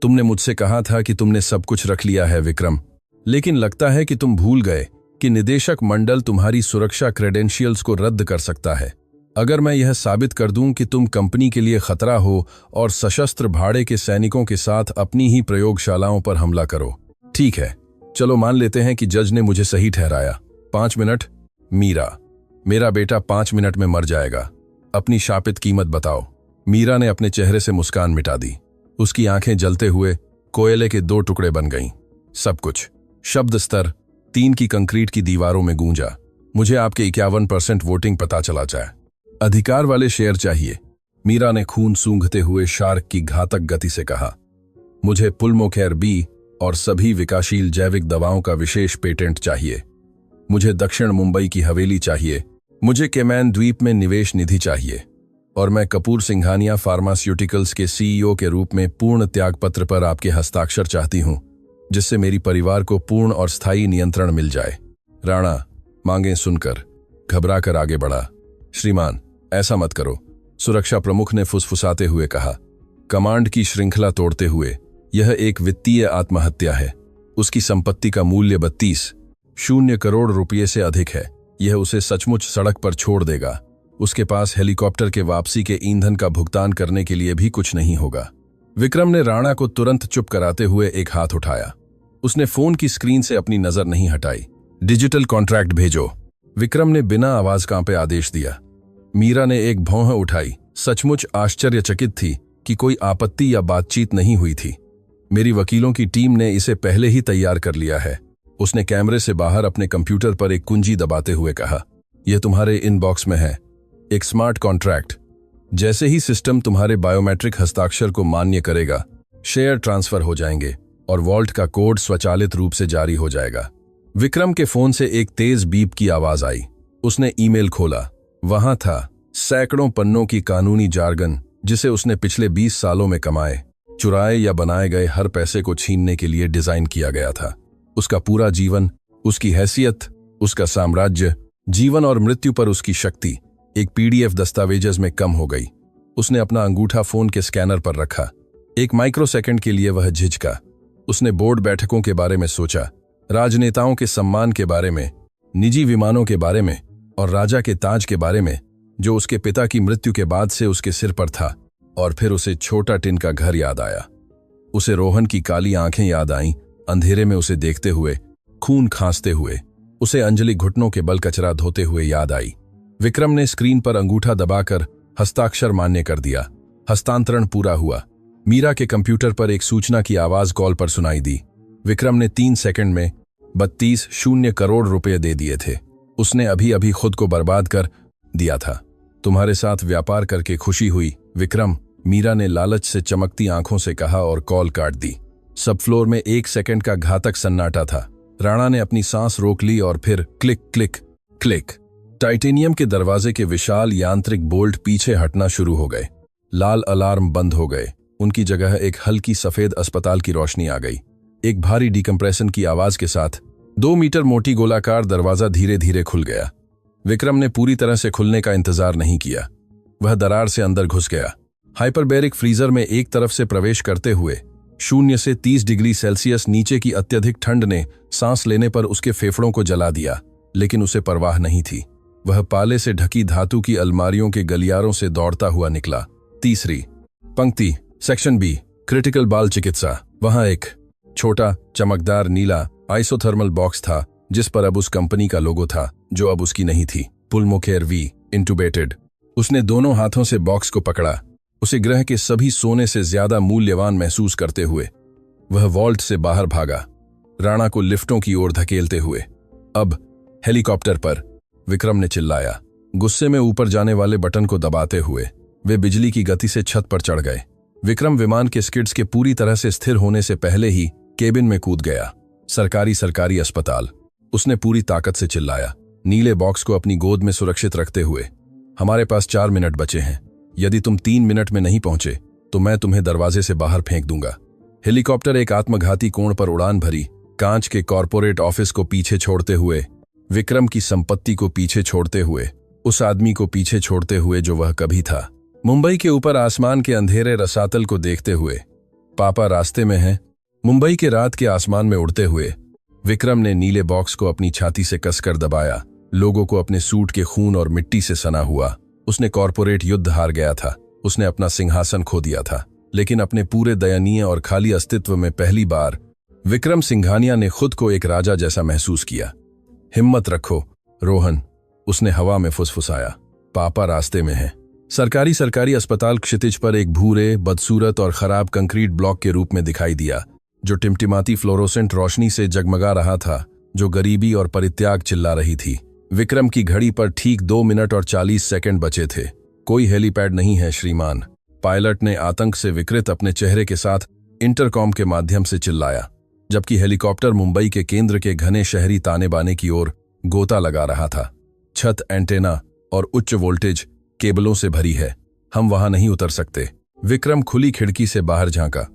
तुमने मुझसे कहा था कि तुमने सब कुछ रख लिया है विक्रम, लेकिन लगता है कि तुम भूल गए कि निदेशक मंडल तुम्हारी सुरक्षा क्रेडेंशियल्स को रद्द कर सकता है। अगर मैं यह साबित कर दूं कि तुम कंपनी के लिए खतरा हो और सशस्त्र भाड़े के सैनिकों के साथ अपनी ही प्रयोगशालाओं पर हमला करो। ठीक है, चलो मान लेते हैं कि जज ने मुझे सही ठहराया। 5 मिनट? मीरा, मेरा बेटा 5 मिनट में मर जाएगा। अपनी शापित कीमत बताओ। मीरा ने अपने चेहरे से मुस्कान मिटा दी। उसकी आंखें जलते हुए कोयले के 2 टुकड़े बन गईं। सब कुछ। शब्द स्तर 3 की कंक्रीट की दीवारों में गूंजा। मुझे आपके 51% वोटिंग पता चला जाए। अधिकार वाले शेयर चाहिए। मीरा ने खून सूंघते हुए शार्क की घातक गति से कहा। मुझे पुल्मोकेयर B और सभी विकासशील जैविक दवाओं का विशेष पेटेंट चाहिए। मुझे दक्षिण मुंबई की हवेली चाहिए। मुझे केमैन द्वीप में निवेश निधि चाहिए। और मैं कपूर सिंघानिया फार्मास्यूटिकल्स के CEO के रूप में पूर्ण त्यागपत्र पर आपके हस्ताक्षर चाहती हूं, जिससे मेरी परिवार को पूर्ण और स्थायी नियंत्रण मिल जाए। राणा मांगे सुनकर घबराकर आगे बढ़ा। श्रीमान, ऐसा मत करो, सुरक्षा प्रमुख ने फुसफुसाते हुए कहा। कमांड की श्रृंखला तोड़ते हुए, यह एक वित्तीय आत्महत्या है। उसकी संपत्ति का मूल्य 32 करोड़ रुपये से अधिक है। यह उसे सचमुच सड़क पर छोड़ देगा। उसके पास हेलीकॉप्टर के वापसी के ईंधन का भुगतान करने के लिए भी कुछ नहीं होगा। विक्रम ने राणा को तुरंत चुप कराते हुए एक हाथ उठाया। उसने फोन की स्क्रीन से अपनी नजर नहीं हटाई। डिजिटल कॉन्ट्रैक्ट भेजो। विक्रम ने बिना आवाज कांपे आदेश दिया। मीरा ने एक भौं उठाई। सचमुच आश्चर्यचकित थी कि कोई आपत्ति या बातचीत नहीं हुई थी। मेरी वकीलों की टीम ने इसे पहले ही तैयार कर लिया है। उसने कैमरे से बाहर अपने कंप्यूटर पर एक कुंजी दबाते हुए कहा, यह तुम्हारे इनबॉक्स में है, एक स्मार्ट कॉन्ट्रैक्ट। जैसे ही सिस्टम तुम्हारे बायोमेट्रिक हस्ताक्षर को मान्य करेगा, शेयर ट्रांसफर हो जाएंगे और वॉल्ट का कोड स्वचालित रूप से जारी हो जाएगा। विक्रम के फोन से एक तेज बीप की आवाज आई। उसने ईमेल खोला। वहां था सैकड़ों पन्नों की कानूनी जार्गन, जिसे उसने पिछले 20 सालों में कमाए, चुराए या बनाए गए हर पैसे को छीनने के लिए डिजाइन किया गया था। उसका पूरा जीवन, उसकी हैसियत, उसका साम्राज्य, जीवन और मृत्यु पर उसकी शक्ति एक पीडीएफ दस्तावेज में कम हो गई। उसने अपना अंगूठा फोन के स्कैनर पर रखा। एक माइक्रोसेकंड के लिए वह झिझका। उसने बोर्ड बैठकों के बारे में सोचा, राजनेताओं के सम्मान के बारे में, निजी विमानों के बारे में और राजा के ताज के बारे में जो उसके पिता की मृत्यु के बाद से उसके सिर पर था। और फिर उसे छोटा टिन का घर याद आया। उसे रोहन की काली आंखें याद आईं, अंधेरे में उसे देखते हुए, खून खांसते हुए। उसे अंजलि घुटनों के बल कचरा धोते हुए याद आई। विक्रम ने स्क्रीन पर अंगूठा दबाकर हस्ताक्षर मान्य कर दिया। हस्तांतरण पूरा हुआ। मीरा के कंप्यूटर पर एक सूचना की आवाज कॉल पर सुनाई दी। विक्रम ने 3 सेकंड में 32 करोड़ रुपए दे दिए थे। उसने अभी अभी खुद को बर्बाद कर दिया था। तुम्हारे साथ व्यापार करके खुशी हुई विक्रम, मीरा ने लालच से चमकती आंखों से कहा और कॉल काट दी। सब फ्लोर में 1 सेकंड का घातक सन्नाटा था। राणा ने अपनी सांस रोक ली और फिर क्लिक क्लिक क्लिक। टाइटेनियम के दरवाजे के विशाल यांत्रिक बोल्ट पीछे हटना शुरू हो गए। लाल अलार्म बंद हो गए। उनकी जगह एक हल्की सफेद अस्पताल की रोशनी आ गई। एक भारी डिकम्प्रेशन की आवाज के साथ 2 मीटर मोटी गोलाकार दरवाजा धीरे धीरे खुल गया। विक्रम ने पूरी तरह से खुलने का इंतजार नहीं किया। वह दरार से अंदर घुस गया। हाइपरबैरिक फ्रीजर में एक तरफ से प्रवेश करते हुए 0 से 30 डिग्री सेल्सियस नीचे की अत्यधिक ठंड ने सांस लेने पर उसके फेफड़ों को जला दिया, लेकिन उसे परवाह नहीं थी। वह पाले से ढकी धातु की अलमारियों के गलियारों से दौड़ता हुआ निकला। 3री पंक्ति, सेक्शन बी, क्रिटिकल बाल चिकित्सा। वहां एक छोटा चमकदार नीला आइसोथर्मल बॉक्स था जिस पर अब उस कंपनी का लोगो था जो अब उसकी नहीं थी। पुल्मोकेयर वी, इंटुबेटेड। उसने दोनों हाथों से बॉक्स को पकड़ा, उसे ग्रह के सभी सोने से ज्यादा मूल्यवान महसूस करते हुए। वह वॉल्ट से बाहर भागा, राणा को लिफ्टों की ओर धकेलते हुए। अब हेलीकॉप्टर पर, विक्रम ने चिल्लाया, गुस्से में ऊपर जाने वाले बटन को दबाते हुए। वे बिजली की गति से छत पर चढ़ गए। विक्रम विमान के स्किड्स के पूरी तरह से स्थिर होने से पहले ही केबिन में कूद गया। सरकारी अस्पताल। उसने पूरी ताकत से चिल्लाया, नीले बॉक्स को अपनी गोद में सुरक्षित रखते हुए। हमारे पास 4 मिनट बचे हैं। यदि तुम 3 मिनट में नहीं पहुंचे तो मैं तुम्हें दरवाजे से बाहर फेंक दूंगा। हेलीकॉप्टर एक आत्मघाती कोण पर उड़ान भरी, कांच के कॉर्पोरेट ऑफिस को पीछे छोड़ते हुए, विक्रम की संपत्ति को पीछे छोड़ते हुए, उस आदमी को पीछे छोड़ते हुए जो वह कभी था। मुंबई के ऊपर आसमान के अंधेरे रसातल को देखते हुए, पापा रास्ते में हैं। मुंबई के रात के आसमान में उड़ते हुए विक्रम ने नीले बॉक्स को अपनी छाती से कसकर दबाया। लोगों को अपने सूट के खून और मिट्टी से सना हुआ। उसने कॉर्पोरेट युद्ध हार गया था। उसने अपना सिंहासन खो दिया था। लेकिन अपने पूरे दयनीय और खाली अस्तित्व में पहली बार विक्रम सिंघानिया ने खुद को एक राजा जैसा महसूस किया। हिम्मत रखो रोहन, उसने हवा में फुसफुसाया। पापा रास्ते में हैं। सरकारी अस्पताल क्षितिज पर एक भूरे, बदसूरत और खराब कंक्रीट ब्लॉक के रूप में दिखाई दिया, जो टिमटिमाती फ्लोरोसेंट रोशनी से जगमगा रहा था, जो गरीबी और परित्याग चिल्ला रही थी। विक्रम की घड़ी पर ठीक 2 मिनट और 40 सेकंड बचे थे। कोई हेलीपैड नहीं है श्रीमान, पायलट ने आतंक से विकृत अपने चेहरे के साथ इंटरकॉम के माध्यम से चिल्लाया, जबकि हेलीकॉप्टर मुंबई के केंद्र के घने शहरी ताने बाने की ओर गोता लगा रहा था। छत एंटेना और उच्च वोल्टेज केबलों से भरी है। हम वहां नहीं उतर सकते। विक्रम खुली खिड़की से बाहर झांका।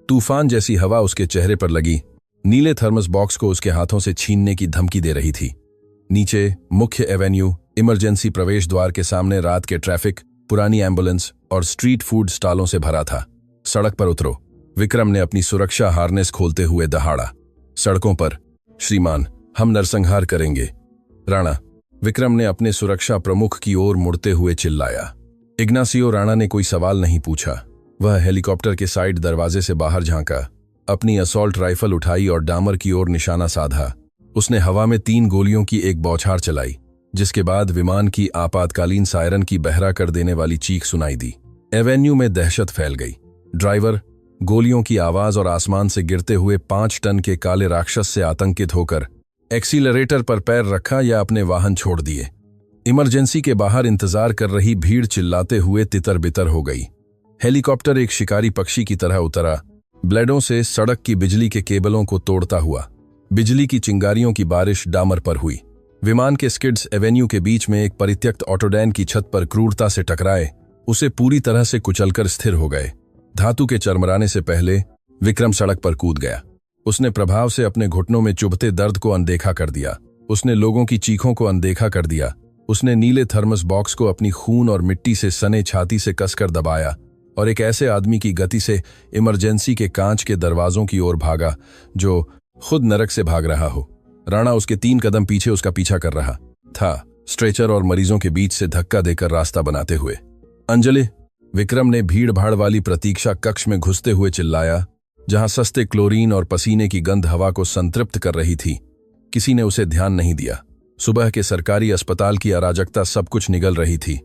तूफान जैसी हवा उसके चेहरे पर लगी। नीले थर्मस बॉक्स को उसके हाथों से छीनने की धमकी दे रही थी। नीचे मुख्य एवेन्यू, इमरजेंसी प्रवेश द्वार के सामने रात के ट्रैफिक, पुरानी एम्बुलेंस और स्ट्रीट फूड स्टॉलों से भरा था। सड़क पर उतरो, विक्रम ने अपनी सुरक्षा हार्नेस खोलते हुए दहाड़ा। सड़कों पर, श्रीमान, हम नरसंहार करेंगे। राणा, विक्रम ने अपने सुरक्षा प्रमुख की ओर मुड़ते हुए चिल्लाया। इग्नासियो राणा ने कोई सवाल नहीं पूछा। वह हेलीकॉप्टर के साइड दरवाजे से बाहर झांका, अपनी असॉल्ट राइफल उठाई और डामर की ओर निशाना साधा। उसने हवा में 3 गोलियों की एक बौछार चलाई, जिसके बाद विमान की आपातकालीन सायरन की बहरा कर देने वाली चीख सुनाई दी। एवेन्यू में दहशत फैल गई। ड्राइवर, गोलियों की आवाज और आसमान से गिरते हुए 5 टन के काले राक्षस से आतंकित होकर एक्सीलरेटर पर पैर रखा या अपने वाहन छोड़ दिए। इमरजेंसी के बाहर इंतजार कर रही भीड़ चिल्लाते हुए तितर बितर हो गई। हेलीकॉप्टर एक शिकारी पक्षी की तरह उतरा, ब्लेडों से सड़क की बिजली के केबलों को तोड़ता हुआ। बिजली की चिंगारियों की बारिश डामर पर हुई। विमान के स्किड्स एवेन्यू के बीच में एक परित्यक्त ऑटोडैन की छत पर क्रूरता से टकराए, उसे पूरी तरह से कुचलकर स्थिर हो गए। धातु के चरमराने से पहले विक्रम सड़क पर कूद गया। उसने प्रभाव से अपने घुटनों में चुभते दर्द को अनदेखा कर दिया। उसने लोगों की चीखों को अनदेखा कर दिया। उसने नीले थर्मस बॉक्स को अपनी खून और मिट्टी से सने छाती से कसकर दबाया और एक ऐसे आदमी की गति से इमरजेंसी के कांच के दरवाजों की ओर भागा जो खुद नरक से भाग रहा हो। राणा उसके 3 कदम पीछे उसका पीछा कर रहा था, स्ट्रेचर और मरीजों के बीच से धक्का देकर रास्ता बनाते हुए। अंजलि, विक्रम ने भीड़ भाड़ वाली प्रतीक्षा कक्ष में घुसते हुए चिल्लाया, जहां सस्ते क्लोरीन और पसीने की गंध हवा को संतृप्त कर रही थी। किसी ने उसे ध्यान नहीं दिया। सुबह के सरकारी अस्पताल की अराजकता सब कुछ निगल रही थी।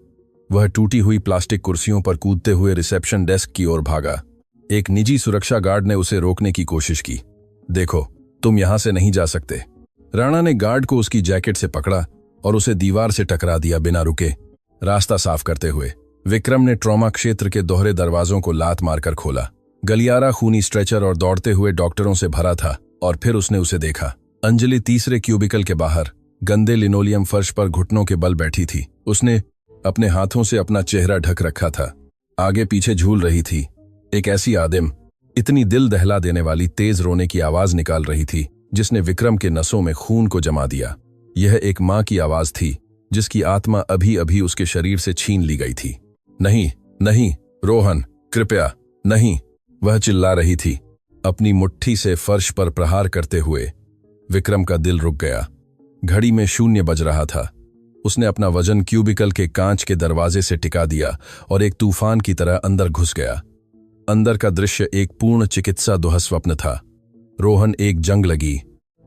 वह टूटी हुई प्लास्टिक कुर्सियों पर कूदते हुए रिसेप्शन डेस्क की ओर भागा। एक निजी सुरक्षा गार्ड ने उसे रोकने की कोशिश की। देखो, तुम यहां से नहीं जा सकते। राणा ने गार्ड को उसकी जैकेट से पकड़ा और उसे दीवार से टकरा दिया बिना रुके, रास्ता साफ करते हुए। विक्रम ने ट्रॉमा क्षेत्र के दोहरे दरवाजों को लात मारकर खोला। गलियारा खूनी स्ट्रेचर और दौड़ते हुए डॉक्टरों से भरा था और फिर उसने उसे देखा। अंजलि तीसरे क्यूबिकल के बाहर गंदे लिनोलियम फर्श पर घुटनों के बल बैठी थी। उसने अपने हाथों से अपना चेहरा ढक रखा था। आगे पीछे झूल रही थी। एक ऐसी आदिम, इतनी दिल दहला देने वाली तेज रोने की आवाज निकाल रही थी जिसने विक्रम के नसों में खून को जमा दिया। यह एक मां की आवाज थी जिसकी आत्मा अभी अभी उसके शरीर से छीन ली गई थी। नहीं, नहीं, रोहन, कृपया नहीं, वह चिल्ला रही थी, अपनी मुट्ठी से फर्श पर प्रहार करते हुए। विक्रम का दिल रुक गया। घड़ी में 0 बज रहा था। उसने अपना वजन क्यूबिकल के कांच के दरवाजे से टिका दिया और एक तूफान की तरह अंदर घुस गया। अंदर का दृश्य एक पूर्ण चिकित्सा दुःस्वप्न था। रोहन एक जंग लगी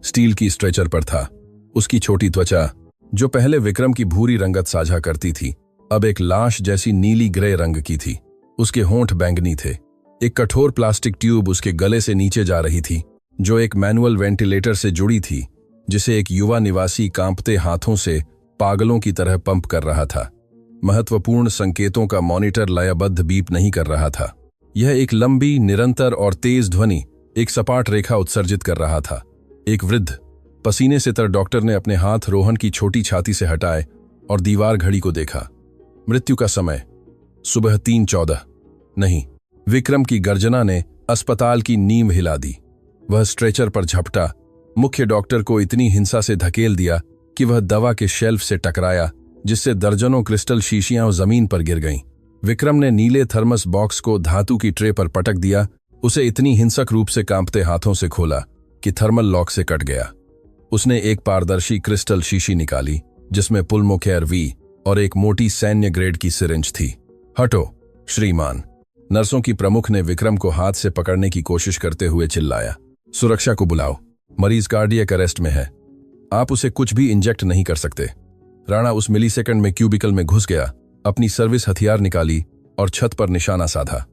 स्टील की स्ट्रेचर पर था। उसकी छोटी त्वचा, जो पहले विक्रम की भूरी रंगत साझा करती थी, अब एक लाश जैसी नीली ग्रे रंग की थी। उसके होंठ बैंगनी थे। एक कठोर प्लास्टिक ट्यूब उसके गले से नीचे जा रही थी, जो एक मैनुअल वेंटिलेटर से जुड़ी थी, जिसे एक युवा निवासी कांपते हाथों से पागलों की तरह पंप कर रहा था। महत्वपूर्ण संकेतों का मॉनिटर लयबद्ध बीप नहीं कर रहा था। यह एक लंबी, निरंतर और तेज ध्वनि, एक सपाट रेखा उत्सर्जित कर रहा था। एक वृद्ध, पसीने से तर डॉक्टर ने अपने हाथ रोहन की छोटी छाती से हटाए और दीवार घड़ी को देखा। मृत्यु का समय सुबह 3:14। नहीं, विक्रम की गर्जना ने अस्पताल की नींव हिला दी। वह स्ट्रेचर पर झपटा, मुख्य डॉक्टर को इतनी हिंसा से धकेल दिया कि वह दवा के शेल्फ से टकराया, जिससे दर्जनों क्रिस्टल शीशियां जमीन पर गिर गईं। विक्रम ने नीले थर्मस बॉक्स को धातु की ट्रे पर पटक दिया, उसे इतनी हिंसक रूप से कांपते हाथों से खोला कि थर्मल लॉक से कट गया। उसने एक पारदर्शी क्रिस्टल शीशी निकाली जिसमें पुल्मोकेयर वी और एक मोटी सैन्य ग्रेड की सिरिंज थी। हटो, श्रीमान, नर्सों की प्रमुख ने विक्रम को हाथ से पकड़ने की कोशिश करते हुए चिल्लाया। सुरक्षा को बुलाओ, मरीज कार्डियक अरेस्ट में है। आप उसे कुछ भी इंजेक्ट नहीं कर सकते। राणा उस मिलीसेकंड में क्यूबिकल में घुस गया, अपनी सर्विस हथियार निकाली और छत पर निशाना साधा।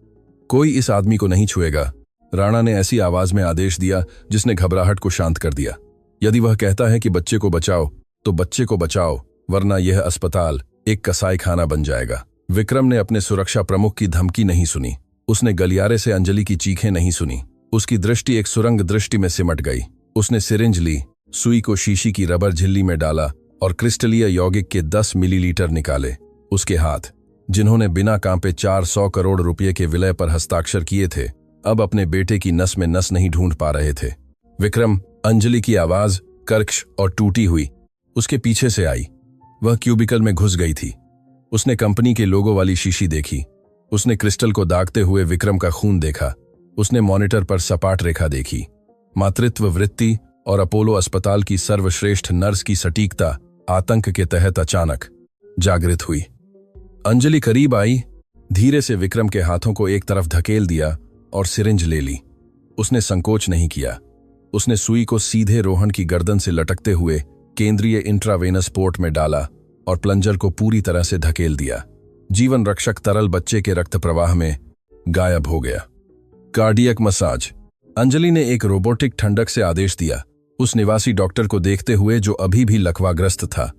कोई इस आदमी को नहीं छुएगा, राणा ने ऐसी आवाज में आदेश दिया जिसने घबराहट को शांत कर दिया। यदि वह कहता है कि बच्चे को बचाओ, तो बच्चे को बचाओ, वरना यह अस्पताल एक कसाई खाना बन जाएगा। विक्रम ने अपने सुरक्षा प्रमुख की धमकी नहीं सुनी। उसने गलियारे से अंजलि की चीखें नहीं सुनी। उसकी दृष्टि एक सुरंग दृष्टि में सिमट गई। उसने सिरिंज ली, सुई को शीशी की रबर झिल्ली में डाला और क्रिस्टलीय यौगिक के 10 मिलीलीटर निकाले। उसके हाथ, जिन्होंने बिना कांपे 400 करोड़ रुपये के विलय पर हस्ताक्षर किए थे, अब अपने बेटे की नस में नस नहीं ढूंढ पा रहे थे। विक्रम, अंजलि की आवाज कर्कश और टूटी हुई उसके पीछे से आई। वह क्यूबिकल में घुस गई थी। उसने कंपनी के लोगो वाली शीशी देखी। उसने क्रिस्टल को दागते हुए विक्रम का खून देखा। उसने मॉनिटर पर सपाट रेखा देखी। मातृत्व वृत्ति और अपोलो अस्पताल की सर्वश्रेष्ठ नर्स की सटीकता आतंक के तहत अचानक जागृत हुई। अंजलि करीब आई, धीरे से विक्रम के हाथों को एक तरफ धकेल दिया और सिरिंज ले ली। उसने संकोच नहीं किया। उसने सुई को सीधे रोहन की गर्दन से लटकते हुए केंद्रीय इंट्रावेनस पोर्ट में डाला और प्लंजर को पूरी तरह से धकेल दिया। जीवन रक्षक तरल बच्चे के रक्त प्रवाह में गायब हो गया। Cardiac massage. अंजलि ने एक रोबोटिक ठंडक से आदेश दिया, उस निवासी डॉक्टर को देखते हुए जो अभी भी लकवाग्रस्त था।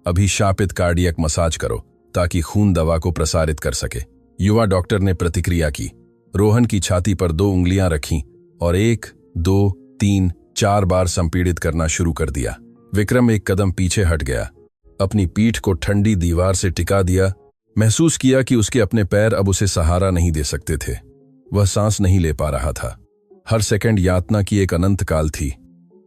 अभिशापित कार्डियक मसाज करो ताकि खून दवा को प्रसारित कर सके। युवा डॉक्टर ने प्रतिक्रिया की। रोहन की छाती पर 2 उंगलियां रखीं और 1, 2, 3, 4 बार संपीड़ित करना शुरू कर दिया। विक्रम एक कदम पीछे हट गया, अपनी पीठ को ठंडी दीवार से टिका दिया। महसूस किया कि उसके अपने पैर अब उसे सहारा नहीं दे सकते थे। वह सांस नहीं ले पा रहा था। हर सेकंड यातना की एक अनंत काल थी।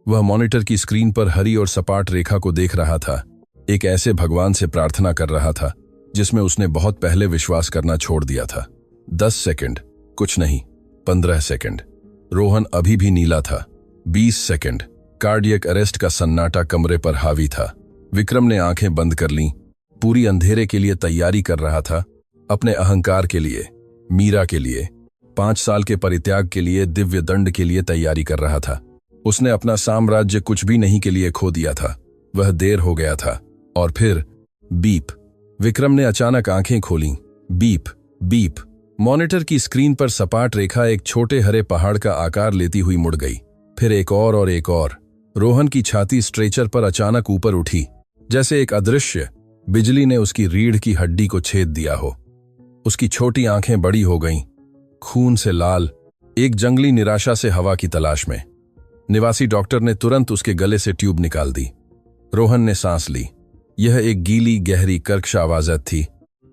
वह मॉनिटर की स्क्रीन पर हरी और सपाट रेखा को देख रहा था, एक ऐसे भगवान से प्रार्थना कर रहा था जिसमें उसने बहुत पहले विश्वास करना छोड़ दिया था। 10 सेकंड, कुछ नहीं। 15 सेकंड, रोहन अभी भी नीला था। 20 सेकंड, कार्डियक अरेस्ट का सन्नाटा कमरे पर हावी था। विक्रम ने आंखें बंद कर लीं, पूरी अंधेरे के लिए तैयारी कर रहा था, अपने अहंकार के लिए, मीरा के लिए, 5 साल के परित्याग के लिए, दिव्य दंड के लिए तैयारी कर रहा था। उसने अपना साम्राज्य कुछ भी नहीं के लिए खो दिया था। वह देर हो गया था। और फिर बीप। विक्रम ने अचानक आंखें खोलीं। Beep beep. मॉनिटर की स्क्रीन पर सपाट रेखा एक छोटे हरे पहाड़ का आकार लेती हुई मुड़ गई। फिर एक और। रोहन की छाती स्ट्रेचर पर अचानक ऊपर उठी, जैसे एक अदृश्य बिजली ने उसकी रीढ़ की हड्डी को छेद दिया हो। उसकी छोटी आंखें बड़ी हो गईं, खून से लाल, एक जंगली निराशा से हवा की तलाश में। निवासी डॉक्टर ने तुरंत उसके गले से ट्यूब निकाल दी। रोहन ने सांस ली। यह एक गीली, गहरी, कर्कश आवाज थी,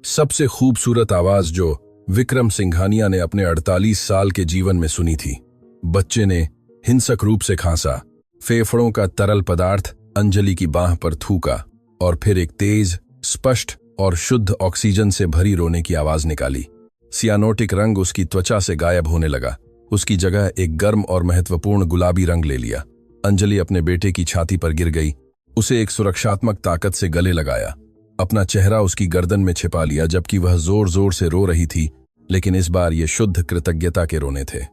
सबसे खूबसूरत आवाज जो विक्रम सिंघानिया ने अपने 48 साल के जीवन में सुनी थी। बच्चे ने हिंसक रूप से खांसा, फेफड़ों का तरल पदार्थ अंजलि की बांह पर थूका और फिर एक तेज, स्पष्ट और शुद्ध ऑक्सीजन से भरी रोने की आवाज निकाली। सियानोटिक रंग उसकी त्वचा से गायब होने लगा। उसकी जगह एक गर्म और महत्वपूर्ण गुलाबी रंग ले लिया। अंजलि अपने बेटे की छाती पर गिर गई, उसे एक सुरक्षात्मक ताकत से गले लगाया, अपना चेहरा उसकी गर्दन में छिपा लिया जबकि वह जोर जोर से रो रही थी, लेकिन इस बार ये शुद्ध कृतज्ञता के रोने थे।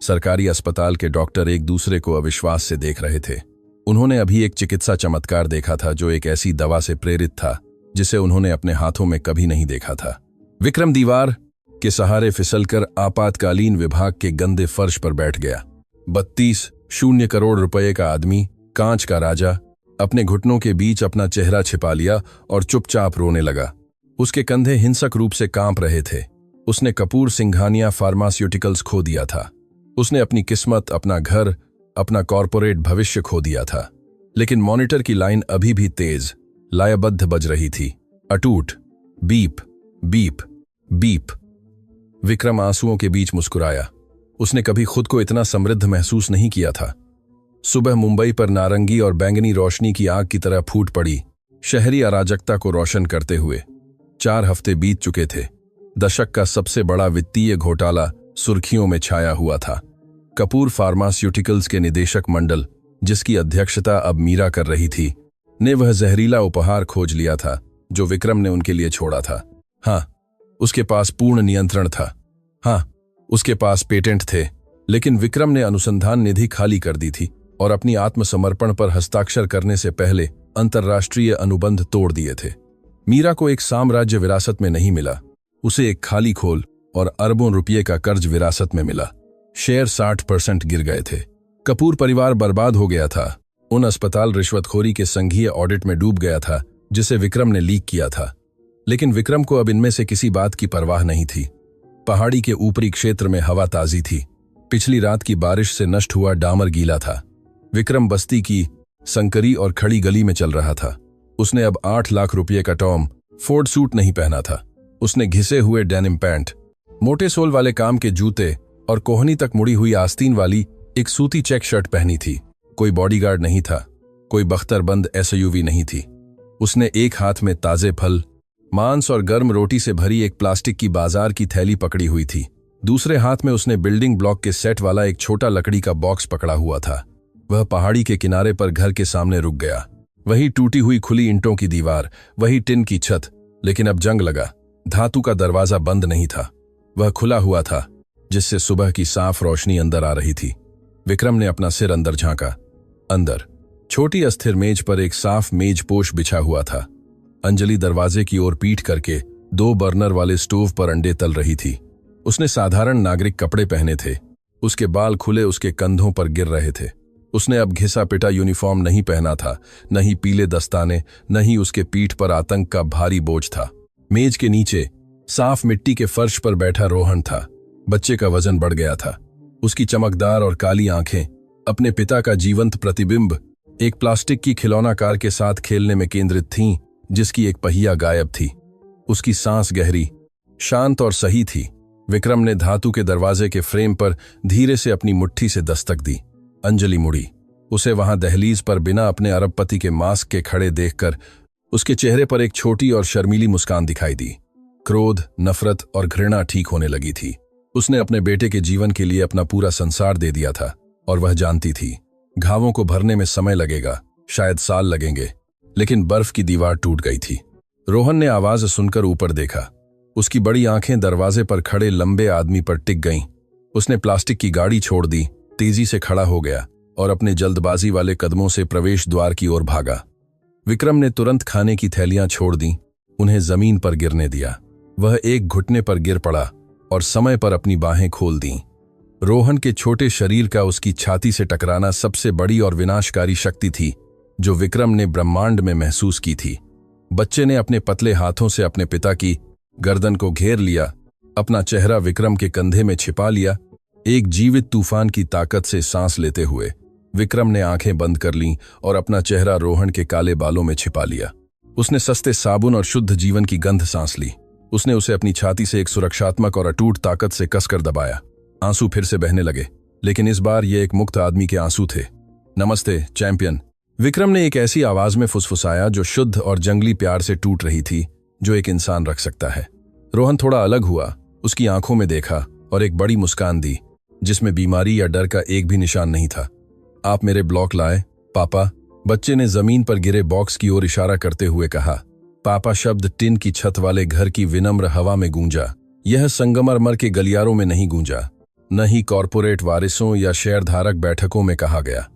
सरकारी अस्पताल के डॉक्टर एक दूसरे को अविश्वास से देख रहे थे। उन्होंने अभी एक चिकित्सा चमत्कार देखा था जो एक ऐसी दवा से प्रेरित था जिसे उन्होंने अपने हाथों में कभी नहीं देखा था। विक्रम दीवार के सहारे फिसलकर आपातकालीन विभाग के गंदे फर्श पर बैठ गया। 32 करोड़ रुपए का आदमी, कांच का राजा, अपने घुटनों के बीच अपना चेहरा छिपा लिया और चुपचाप रोने लगा। उसके कंधे हिंसक रूप से कांप रहे थे। उसने कपूर सिंघानिया फार्मास्यूटिकल्स खो दिया था। उसने अपनी किस्मत, अपना घर, अपना कॉरपोरेट भविष्य खो दिया था। लेकिन मॉनिटर की लाइन अभी भी तेज, लयबद्ध बज रही थी, अटूट। Beep beep beep. विक्रम आंसुओं के बीच मुस्कुराया। उसने कभी खुद को इतना समृद्ध महसूस नहीं किया था। सुबह मुंबई पर नारंगी और बैंगनी रोशनी की आग की तरह फूट पड़ी, शहरी अराजकता को रोशन करते हुए। 4 हफ्ते बीत चुके थे। दशक का सबसे बड़ा वित्तीय घोटाला सुर्खियों में छाया हुआ था। कपूर फार्मास्यूटिकल्स के निदेशक मंडल, जिसकी अध्यक्षता अब मीरा कर रही थी, ने वह जहरीला उपहार खोज लिया था जो विक्रम ने उनके लिए छोड़ा था। हाँ, उसके पास पूर्ण नियंत्रण था। हाँ, उसके पास पेटेंट थे, लेकिन विक्रम ने अनुसंधान निधि खाली कर दी थी और अपनी आत्मसमर्पण पर हस्ताक्षर करने से पहले अंतर्राष्ट्रीय अनुबंध तोड़ दिए थे। मीरा को एक साम्राज्य विरासत में नहीं मिला, उसे एक खाली खोल और अरबों रुपये का कर्ज विरासत में मिला। शेयर 60% गिर गए थे। कपूर परिवार बर्बाद हो गया था। उन अस्पताल रिश्वतखोरी के संघीय ऑडिट में डूब गया था जिसे विक्रम ने लीक किया था। लेकिन विक्रम को अब इनमें से किसी बात की परवाह नहीं थी। पहाड़ी के ऊपरी क्षेत्र में हवा ताजी थी। पिछली रात की बारिश से नष्ट हुआ डामर गीला था। विक्रम बस्ती की संकरी और खड़ी गली में चल रहा था। उसने अब 8 लाख रुपये का टॉम फोर्ड सूट नहीं पहना था। उसने घिसे हुए डेनिम पैंट, मोटे सोल वाले काम के जूते और कोहनी तक मुड़ी हुई आस्तीन वाली एक सूती चेक शर्ट पहनी थी। कोई बॉडीगार्ड नहीं था, कोई बख्तरबंद एसयूवी नहीं थी। उसने एक हाथ में ताजे फल, मांस और गर्म रोटी से भरी एक प्लास्टिक की बाजार की थैली पकड़ी हुई थी। दूसरे हाथ में उसने बिल्डिंग ब्लॉक के सेट वाला एक छोटा लकड़ी का बॉक्स पकड़ा हुआ था। वह पहाड़ी के किनारे पर घर के सामने रुक गया। वही टूटी हुई खुली ईंटों की दीवार, वही टिन की छत, लेकिन अब जंग लगा। धातु का दरवाजा बंद नहीं था, वह खुला हुआ था, जिससे सुबह की साफ रोशनी अंदर आ रही थी। विक्रम ने अपना सिर अंदर झांका। अंदर छोटी अस्थिर मेज पर एक साफ मेजपोश बिछा हुआ था। अंजलि दरवाजे की ओर पीठ करके 2 बर्नर वाले स्टोव पर अंडे तल रही थी। उसने साधारण नागरिक कपड़े पहने थे, उसके बाल खुले उसके कंधों पर गिर रहे थे। उसने अब घिसा पिटा यूनिफॉर्म नहीं पहना था, न ही पीले दस्ताने, न ही उसके पीठ पर आतंक का भारी बोझ था। मेज के नीचे साफ मिट्टी के फर्श पर बैठा रोहन था। बच्चे का वजन बढ़ गया था। उसकी चमकदार और काली आंखें अपने पिता का जीवंत प्रतिबिंब एक प्लास्टिक की खिलौना कार के साथ खेलने में केंद्रित थीं, जिसकी एक पहिया गायब थी। उसकी सांस गहरी, शांत और सही थी। विक्रम ने धातु के दरवाजे के फ्रेम पर धीरे से अपनी मुट्ठी से दस्तक दी। अंजलि मुड़ी। उसे वहां दहलीज पर बिना अपने अरबपति के मास्क के खड़े देखकर उसके चेहरे पर एक छोटी और शर्मीली मुस्कान दिखाई दी। क्रोध, नफरत और घृणा ठीक होने लगी थी। उसने अपने बेटे के जीवन के लिए अपना पूरा संसार दे दिया था और वह जानती थी घावों को भरने में समय लगेगा, शायद साल लगेंगे, लेकिन बर्फ की दीवार टूट गई थी। रोहन ने आवाज सुनकर ऊपर देखा। उसकी बड़ी आंखें दरवाजे पर खड़े लंबे आदमी पर टिक गईं। उसने प्लास्टिक की गाड़ी छोड़ दी, तेजी से खड़ा हो गया और अपने जल्दबाजी वाले कदमों से प्रवेश द्वार की ओर भागा। विक्रम ने तुरंत खाने की थैलियां छोड़ दी, उन्हें जमीन पर गिरने दिया। वह एक घुटने पर गिर पड़ा और समय पर अपनी बाहें खोल दीं। रोहन के छोटे शरीर का उसकी छाती से टकराना सबसे बड़ी और विनाशकारी शक्ति थी जो विक्रम ने ब्रह्मांड में महसूस की थी। बच्चे ने अपने पतले हाथों से अपने पिता की गर्दन को घेर लिया, अपना चेहरा विक्रम के कंधे में छिपा लिया। एक जीवित तूफान की ताकत से सांस लेते हुए विक्रम ने आंखें बंद कर लीं और अपना चेहरा रोहन के काले बालों में छिपा लिया। उसने सस्ते साबुन और शुद्ध जीवन की गंध सांस ली। उसने उसे अपनी छाती से एक सुरक्षात्मक और अटूट ताकत से कसकर दबाया। आंसू फिर से बहने लगे, लेकिन इस बार ये एक मुक्त आदमी के आंसू थे। नमस्ते चैंपियन, विक्रम ने एक ऐसी आवाज में फुसफुसाया जो शुद्ध और जंगली प्यार से टूट रही थी, जो एक इंसान रख सकता है। रोहन थोड़ा अलग हुआ, उसकी आंखों में देखा और एक बड़ी मुस्कान दी जिसमें बीमारी या डर का एक भी निशान नहीं था। आप मेरे ब्लॉक लाए पापा, बच्चे ने जमीन पर गिरे बॉक्स की ओर इशारा करते हुए कहा। पापा शब्द टिन की छत वाले घर की विनम्र हवा में गूंजा। यह संगमरमर के गलियारों में नहीं गूंजा, न ही कॉरपोरेट वारिसों या शेयरधारक बैठकों में कहा गया।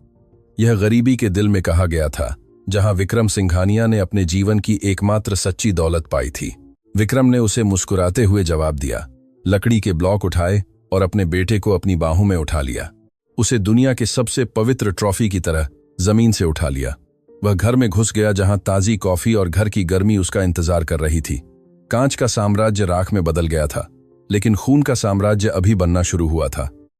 यह गरीबी के दिल में कहा गया था, जहां विक्रम सिंघानिया ने अपने जीवन की एकमात्र सच्ची दौलत पाई थी। विक्रम ने उसे मुस्कुराते हुए जवाब दिया, लकड़ी के ब्लॉक उठाए और अपने बेटे को अपनी बाहों में उठा लिया। उसे दुनिया के सबसे पवित्र ट्रॉफी की तरह जमीन से उठा लिया। वह घर में घुस गया जहां ताजी कॉफी और घर की गर्मी उसका इंतजार कर रही थी। कांच का साम्राज्य राख में बदल गया था, लेकिन खून का साम्राज्य अभी बनना शुरू हुआ था।